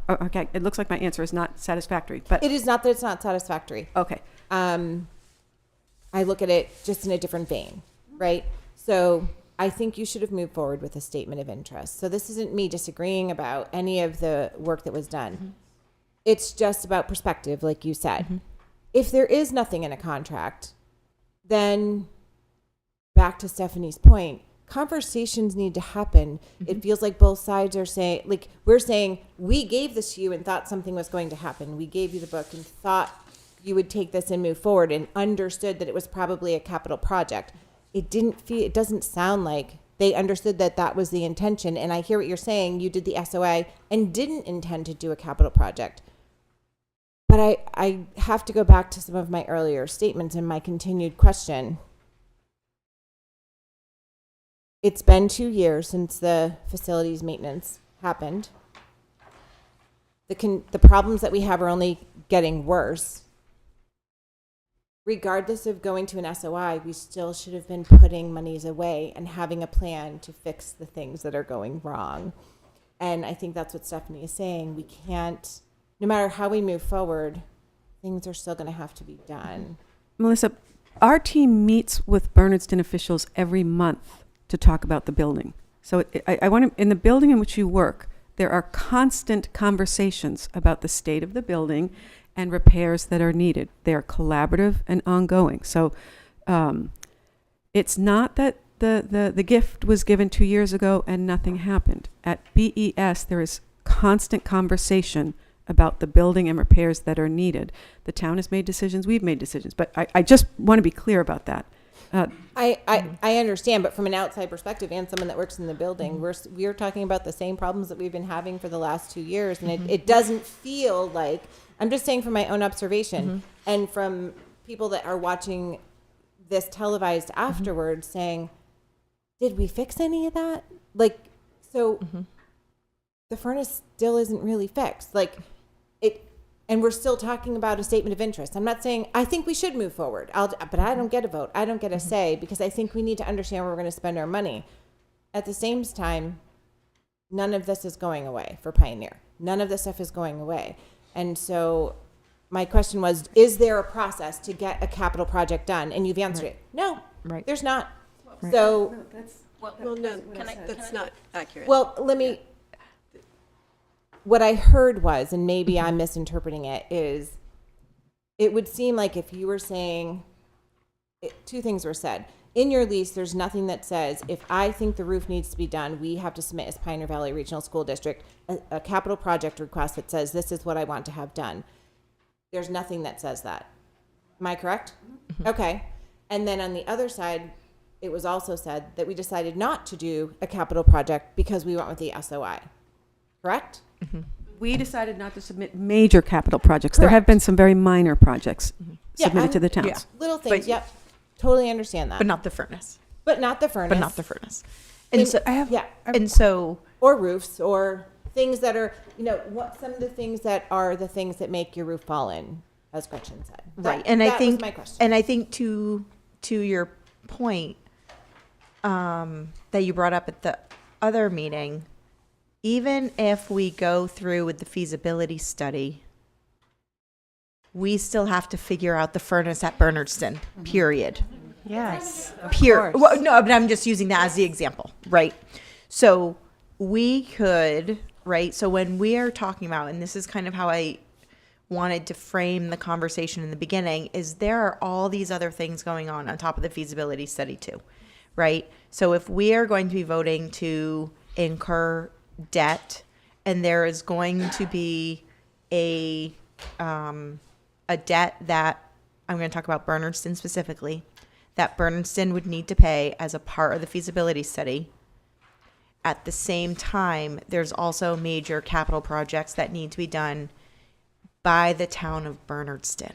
okay, it looks like my answer is not satisfactory, but It is not that it's not satisfactory. okay. I look at it just in a different vein, right? So I think you should have moved forward with a statement of interest. So this isn't me disagreeing about any of the work that was done. Mm-hmm. It's just about perspective, like you said. Mm-hmm. If there is nothing in a contract, then back to Stephanie's point, conversations need to happen. Mm-hmm. It feels like both sides are saying, like, we're saying, we gave this to you and thought something was going to happen. We gave you the book and thought you would take this and move forward, and understood that it was probably a capital project. It doesn't sound like they understood that that was the intention. And I hear what you're saying. You did the SOA and didn't intend to do a capital project. But I have to go back to some of my earlier statements and my continued question. It's been 2 years since the facilities maintenance happened. The problems that we have are only getting worse. Regardless of going to an SOI, we still should have been putting monies away and having a plan to fix the things that are going wrong. And I think that's what Stephanie is saying. We can't, no matter how we move forward, things are still going to have to be done. Melissa, our team meets with Bernardston officials every month to talk about the building. So I want to, in the building in which you work, there are constant conversations about the state of the building and repairs that are needed. They're collaborative and ongoing. So it's not that the gift was given 2 years ago and nothing happened. At BES, there is constant conversation about the building and repairs that are needed. The town has made decisions, we've made decisions, but I just want to be clear about that. I understand, but from an outside perspective and someone that works in the building, we're talking about the same problems that we've been having for the last 2 years, and it doesn't feel like, I'm just saying from my own observation and from people that are watching this televised afterwards saying, did we fix any of that? Like, so the furnace still isn't really fixed. Like it, and we're still talking about a statement of interest. I'm not saying, I think we should move forward. But I don't get a vote. I don't get a say because I think we need to understand where we're going to spend our money. At the same time, none of this is going away for Pioneer. None of this stuff is going away. And so my question was, is there a process to get a capital project done? And you've answered it. No, there's not. So, That's not accurate. well, let me, what I heard was, and maybe I'm misinterpreting it, is it would seem like if you were saying, two things were said. In your lease, there's nothing that says, if I think the roof needs to be done, we have to submit as Pioneer Valley Regional School District a capital project request that says, this is what I want to have done. There's nothing that says that. Am I correct? Okay. And then on the other side, it was also said that we decided not to do a capital project because we went with the SOI. Correct? We decided not to submit major capital projects. There have been some very minor projects submitted to the towns. Yeah. Little things, But- yep. Totally understand that. But not the furnace. But not the furnace. But not the furnace. And so, yeah. and so, Or roofs, or things that are, what some of the things that are the things that make your roof fall in, as Gretchen said. right. That- And I that think, was my question. and I think to your point, that you brought up at the other meeting, even if we go through with the feasibility study, we still have to figure out the furnace at Bernardston, period. Yes. Well, no, but I'm just using that as the example, right? So we could, right? So when we are talking about, and this is kind of how I wanted to frame the conversation in the beginning, is there are all these other things going on top of the feasibility study too, right? So if we are going to be voting to incur debt, and there is going to be a debt that I'm going to talk about Bernardston specifically, that Bernardston would need to pay as a part of the feasibility study. At the same time, there's also major capital projects that need to be done by the town of Bernardston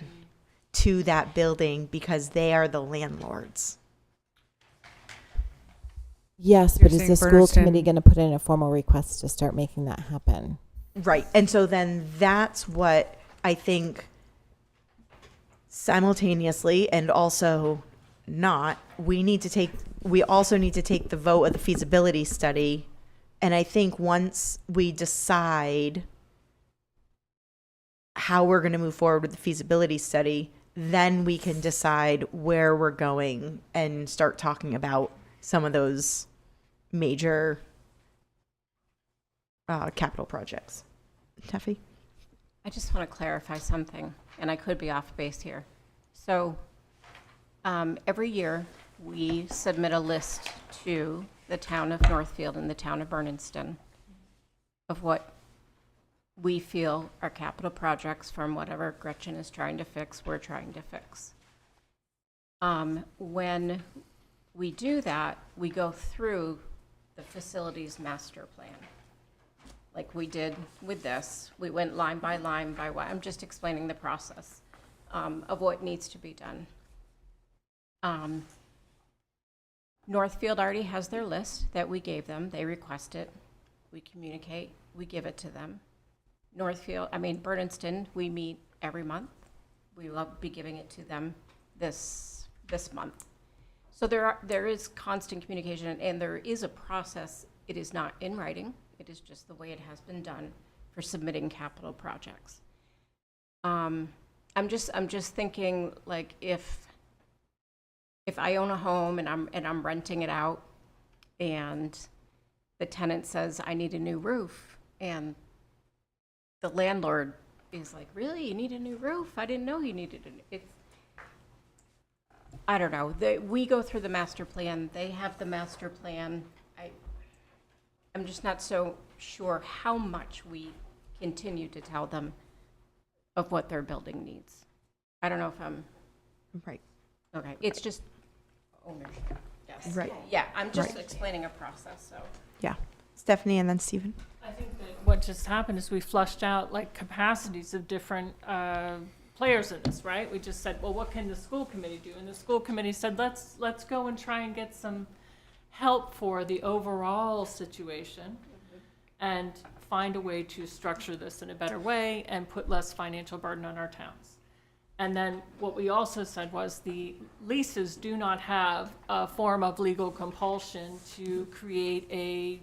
to that building because they are the landlords. Yes, You're but is saying the school Bernardston- committee going to put in a formal request to start making that happen? Right. And so then that's what I think simultaneously and also not, we also need to take the vote of the feasibility study. And I think once we decide how we're going to move forward with the feasibility study, then we can decide where we're going and start talking about some of those major capital projects. Teffy? I just want to clarify something, and I could be off base here. So every year, we submit a list to the town of Northfield and the town of Bernardston of what we feel are capital projects from whatever Gretchen is trying to fix, we're trying to fix. When we do that, we go through the facilities master plan. Like we did with this, we went line by line by line. I'm just explaining the process of what needs to be done. Northfield already has their list that we gave them. They request it. We communicate. We give it to them. Bernardston, we meet every month. We will be giving it to them this month. So there is constant communication, and there is a process. It is not in writing. It is just the way it has been done for submitting capital projects. I'm just thinking, like, if I own a home and I'm renting it out, and the tenant says I need a new roof, and the landlord is like, really, you need a new roof? I didn't know you needed it's, I don't know. We go through the master plan. They have the master plan. I'm just not so sure how much we continue to tell them of what their building needs. I don't know if I'm Right. okay. It's just ownership. Yes. Right. Yeah, I'm just Right. explaining a process. So Yeah. Stephanie and then Stephen. I think that what just happened is we flushed out like capacities of different players in this, right? We just said, well, what can the school committee do? And the school committee said, let's go and try and get some help for the overall situation and find a way to structure this in a better way and put less financial burden on our towns. And then what we also said was the leases do not have a form of legal compulsion to create a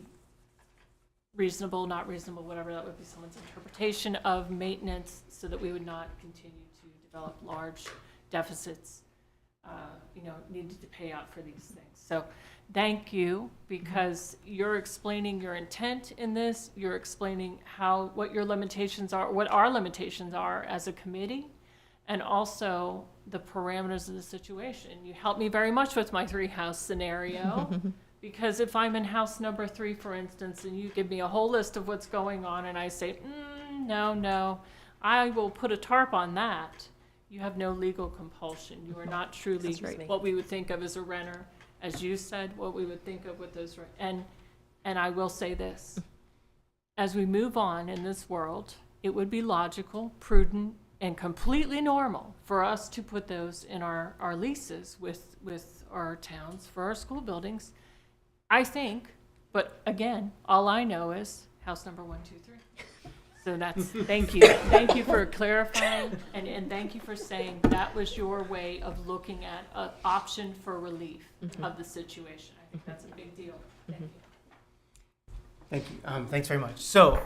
reasonable, not reasonable, whatever that would be someone's interpretation of maintenance so that we would not continue to develop large deficits, needed to pay out for these things. So thank you, because you're explaining your intent in this. You're explaining what your limitations are, what our limitations are as a committee, and also the parameters of the situation. You helped me very much with my 3-house scenario. Because if I'm in house number 3, for instance, and you give me a whole list of what's going on, and I say, no, I will put a tarp on that, you have no legal compulsion. You are not truly what we would think of as a renter. As you said, what we would think of with those, and I will say this, as we move on in this world, it would be logical, prudent, and completely normal for us to put those in our leases with our towns for our school buildings. I think, but again, all I know is house number 1, 2, 3. So that's, thank you. Thank you for clarifying, and thank you for saying that was your way of looking at an option for relief of the situation. I think that's a big deal. Thank you. Thank you. Thanks very much. So,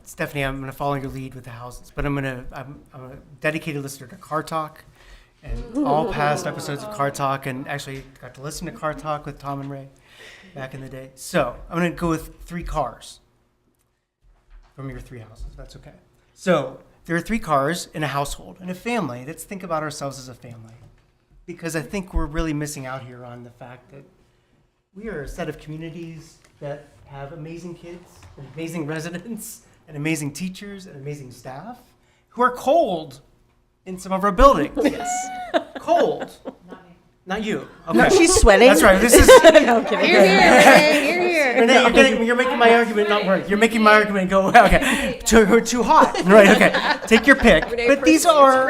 Stephanie, I'm going to follow your lead with the houses, but I'm a dedicated listener to Car Talk and all past episodes of Car Talk, and actually got to listen to Car Talk with Tom and Ray back in the day. So I'm going to go with 3 cars from your 3 houses. That's okay. So there are 3 cars in a household, in a family. Let's think about ourselves as a family, because I think we're really missing out here on the fact that we are a set of communities that have amazing kids, and amazing residents, and amazing teachers, and amazing staff who are cold in some of our buildings. Yes. Cold. Not you. Okay. No, she's sweating. That's right. This is. No, I'm kidding. You're here, Renee. You're here. Renee, you're making my argument not work. You're making my argument go, okay, too hot. Right, okay. Take your pick. But these are,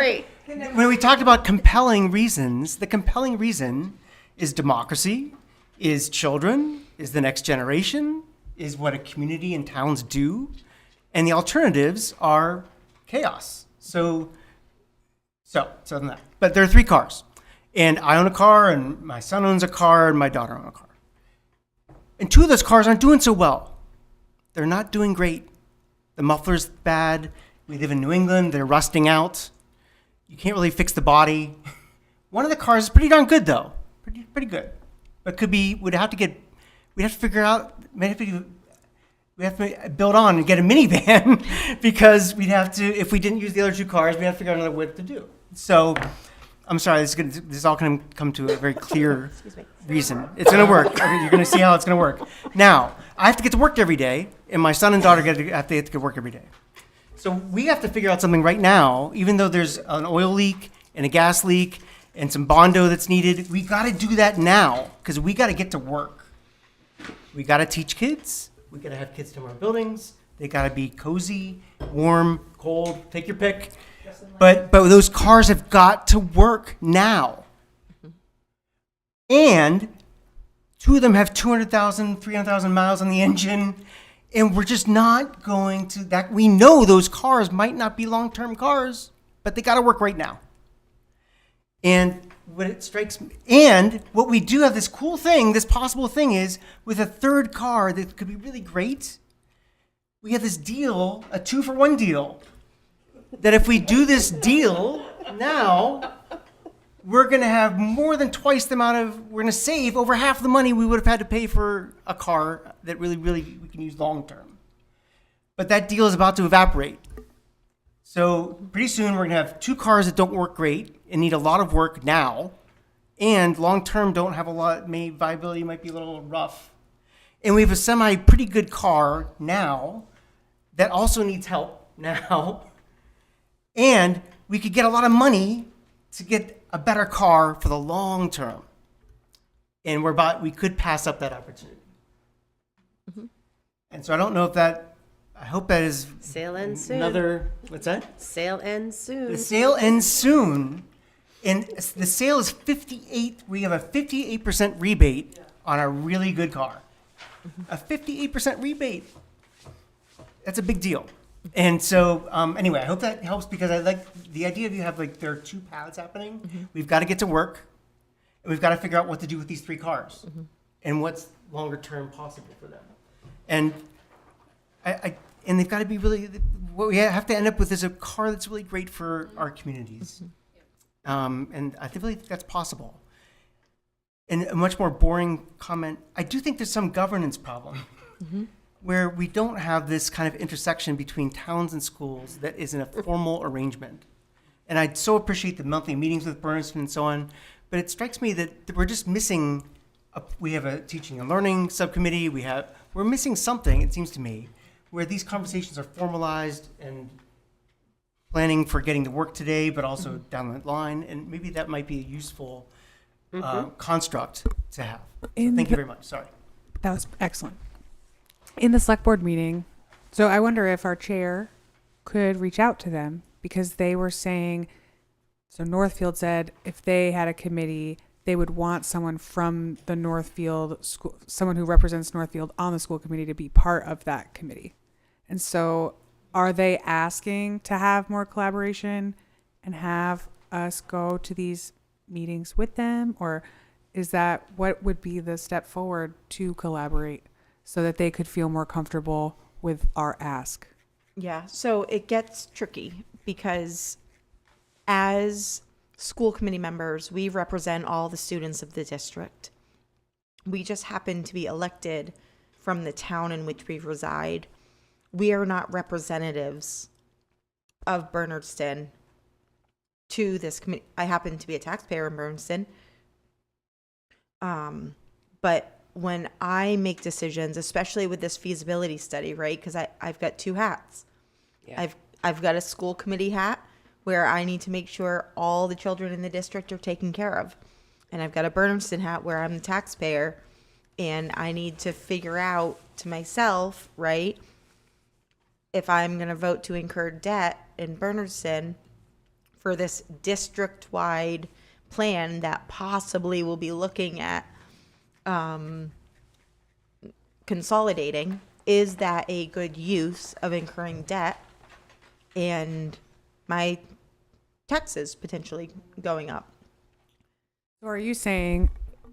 when we talked about compelling reasons, the compelling reason is democracy, is children, is the next generation, is what a community and towns do. And the alternatives are chaos. So than that. But there are 3 cars. And I own a car, and my son owns a car, and my daughter owns a car. And 2 of those cars aren't doing so well. They're not doing great. The muffler's bad. We live in New England. They're rusting out. You can't really fix the body. One of the cars is pretty darn good, though. Pretty good. But we'd have to figure out, we have to build on and get a minivan because we'd have to, if we didn't use the other 2 cars, we'd have to figure out another way to do. So, I'm sorry, this is all going to come to a very clear reason. It's going to work. You're going to see how it's going to work. Now, I have to get to work every day, and my son and daughter have to get to work every day. So we have to figure out something right now, even though there's an oil leak and a gas leak and some Bondo that's needed. We got to do that now because we got to get to work. We got to teach kids. We got to have kids to our buildings. They got to be cozy, warm, cold, take your pick. But those cars have got to work now. And 2 of them have 200,000, 300,000 miles on the engine. And we're just not going to that. We know those cars might not be long-term cars, but they got to work right now. And what it strikes me, and what we do have this cool thing, this possible thing is with a 3rd car that could be really great. We have this deal, a 2-for-1 deal. That if we do this deal now, we're going to have more than twice the amount we're going to save over half the money we would have had to pay for a car that really we can use long term. But that deal is about to evaporate. So pretty soon we're gonna have 2 cars that don't work great and need a lot of work now, and long-term don't have a lot, viability might be a little rough. And we have a pretty good car now that also needs help now. And we could get a lot of money to get a better car for the long term. And we could pass up that opportunity. And so I don't know if I hope that is Sale ends soon. what's that? Sale ends soon. The sale ends soon. And the sale is 58, we have a 58% rebate on a really good car. A 58% rebate. That's a big deal. And so, anyway, I hope that helps because I like the idea of you have there are 2 paths happening. We've got to get to work, and we've got to figure out what to do with these 3 cars, and what's longer term possible for them. And and they've got to be really. What we have to end up with is a car that's really great for our communities. And I really think that's possible. And a much more boring comment, I do think there's some governance problem where we don't have this kind of intersection between towns and schools that isn't a formal arrangement. And I so appreciate the monthly meetings with Bernardston and so on, but it strikes me that we're just missing, we have a teaching and learning subcommittee, we're missing something, it seems to me, where these conversations are formalized and planning for getting to work today, but also down the line, and maybe that might be a useful construct to have. So thank you very much. Sorry. That was excellent. In the select board meeting, so I wonder if our chair could reach out to them because they were saying, so Northfield said if they had a committee, they would want someone from the Northfield school, someone who represents Northfield on the school committee to be part of that committee. And so are they asking to have more collaboration and have us go to these meetings with them? Or is that what would be the step forward to collaborate so that they could feel more comfortable with our ask? Yeah, so it gets tricky because as school committee members, we represent all the students of the district. We just happen to be elected from the town in which we reside. We are not representatives of Bernardston to this committee. I happen to be a taxpayer in Bernardston. But when I make decisions, especially with this feasibility study, right? Because I've got 2 hats. Yeah. I've got a school committee hat where I need to make sure all the children in the district are taken care of. And I've got a Bernardston hat where I'm the taxpayer and I need to figure out to myself, right, if I'm going to vote to incur debt in Bernardston for this district-wide plan that possibly will be looking at consolidating, is that a good use of incurring debt and my taxes potentially going up? So are you saying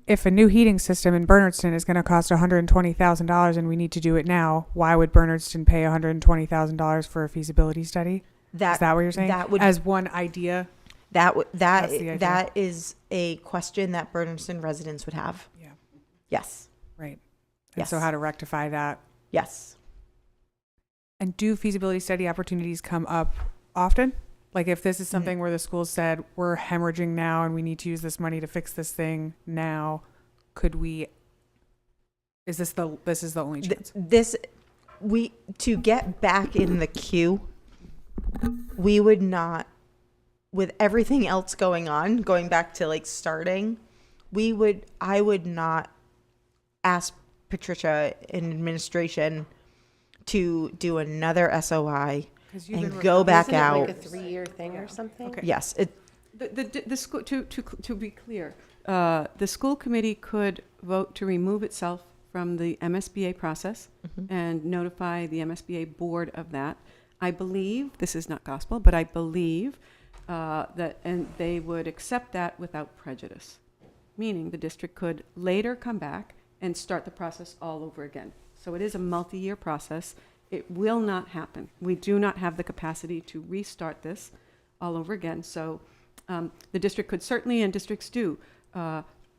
if a new heating system in Bernardston is going to cost $120,000 and we need to do it now, why would Bernardston pay $120,000 for a feasibility study? Is that what you're saying? That would, as one idea? That idea. is a question that Bernardston residents would have. Yeah. Yes. Right. And Yes. so how to rectify that? Yes. And do feasibility study opportunities come up often? Like if this is something where the school said, we're hemorrhaging now and we need to use this money to fix this thing now, could we, this is the only chance? To get back in the queue, we would not, with everything else going on, going back to like starting, I would not ask Patricia in administration to do another SOI and go back Isn't it out. like a 3-year thing or something? Okay. Yes, The school, to be clear, the school committee could vote to remove itself from the MSBA process and notify the MSBA board of that. I believe, this is not gospel, but I believe and they would accept that without prejudice, meaning the district could later come back and start the process all over again. So it is a multi-year process. It will not happen. We do not have the capacity to restart this all over again. So the district could certainly, and districts do,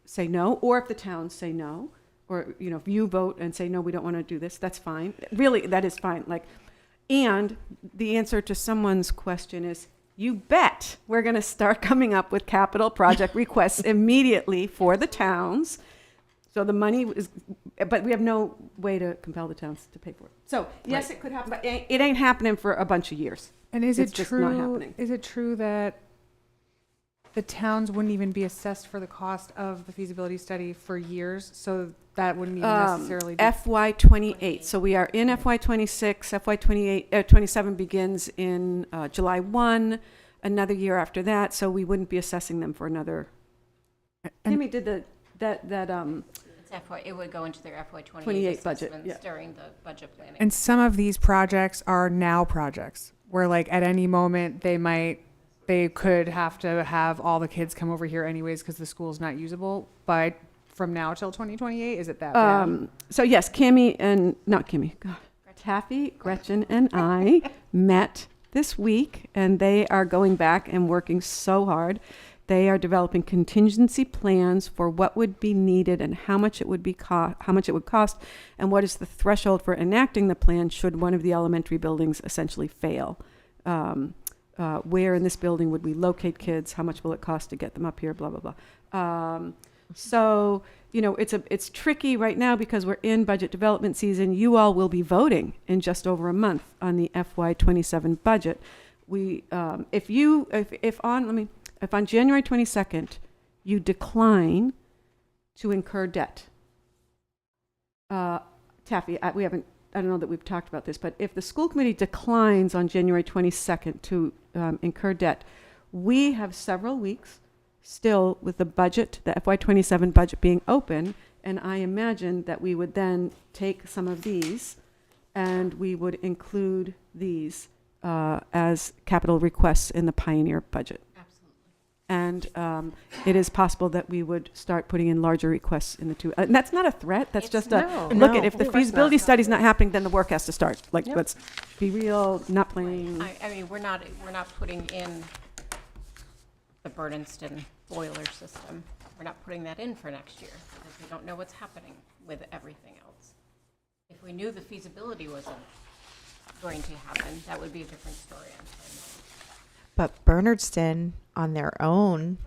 say no, or if the towns say no, or if you vote and say no, we don't want to do this, that's fine. Really, that is fine. Like And the answer to someone's question is, you bet we're going to start coming up with capital project requests immediately for the towns. So the money is, but we have no way to compel the towns to pay for it. So yes, it could happen, but it ain't happening for a bunch of years. And is It's it just true? not happening. Is it true that the towns wouldn't even be assessed for the cost of the feasibility study for years? So that wouldn't even necessarily be. FY 28. So we are in FY 26. FY 28, 27 begins in July 1. Another year after that. So we wouldn't be assessing them for another. Timmy did that. It's FY, it would go into their FY 28 28 budget, assessments yeah. during the budget planning. And some of these projects are now projects where, like, at any moment they could have to have all the kids come over here anyways because the school's not usable. But from now till 2028, is it that bad? So yes, Taffy, Gretchen, and I met this week, and they are going back and working so hard. They are developing contingency plans for what would be needed and how much it would cost, and what is the threshold for enacting the plan should one of the elementary buildings essentially fail. Where in this building would we locate kids? How much will it cost to get them up here? Blah blah blah. So it's tricky right now because we're in budget development season. You all will be voting in just over a month on the FY27 budget. If on January 22nd you decline to incur debt, Taffy, I don't know that we've talked about this, but if the school committee declines on January 22nd to incur debt, we have several weeks still with the budget, the FY27 budget being open, and I imagine that we would then take some of these and we would include these as capital requests in the Pioneer budget. And it is possible that we would start putting in larger requests in the two. And that's not a threat. That's just if the feasibility study's not happening, then the work has to start. Let's be real, not playing. I mean, we're not putting in the Bernardston boiler system. We're not putting that in for next year because we don't know what's happening with everything else. If we knew the feasibility wasn't going to happen, that would be a different story. But Bernardston, on their own,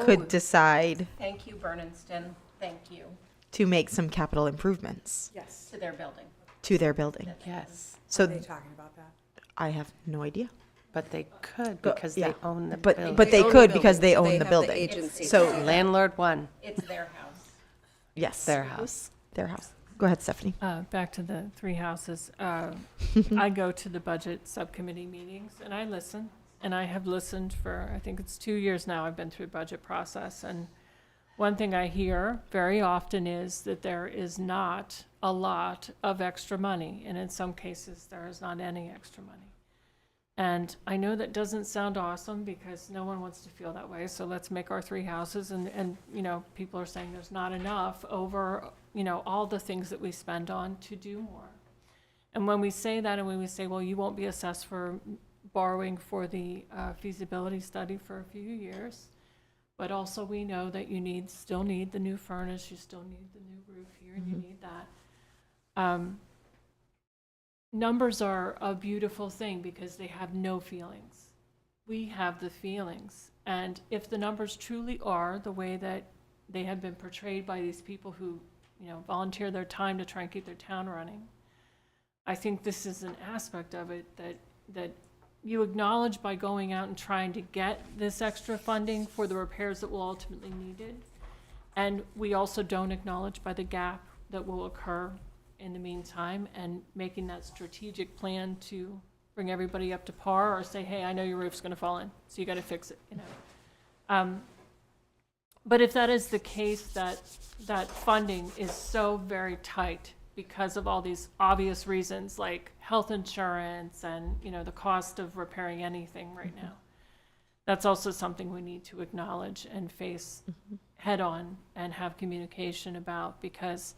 could decide Thank you, Bernardston. Thank you. to make some capital improvements Yes. To their building. to their building. Yes, So Are they talking about that? I have no idea. but they could But- because yeah. they own the But building. they own the could because building, they so own they the have the building. agency. So Landlord one, It's their house. yes, their house. their house. Go ahead, Stephanie. Back to the three houses. I go to the budget subcommittee meetings and I listen. And I have listened for, I think it's 2 years now, I've been through the budget process. And one thing I hear very often is that there is not a lot of extra money. And in some cases, there is not any extra money. And I know that doesn't sound awesome because no one wants to feel that way. So let's make our three houses. And people are saying there's not enough over, all the things that we spend on to do more. And when we say that and when we say, well, you won't be assessed for borrowing for the feasibility study for a few years, but also we know that you still need the new furnace, you still need the new roof here, and you need that. Numbers are a beautiful thing because they have no feelings. We have the feelings, and if the numbers truly are the way that they have been portrayed by these people who, volunteer their time to try and keep their town running, I think this is an aspect of it that you acknowledge by going out and trying to get this extra funding for the repairs that will ultimately be needed. And we also don't acknowledge by the gap that will occur in the meantime and making that strategic plan to bring everybody up to par or say, hey, I know your roof's going to fall in, so you got to fix it. But if that is the case, that funding is so very tight because of all these obvious reasons like health insurance and the cost of repairing anything right now. That's also something we need to acknowledge and face head on and have communication about, because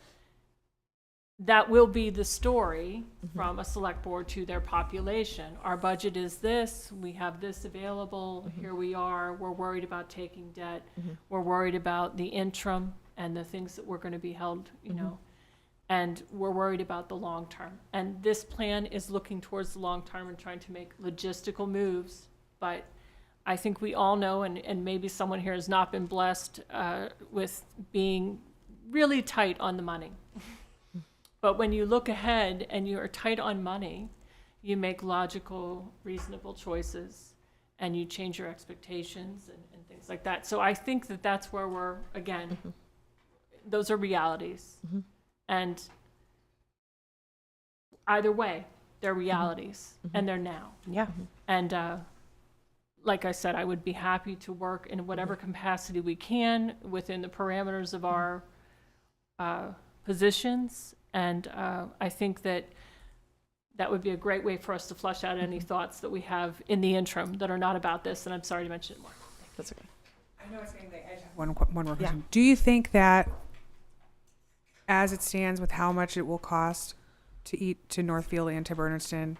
that will be the story from a select board to their population. Our budget is this, we have this available, here we are, we're worried about taking debt, we're worried about the interim and the things that we're going to be held, and we're worried about the long term. And this plan is looking towards the long term and trying to make logistical moves. But I think we all know, and maybe someone here has not been blessed with being really tight on the money. But when you look ahead and you are tight on money, you make logical, reasonable choices, and you change your expectations and things like that. So I think that that's where we're, again, those are realities. And either way, they're realities, and they're now. Yeah. And like I said, I would be happy to work in whatever capacity we can within the parameters of our positions. And I think that that would be a great way for us to flesh out any thoughts that we have in the interim that are not about this. And I'm sorry to mention it more. That's okay. I know it's getting late. I just have one more question. Do you think that, as it stands with how much it will cost to eat to Northfield and to Bernardston,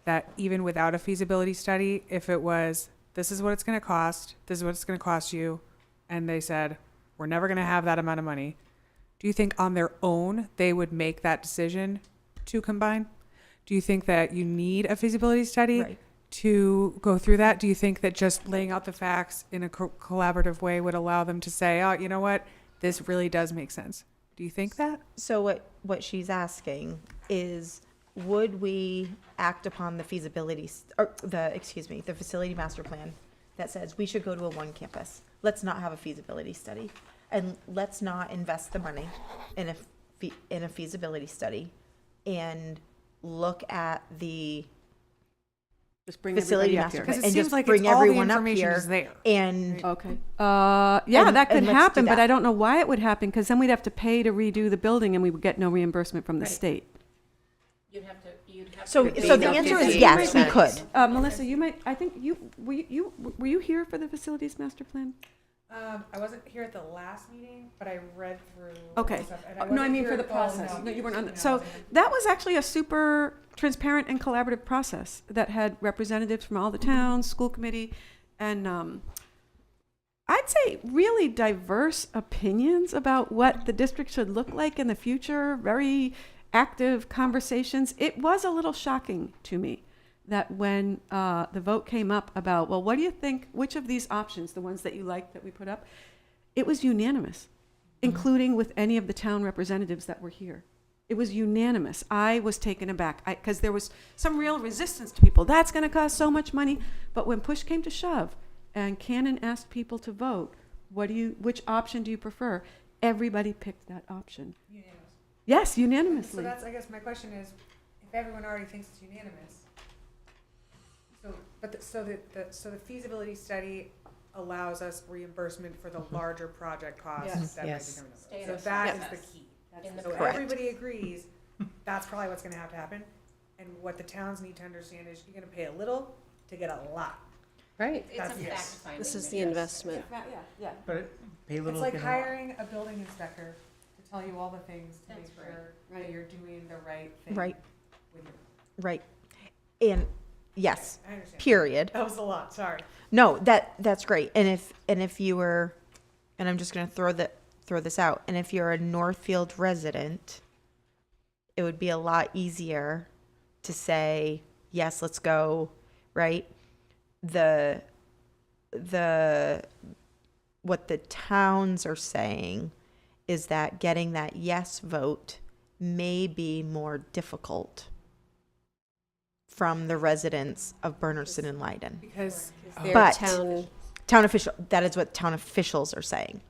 that even without a feasibility study, if it was, this is what it's going to cost, this is what it's going to cost you, and they said, we're never going to have that amount of money, do you think on their own they would make that decision to combine? Do you think that you need a feasibility study to go through that? Do you think that just laying out the facts in a collaborative way would allow them to say, oh, you know what, this really does make sense? Do you think that? So what she's asking is, would we act upon the feasibility, or the facility master plan that says we should go to a one campus? Let's not have a feasibility study, and let's not invest the money in a feasibility study, and look at the Just bring facility everybody up master here. plan Because it and seems just like bring it's all the everyone up information here is there. and Okay. Yeah, that could and let's do happen, but that. I don't know why it would happen, because then we'd have to pay to redo the building and we would get no reimbursement from the state. You'd have to so the answer is yes, we could. Melissa, you might, I think were you here for the facilities master plan? I wasn't here at the last meeting, but I read through. Okay. No, I mean for the process. No, you weren't on. So that was actually a super transparent and collaborative process that had representatives from all the towns, school committee, and I'd say really diverse opinions about what the district should look like in the future. Very active conversations. It was a little shocking to me that when the vote came up about, well, what do you think, which of these options, the ones that you liked that we put up, it was unanimous, including with any of the town representatives that were here. It was unanimous. I was taken aback because there was some real resistance to people. That's going to cost so much money. But when push came to shove and Cannon asked people to vote, which option do you prefer? Everybody picked that option. Unanimous. Yes, unanimously. So that's, I guess my question is, if everyone already thinks it's unanimous, so the feasibility study allows us reimbursement for the larger project costs. Yes. That Yes. might be coming up. Stay So in that the is the key. In the So Correct. everybody agrees, that's probably what's gonna have to happen. And what the towns need to understand is you're gonna pay a little to get a lot. Right. It's a That's- fact yes. finding. This is the investment. Yeah. But pay a It's little. like get a lot. hiring a building inspector to tell you all the things to make That's right. sure that you're doing the right thing. Right. With your, Right. And yes, I understand. period. That was a lot, sorry. No, that's great. And if you were, and I'm just going to throw this out, and if you're a Northfield resident, it would be a lot easier to say, yes, let's go, right? What the towns are saying is that getting that yes vote may be more difficult from the residents of Bernardston and Leiden. Because Their But- town, That is what town officials are saying,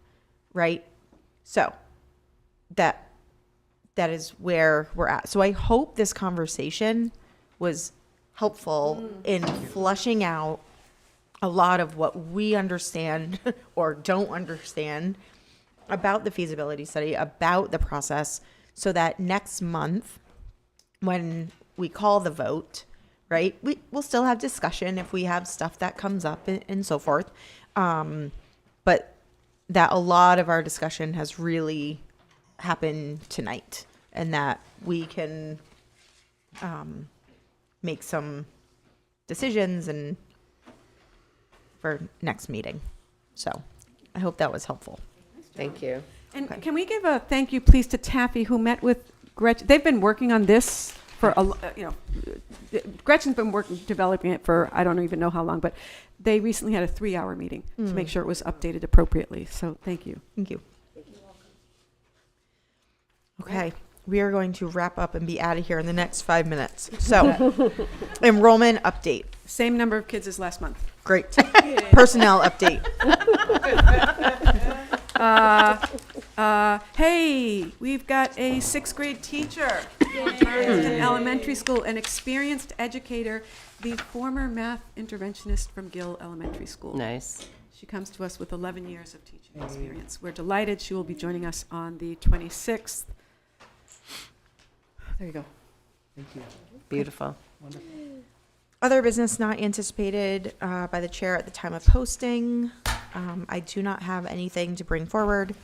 right? So that is where we're at. So I hope this conversation was helpful in flushing out a lot of what we understand or don't understand about the feasibility study, about the process, so that next month when we call the vote, right, we'll still have discussion if we have stuff that comes up and so forth. But that a lot of our discussion has really happened tonight, and that we can make some decisions and for next meeting. So I hope that was helpful. Thank you. And can we give a thank you, please, to Taffy, who met with Gretchen, they've been working on this for, Gretchen's been developing it for, I don't even know how long, but they recently had a 3-hour meeting to make sure it was updated appropriately. So thank you. Thank you. Okay, we are going to wrap up and be out of here in the next 5 minutes. So, enrollment update. Same number of kids as last month. Great. Personnel update. Hey, we've got a 6th grade teacher from Bernardston Elementary School, an experienced educator, the former math interventionist from Gill Elementary School. Nice. She comes to us with 11 years of teaching experience. We're delighted. She will be joining us on the 26th. There you go. Beautiful. Other business not anticipated by the chair at the time of posting. I do not have anything to bring forward.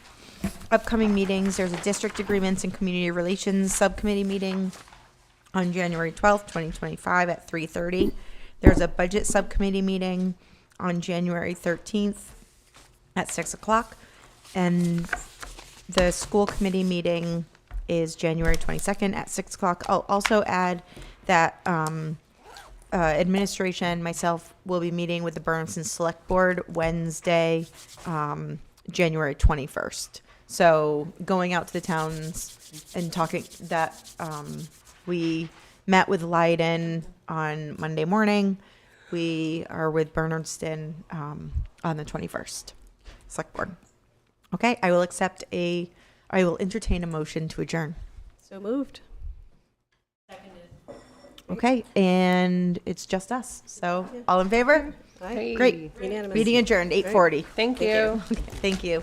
Upcoming meetings, there's a district agreements and community relations subcommittee meeting on January 12th, 2025 at 3:30. There's a budget subcommittee meeting on January 13th at 6 o'clock. And the school committee meeting is January 22nd at 6 o'clock. I'll also add that administration, myself, will be meeting with the Bernardston Select Board Wednesday, January 21st. So going out to the towns and talking that we met with Leiden on Monday morning. We are with Bernardston on the 21st. Select Board. Okay, I will entertain a motion to adjourn. So moved. Okay, and it's just us. So all in favor? Aye. Great. Unanimous. Meeting adjourned, 8:40. Thank you. Okay, thank you.